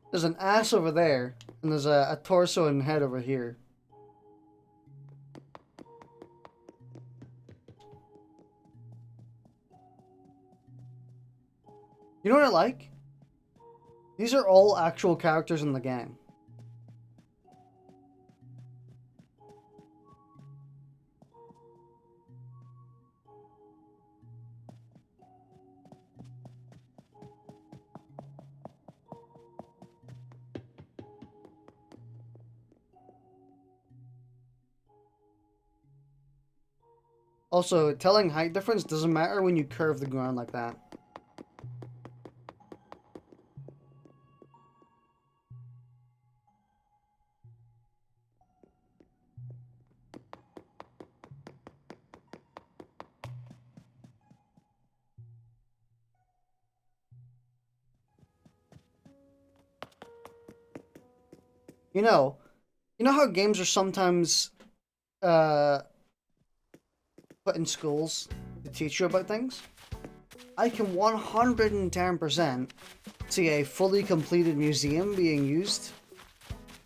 There's an ass over there, and there's a torso and head over here. You know what I like? These are all actual characters in the game. Also, telling height difference doesn't matter when you curve the ground like that. You know how games are sometimes put in schools to teach you about things? I can 110% see a fully completed museum being used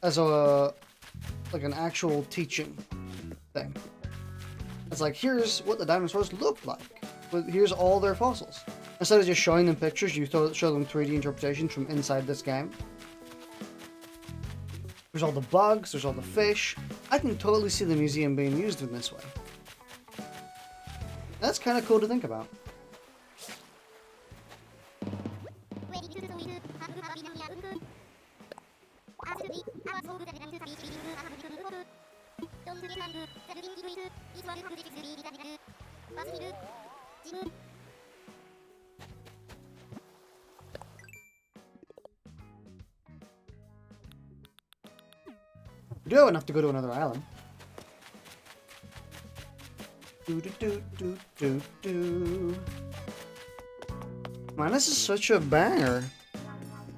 as like an actual teaching thing. It's like, here's what the dinosaurs looked like, but here's all their fossils. Instead of just showing them pictures, you show them 3D interpretations from inside this game. There's all the bugs, there's all the fish. I can totally see the museum being used in this way. That's kind of cool to think about. We do have enough to go to another island. Man, this is such a banger.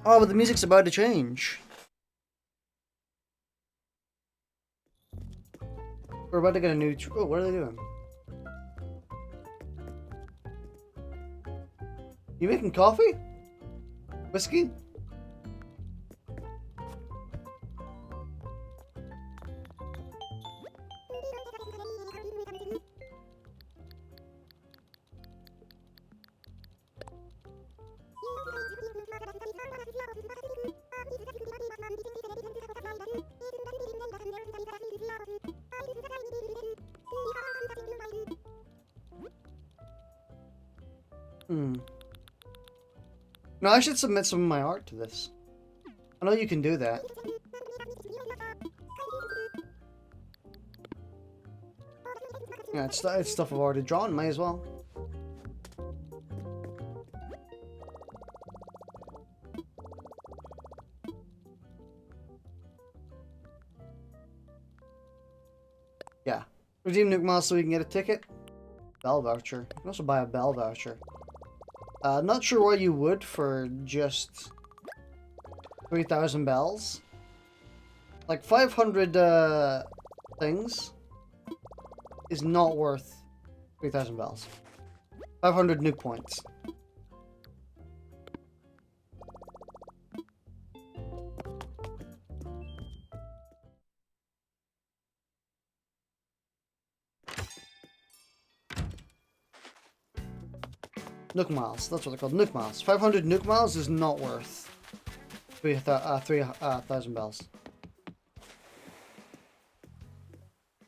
Oh, but the music's about to change. We're about to get a new... Oh, what are they doing? You making coffee? Whiskey? No, I should submit some of my art to this. I know you can do that. Yeah, it's stuff I've already drawn, may as well. Yeah. Redeem Nuke Miles so we can get a ticket. Bell voucher. You can also buy a bell voucher. Not sure why you would for just 3,000 bells. Like 500 things is not worth 3,000 bells. 500 nuke points. Nuke miles, that's what they're called, nuke miles. 500 nuke miles is not worth 3,000 bells.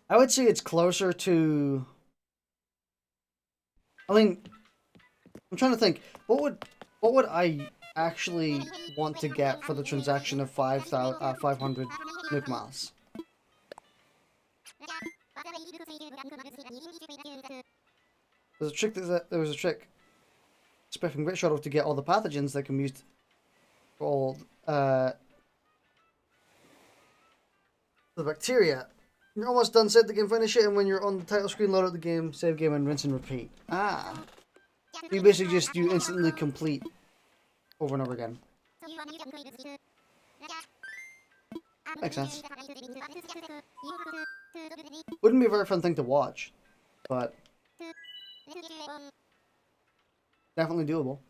I would say it's closer to... I mean, I'm trying to think, what would I actually want to get for the transaction of 500 nuke miles? There's a trick, there was a trick. Spiffing Grit Shuttle to get all the pathogens that can be used for all, the The bacteria. You're almost done, save the game, finish it, and when you're on the title screen, load out the game, save game, and rinse and repeat. Ah. You basically just do instantly complete over and over again. Makes sense. Wouldn't be a very fun thing to watch, but definitely doable.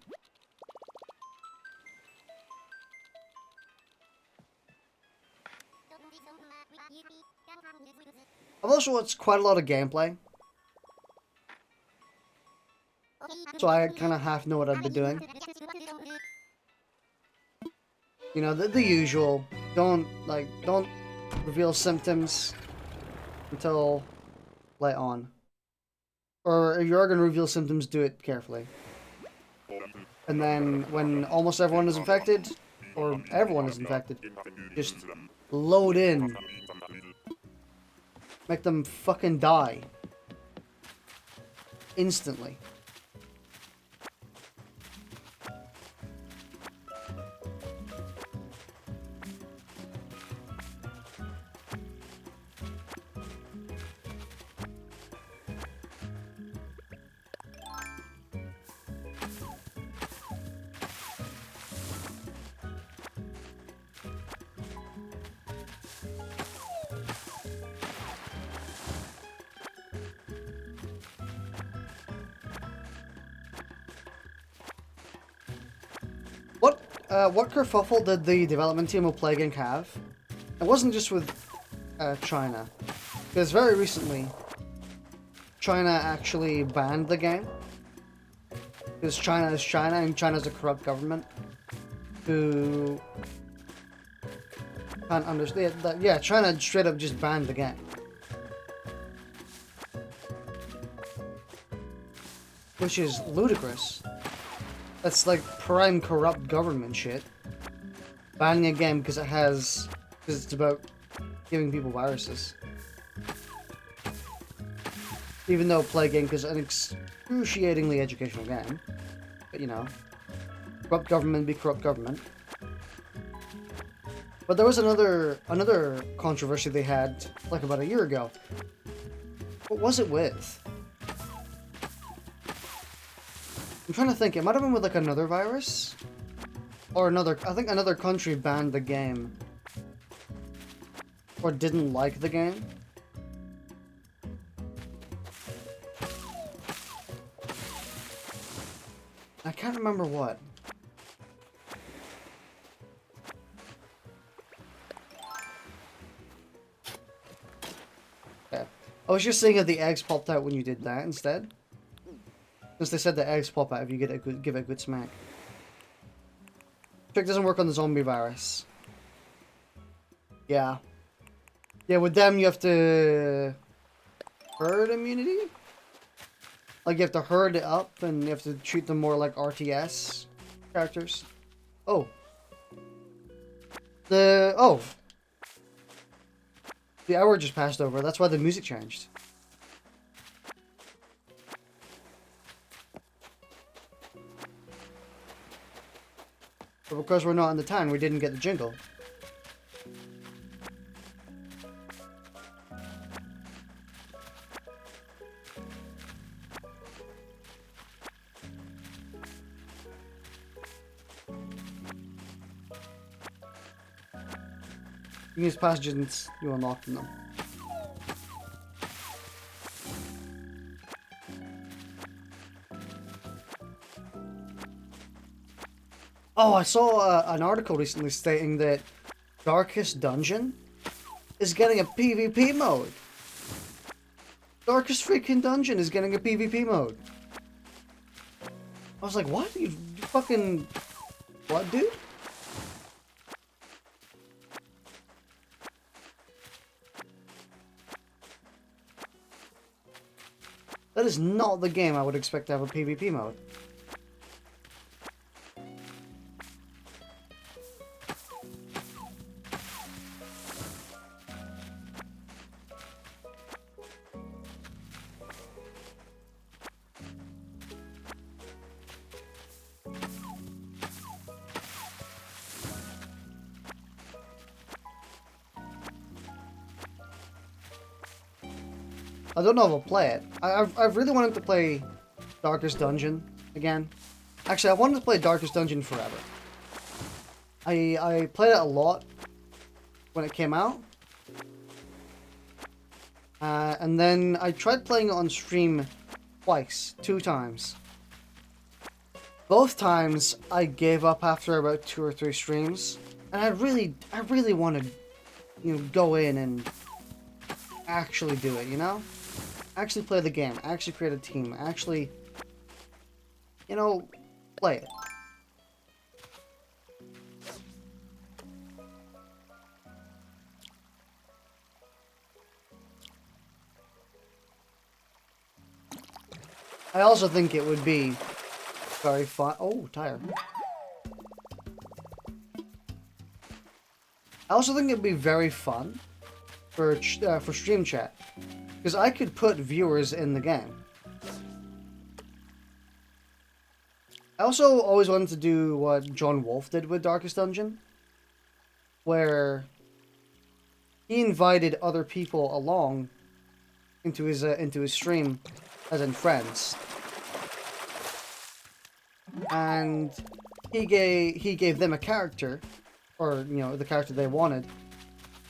I've also watched quite a lot of gameplay, so I kind of half know what I'd be doing. You know, the usual. Don't reveal symptoms until late on. Or if you are going to reveal symptoms, do it carefully. And then when almost everyone is infected, or everyone is infected, just load in. Make them fucking die. Instantly. What kerfuffle did the development team of Plague Inc. have? It wasn't just with China, because very recently China actually banned the game. Because China is China, and China's a corrupt government who can't understand that. Yeah, China straight up just banned the game. Which is ludicrous. That's like prime corrupt government shit. Banning a game because it's about giving people viruses. Even though Plague Inc. is an excruciatingly educational game. But you know, corrupt government be corrupt government. But there was another controversy they had like about a year ago. What was it with? I'm trying to think. It might have been with like another virus, or I think another country banned the game, or didn't like the game. I can't remember what. Yeah. I was just saying that the eggs popped out when you did that instead. Since they said the eggs pop out if you give it a good smack. Trick doesn't work on the zombie virus. Yeah. Yeah, with them you have to herd immunity? Like you have to herd it up and you have to treat them more like RTS characters. Oh. The hour just passed over, that's why the music changed. But because we're not in the town, we didn't get the jingle. You can use passages you unlocked in them. Oh, I saw an article recently stating that Darkest Dungeon is getting a PvP mode. Darkest freaking Dungeon is getting a PvP mode. I was like, what? You fucking... What, dude? That is not the game I would expect to have a PvP mode. I don't know if I'll play it. I've really wanted to play Darkest Dungeon again. Actually, I wanted to play Darkest Dungeon forever. I played it a lot when it came out. And then I tried playing it on stream twice, 2 times. Both times I gave up after about 2 or 3 streams. And I really wanted, you know, go in and actually do it, you know? Actually play the game, actually create a team, actually, you know, play it. I also think it would be very fun. Oh, tire. I also think it'd be very fun for stream chat, because I could put viewers in the game. I also always wanted to do what John Wolfe did with Darkest Dungeon, where he invited other people along into his stream, as in friends, and he gave them a character, or you know, the character they wanted,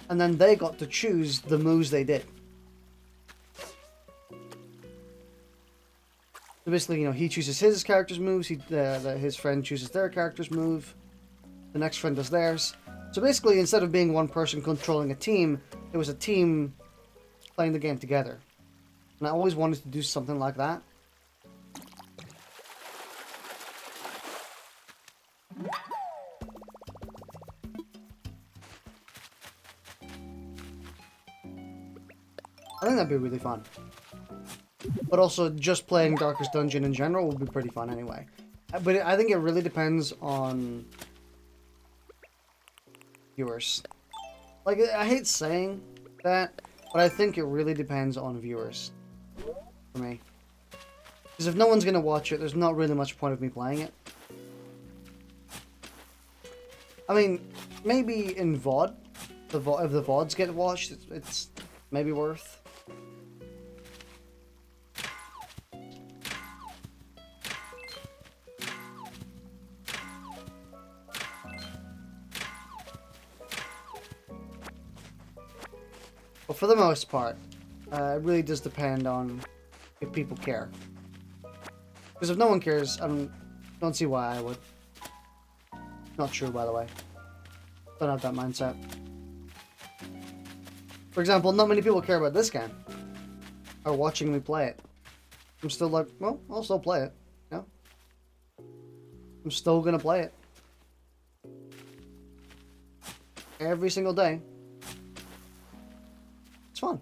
and then they got to choose the moves they did. So basically, you know, he chooses his character's moves, his friend chooses their character's move, the next friend does theirs. So basically, instead of being one person controlling a team, it was a team playing the game together. And I always wanted to do something like that. I think that'd be really fun. But also, just playing Darkest Dungeon in general would be pretty fun anyway. But I think it really depends on viewers. Like, I hate saying that, but I think it really depends on viewers. For me. Because if no one's going to watch it, there's not really much point of me playing it. I mean, maybe in VOD, if the VODs get watched, it's maybe worth. But for the most part, it really does depend on if people care. Because if no one cares, I don't see why I would. Not true, by the way. Don't have that mindset. For example, not many people care about this game. Are watching me play it. I'm still like, well, I'll still play it. Yeah. I'm still gonna play it. Every single day. It's fun.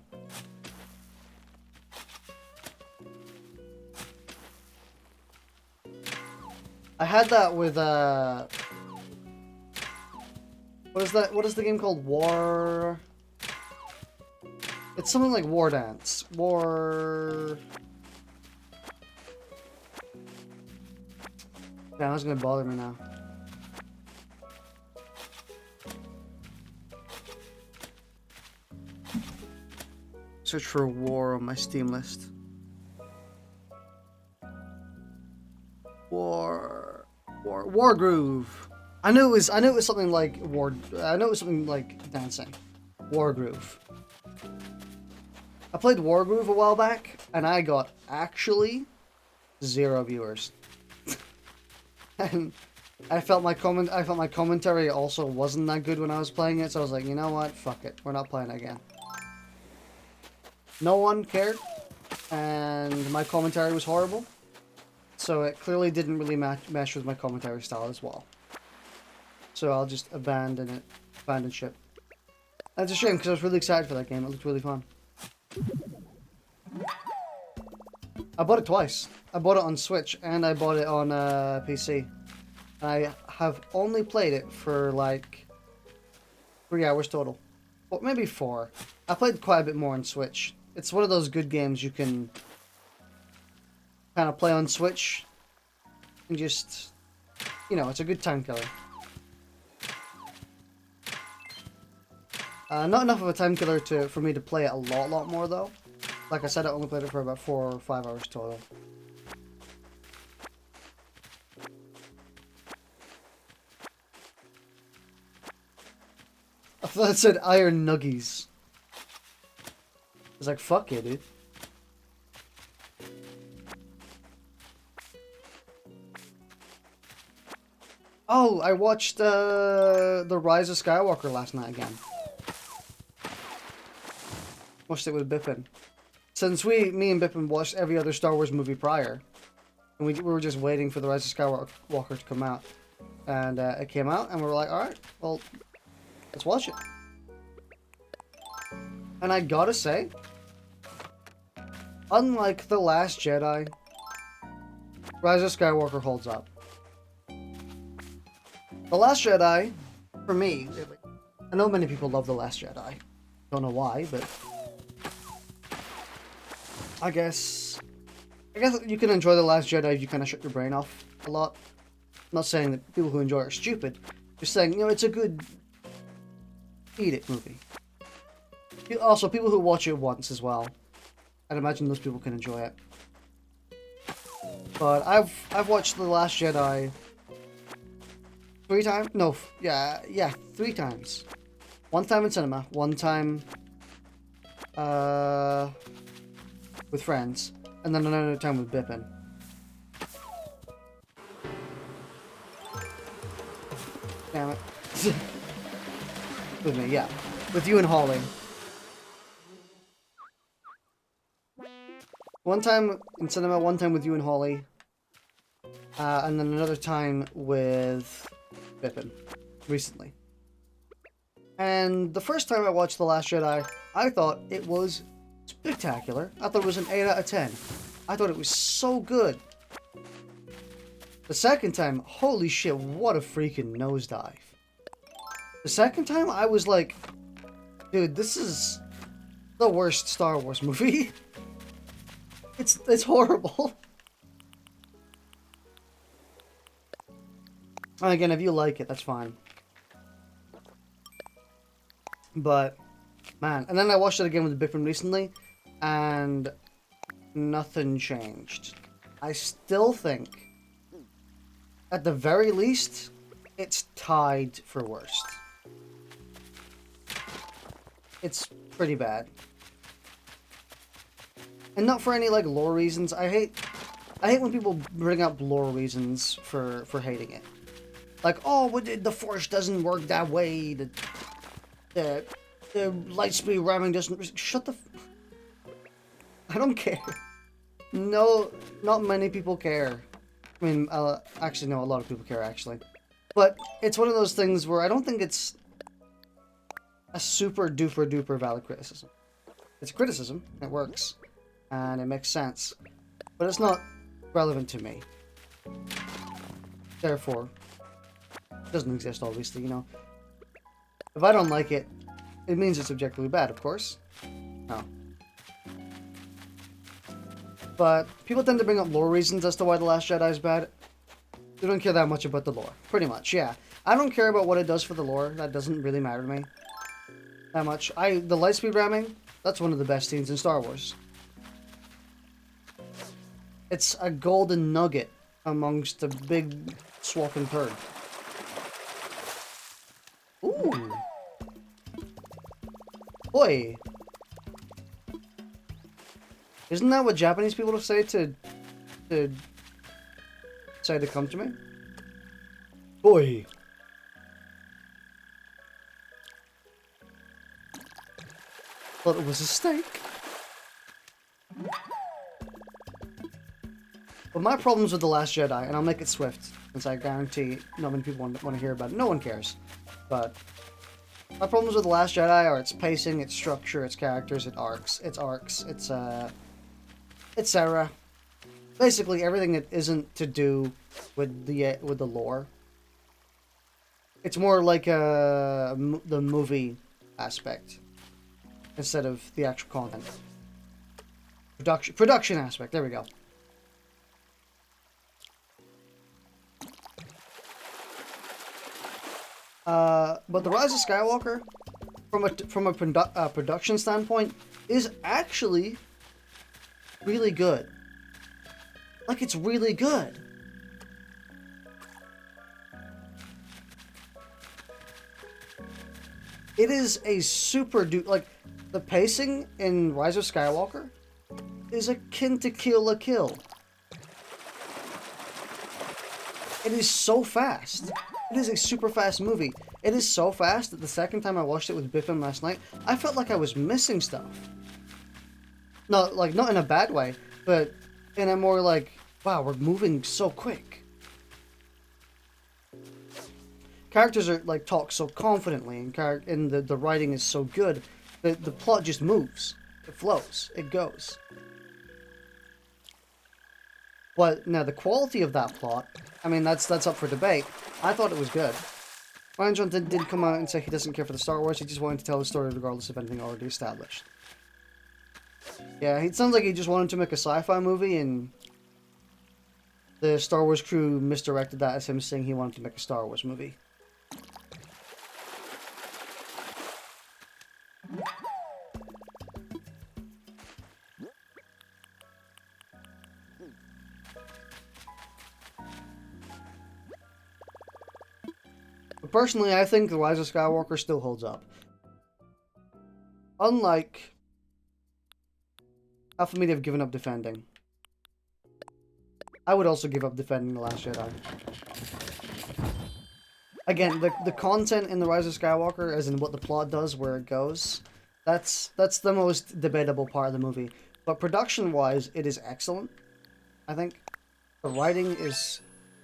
I had that with what is the game called? War. It's something like War Dance. War. Yeah, that's gonna bother me now. Search for War on my Steam list. War Groove. I knew it was something like War. I know it was something like dancing. War Groove. I played War Groove a while back, and I got actually 0 viewers. And I felt my commentary also wasn't that good when I was playing it, so I was like, you know what, fuck it, we're not playing it again. No one cared, and my commentary was horrible, so it clearly didn't really mesh with my commentary style as well. So I'll just abandon ship. And it's a shame, because I was really excited for that game. It looked really fun. I bought it twice. I bought it on Switch, and I bought it on PC. I have only played it for like 3 hours total. Well, maybe 4. I played quite a bit more on Switch. It's one of those good games you can kind of play on Switch and just, you know, it's a good time killer. Not enough of a time killer for me to play it a lot more though. Like I said, I only played it for about 4 or 5 hours total. I thought it said iron nuggies. I was like, fuck yeah, dude. Oh, I watched The Rise of Skywalker last night again. Watched it with Bippin. Since me and Bippin watched every other Star Wars movie prior. And we were just waiting for The Rise of Skywalker to come out. And it came out, and we were like, alright, well, let's watch it. And I gotta say, unlike The Last Jedi, Rise of Skywalker holds up. The Last Jedi, for me, I know many people love The Last Jedi. Don't know why, but I guess you can enjoy The Last Jedi if you kind of shut your brain off a lot. I'm not saying that people who enjoy it are stupid. Just saying, you know, it's a good eat it movie. Also, people who watch it once as well. I'd imagine those people can enjoy it. But I've watched The Last Jedi 3 times? No, yeah, 3 times. 1 time in cinema, 1 time with friends, and then another time with Bippin. Damn it. With me, yeah. With you and Holly. 1 time in cinema, 1 time with you and Holly. And then another time with Bippin. Recently. And the first time I watched The Last Jedi, I thought it was spectacular. I thought it was an 8 out of 10. I thought it was so good. The second time, holy shit, what a freaking nosedive. The second time, I was like, dude, this is the worst Star Wars movie. It's horrible. And again, if you like it, that's fine. But, man, and then I watched it again with Biffin recently, and nothing changed. I still think, at the very least, it's tied for worst. It's pretty bad. And not for any, like, lore reasons. I hate when people bring up lore reasons for hating it. Like, oh, the Force doesn't work that way, the light speed ramming doesn't... Shut the... I don't care. No, not many people care. I mean, actually, no, a lot of people care, actually. But it's one of those things where I don't think it's a super duper duper valid criticism. It's a criticism, it works, and it makes sense. But it's not relevant to me. Therefore, it doesn't exist, obviously, you know. If I don't like it, it means it's objectively bad, of course. No. But people tend to bring up lore reasons as to why The Last Jedi is bad. They don't care that much about the lore. Pretty much, yeah. I don't care about what it does for the lore. That doesn't really matter to me. That much. The lightspeed ramming, that's one of the best scenes in Star Wars. It's a golden nugget amongst a big swapping turd. Ooh. Oi. Isn't that what Japanese people say to come to me? Oi. Thought it was a steak. But my problems with The Last Jedi, and I'll make it swift, since I guarantee not many people want to hear about it. No one cares. But my problems with The Last Jedi are its pacing, its structure, its characters, its arcs, etc. Basically, everything that isn't to do with the lore. It's more like the movie aspect instead of the actual content. Production aspect. There we go. But The Rise of Skywalker, from a production standpoint, is actually really good. Like, it's really good. It is a super like, the pacing in Rise of Skywalker is akin to Kill la Kill. It is so fast. It is a super fast movie. It is so fast that the second time I watched it with Bippin last night, I felt like I was missing stuff. No, like, not in a bad way, but in a more like, wow, we're moving so quick. Characters are like talk so confidently, and the writing is so good that the plot just moves. It flows. It goes. But now the quality of that plot, I mean, that's up for debate. I thought it was good. Rian Johnson did come out and say he doesn't care for the Star Wars. He just wanted to tell the story regardless of anything already established. Yeah, it sounds like he just wanted to make a sci-fi movie, and the Star Wars crew misdirected that as him saying he wanted to make a Star Wars movie. But personally, I think The Rise of Skywalker still holds up. Unlike half of me have given up defending. I would also give up defending The Last Jedi. Again, the content in The Rise of Skywalker, as in what the plot does, where it goes, that's the most debatable part of the movie. But production-wise, it is excellent, I think. The writing is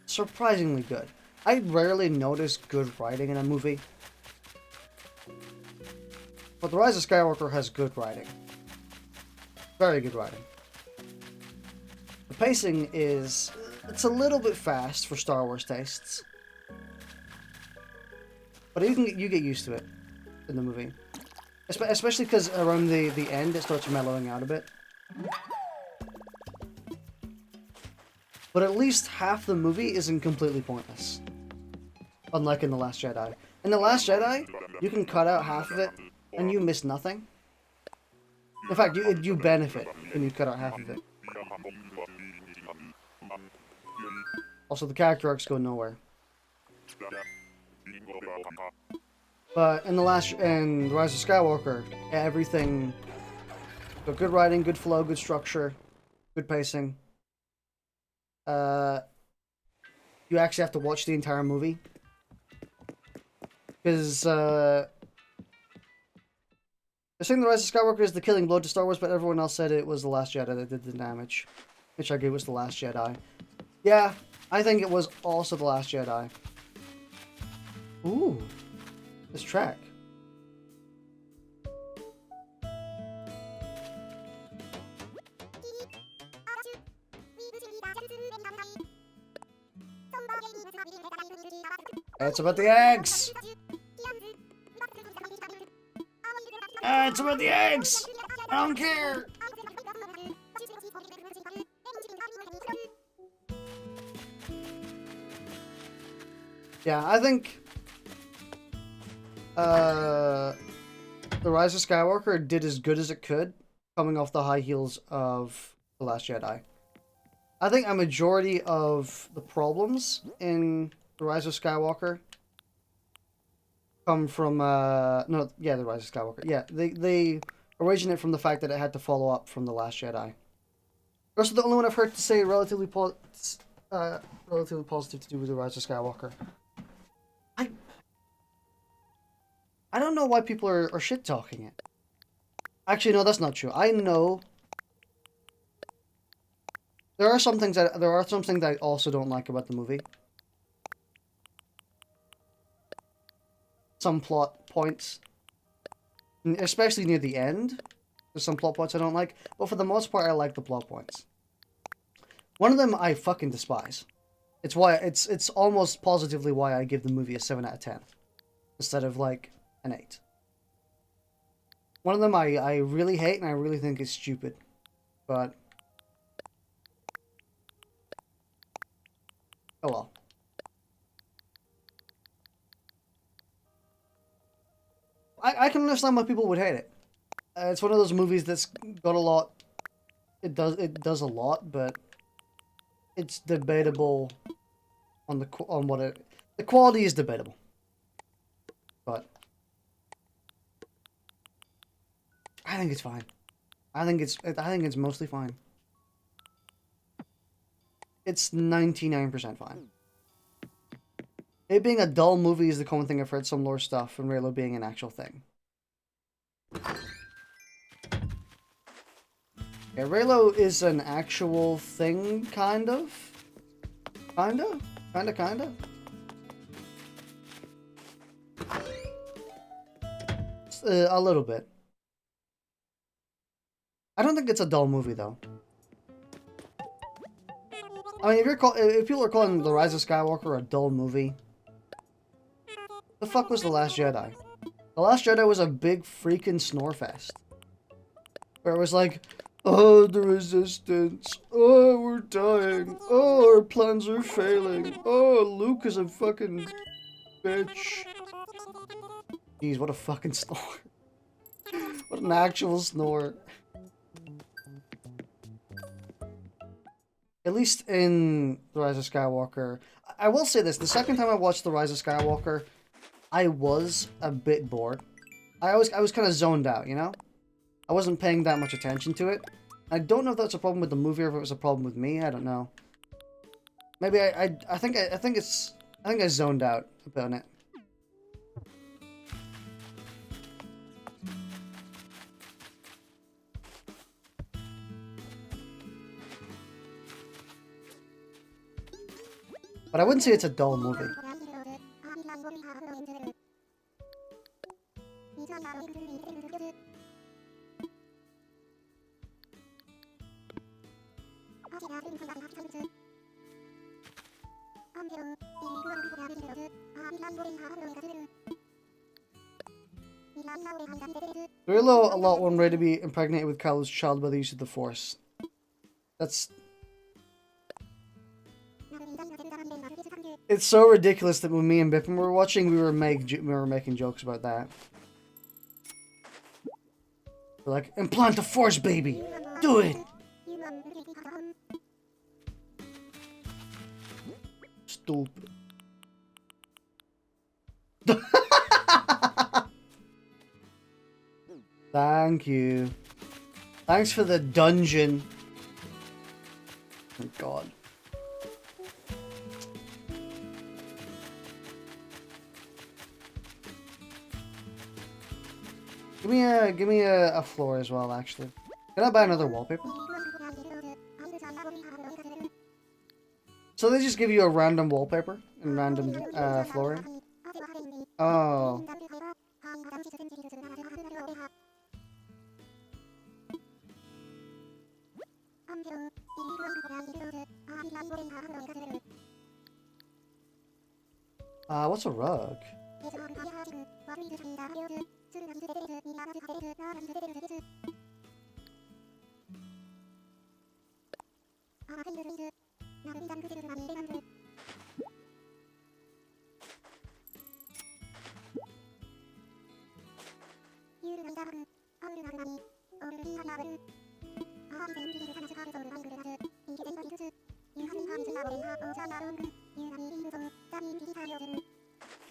surprisingly good. I rarely notice good writing in a movie. But The Rise of Skywalker has good writing. Very good writing. The pacing is... it's a little bit fast for Star Wars tastes. But you get used to it in the movie. Especially because around the end it starts mellowing out a bit. But at least half the movie isn't completely pointless. Unlike in The Last Jedi. In The Last Jedi, you can cut out half of it and you miss nothing. In fact, you benefit when you cut out half of it. Also, the character arcs go nowhere. But in The Rise of Skywalker, everything... so good writing, good flow, good structure, good pacing. You actually have to watch the entire movie. Because, they're saying The Rise of Skywalker is the killing blow to Star Wars, but everyone else said it was The Last Jedi that did the damage. Which I agree was The Last Jedi. Yeah, I think it was also The Last Jedi. Ooh, this track. It's about the eggs! It's about the eggs! I don't care! Yeah, I think... The Rise of Skywalker did as good as it could, coming off the high heels of The Last Jedi. I think a majority of the problems in The Rise of Skywalker come from, The Rise of Skywalker. Yeah, they originate from the fact that it had to follow up from The Last Jedi. Also, the only one I've heard to say relatively positive to do with The Rise of Skywalker. I don't know why people are shit-talking it. Actually, no, that's not true. I know... There are some things I also don't like about the movie. Some plot points. Especially near the end. There's some plot points I don't like. But for the most part, I like the plot points. One of them I fucking despise. It's almost positively why I give the movie a 7 out of 10. Instead of, like, an 8. One of them I really hate and I really think is stupid. But... oh well. I can understand why people would hate it. It's one of those movies that's got a lot... it does a lot, but it's debatable on the quality is debatable. But I think it's fine. I think it's mostly fine. It's 99% fine. It being a dull movie is the common thing I've heard some lore stuff, and Raylo being an actual thing. Yeah, Raylo is an actual thing, kind of. Kinda? Kinda? A little bit. I don't think it's a dull movie, though. I mean, if people are calling The Rise of Skywalker a dull movie, the fuck was The Last Jedi? The Last Jedi was a big freaking snorefest. Where it was like, oh, the Resistance. Oh, we're dying. Oh, our plans are failing. Oh, Luke is a fucking bitch. Jeez, what a fucking snore. What an actual snore. At least in The Rise of Skywalker. I will say this, the second time I watched The Rise of Skywalker, I was a bit bored. I was kind of zoned out, you know? I wasn't paying that much attention to it. I don't know if that's a problem with the movie or if it was a problem with me. I don't know. Maybe I think I zoned out about it. But I wouldn't say it's a dull movie. Raylo a lot one way to be impregnated with Kylo's child by the use of the Force. That's... It's so ridiculous that when me and Bippin were watching, we were making jokes about that. We're like, implant the Force, baby! Do it! Stupid. Thank you. Thanks for the dungeon. Oh God. Give me a floor as well, actually. Can I buy another wallpaper? So they just give you a random wallpaper and random flooring? Oh. What's a rug?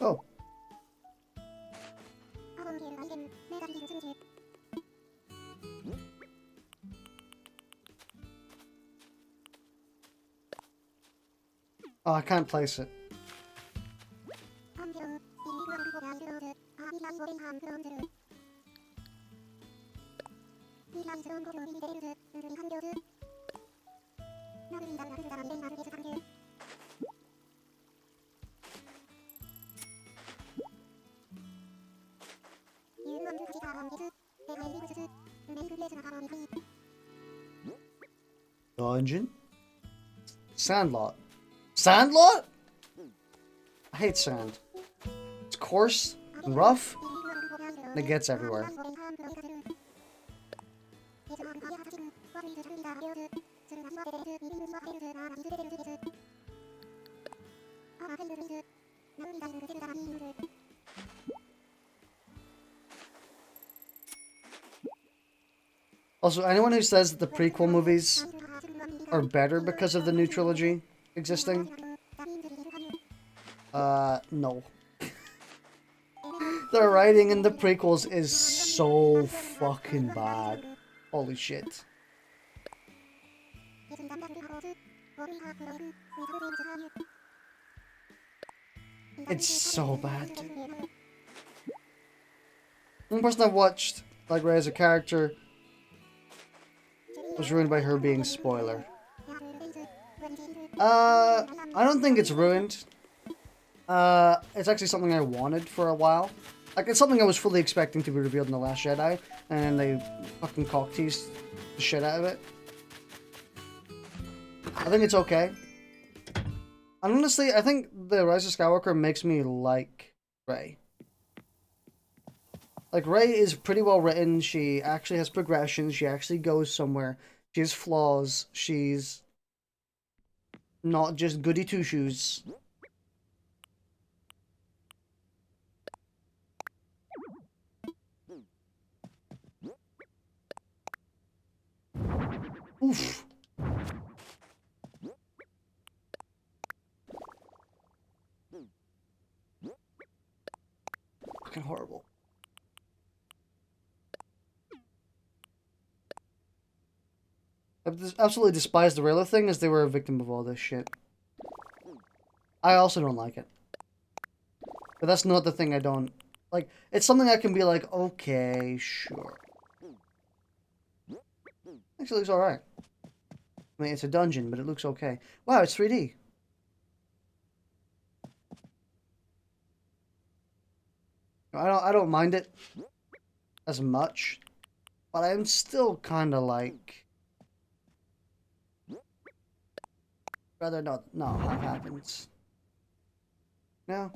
Oh. Oh, I can't place it. Dungeon? Sandlot. Sandlot? I hate sand. It's coarse and rough, and it gets everywhere. Also, anyone who says that the prequel movies are better because of the new trilogy existing, no. The writing in the prequels is so fucking bad. Holy shit. It's so bad, dude. One person I watched, like Ray as a character, was ruined by her being spoiler. I don't think it's ruined. It's actually something I wanted for a while. Like, it's something I was fully expecting to be revealed in The Last Jedi, and they fucking cock-teased the shit out of it. I think it's okay. And honestly, I think the Rise of Skywalker makes me like Rey. Like, Rey is pretty well written. She actually has progression. She actually goes somewhere. She has flaws. She's not just goody two-shoes. Oof. Fucking horrible. I absolutely despise the Rayla thing, as they were a victim of all this shit. I also don't like it. But that's not the thing I don't... Like, it's something I can be like, okay, sure. Actually looks alright. I mean, it's a dungeon, but it looks okay. Wow, it's 3D. I don't mind it as much, but I'm still kind of like... rather not have happens. No.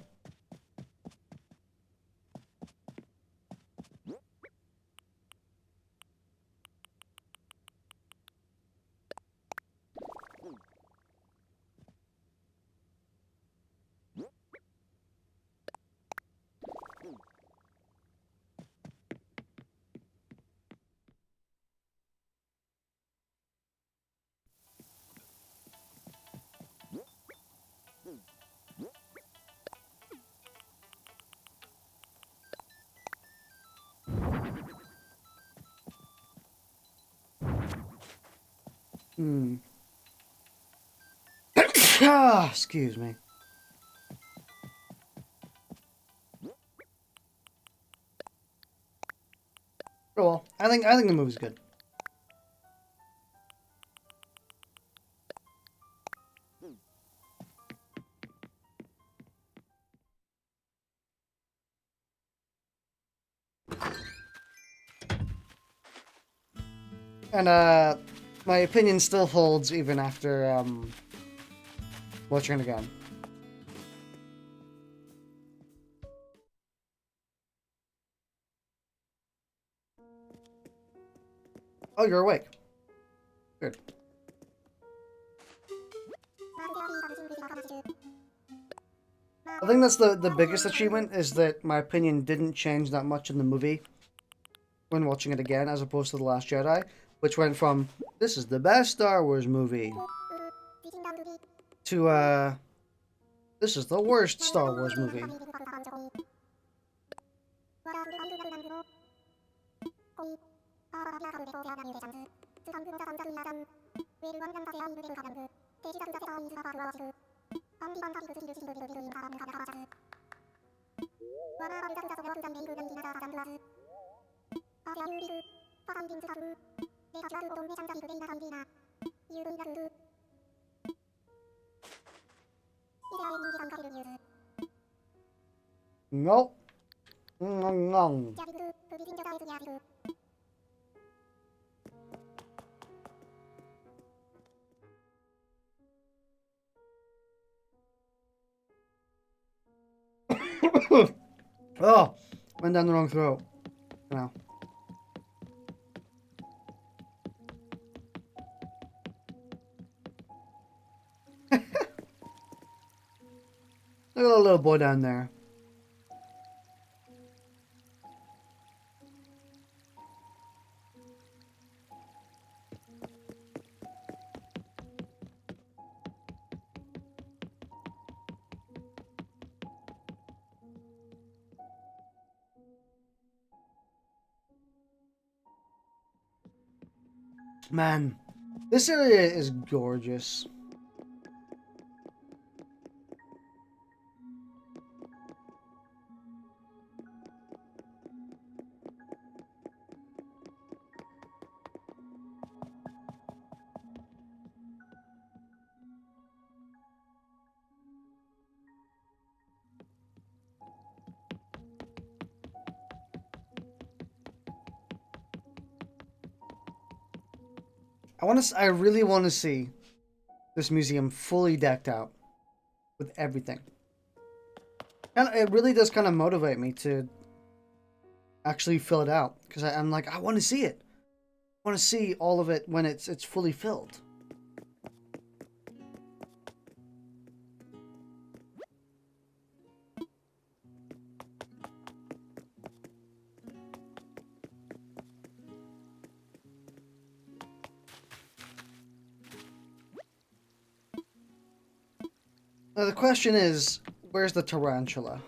Excuse me. Oh well, I think the movie's good. And my opinion still holds even after watching it again. Oh, you're awake. Good. I think that's the biggest achievement, is that my opinion didn't change that much in the movie when watching it again, as opposed to The Last Jedi, which went from, this is the best Star Wars movie, to, this is the worst Star Wars movie. Nope. No. Oh, went down the wrong throat. No. Look at that little boy down there. Man, this area is gorgeous. I really want to see this museum fully decked out with everything. And it really does kind of motivate me to actually fill it out because I'm like, I want to see it. I want to see all of it when it's fully filled. Now the question is, where's the tarantula?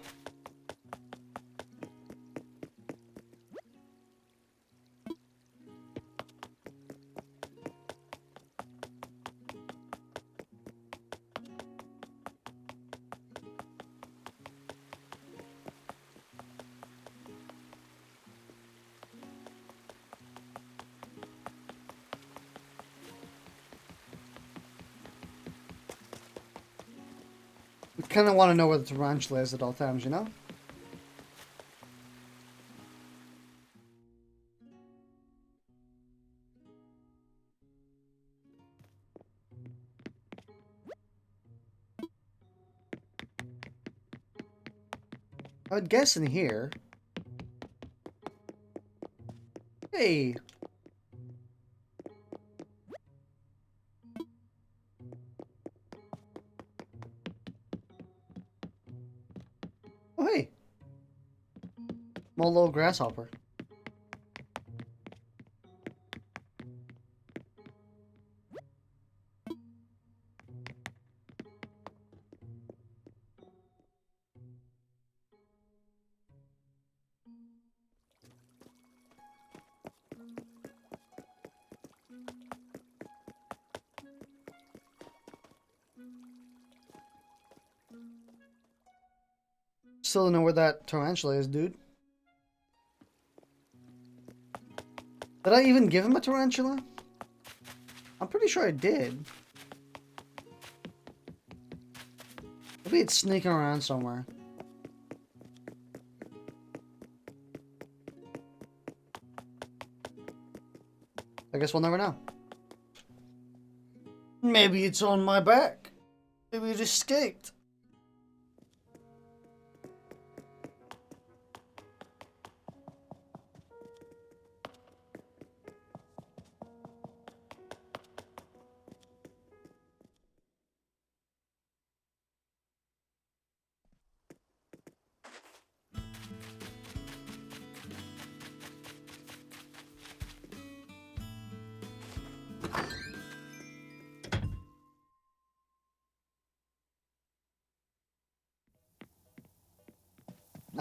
We kind of want to know where the tarantula is at all times, you know? I would guess in here. Hey! Oh, hey! Small little grasshopper. Still don't know where that tarantula is, dude. Did I even give him a tarantula? I'm pretty sure I did. Maybe it's sneaking around somewhere. I guess we'll never know. Maybe it's on my back. Maybe it escaped.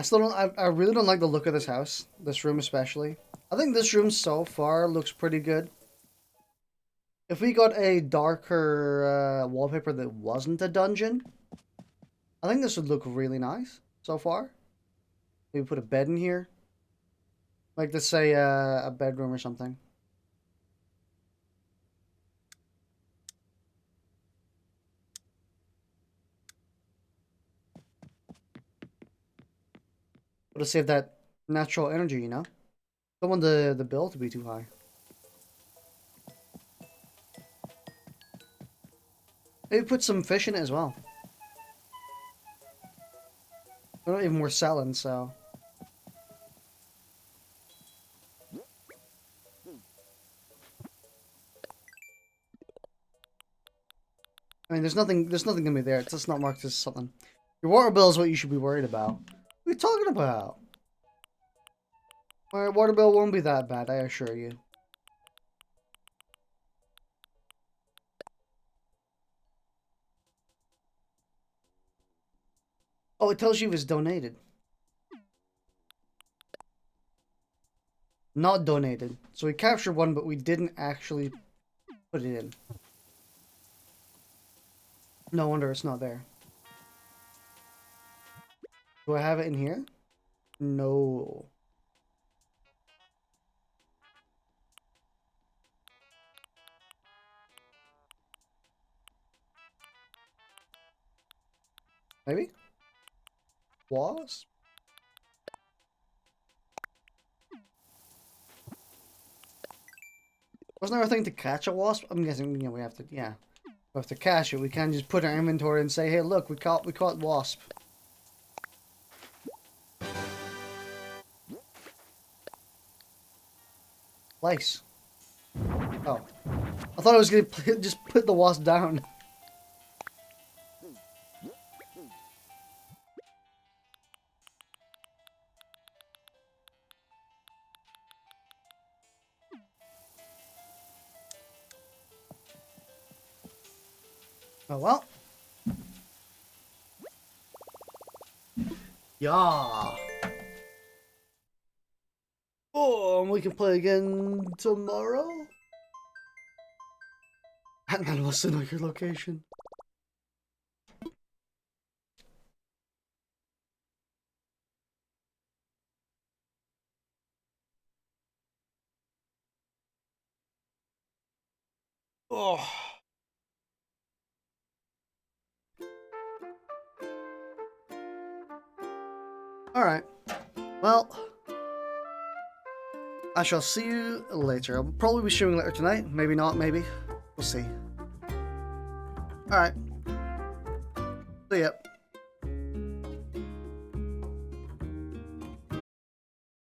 I really don't like the look of this house. This room especially. I think this room so far looks pretty good. If we got a darker wallpaper that wasn't a dungeon, I think this would look really nice so far. Maybe put a bed in here. Like to say a bedroom or something. But to save that natural energy, you know? Don't want the bill to be too high. Maybe put some fish in it as well. We're not even worth selling, so. I mean, there's nothing gonna be there. It's just not marked as something. Your water bill is what you should be worried about. What are you talking about? Alright, water bill won't be that bad, I assure you. Oh, it tells you it was donated. Not donated. So we captured one, but we didn't actually put it in. No wonder it's not there. Do I have it in here? No. Maybe? Wasp? Wasn't there a thing to catch a wasp? I'm guessing, we have to, yeah. We have to catch it. We can't just put our inventory and say, hey, look, we caught wasp. Slice. Oh. I thought I was going to just put the wasp down. Oh well. Yeah. Oh, and we can play again tomorrow? And what's the your location? Oh. Alright. Well, I shall see you later. I'll probably be streaming later tonight. Maybe not, maybe. We'll see. Alright. See ya.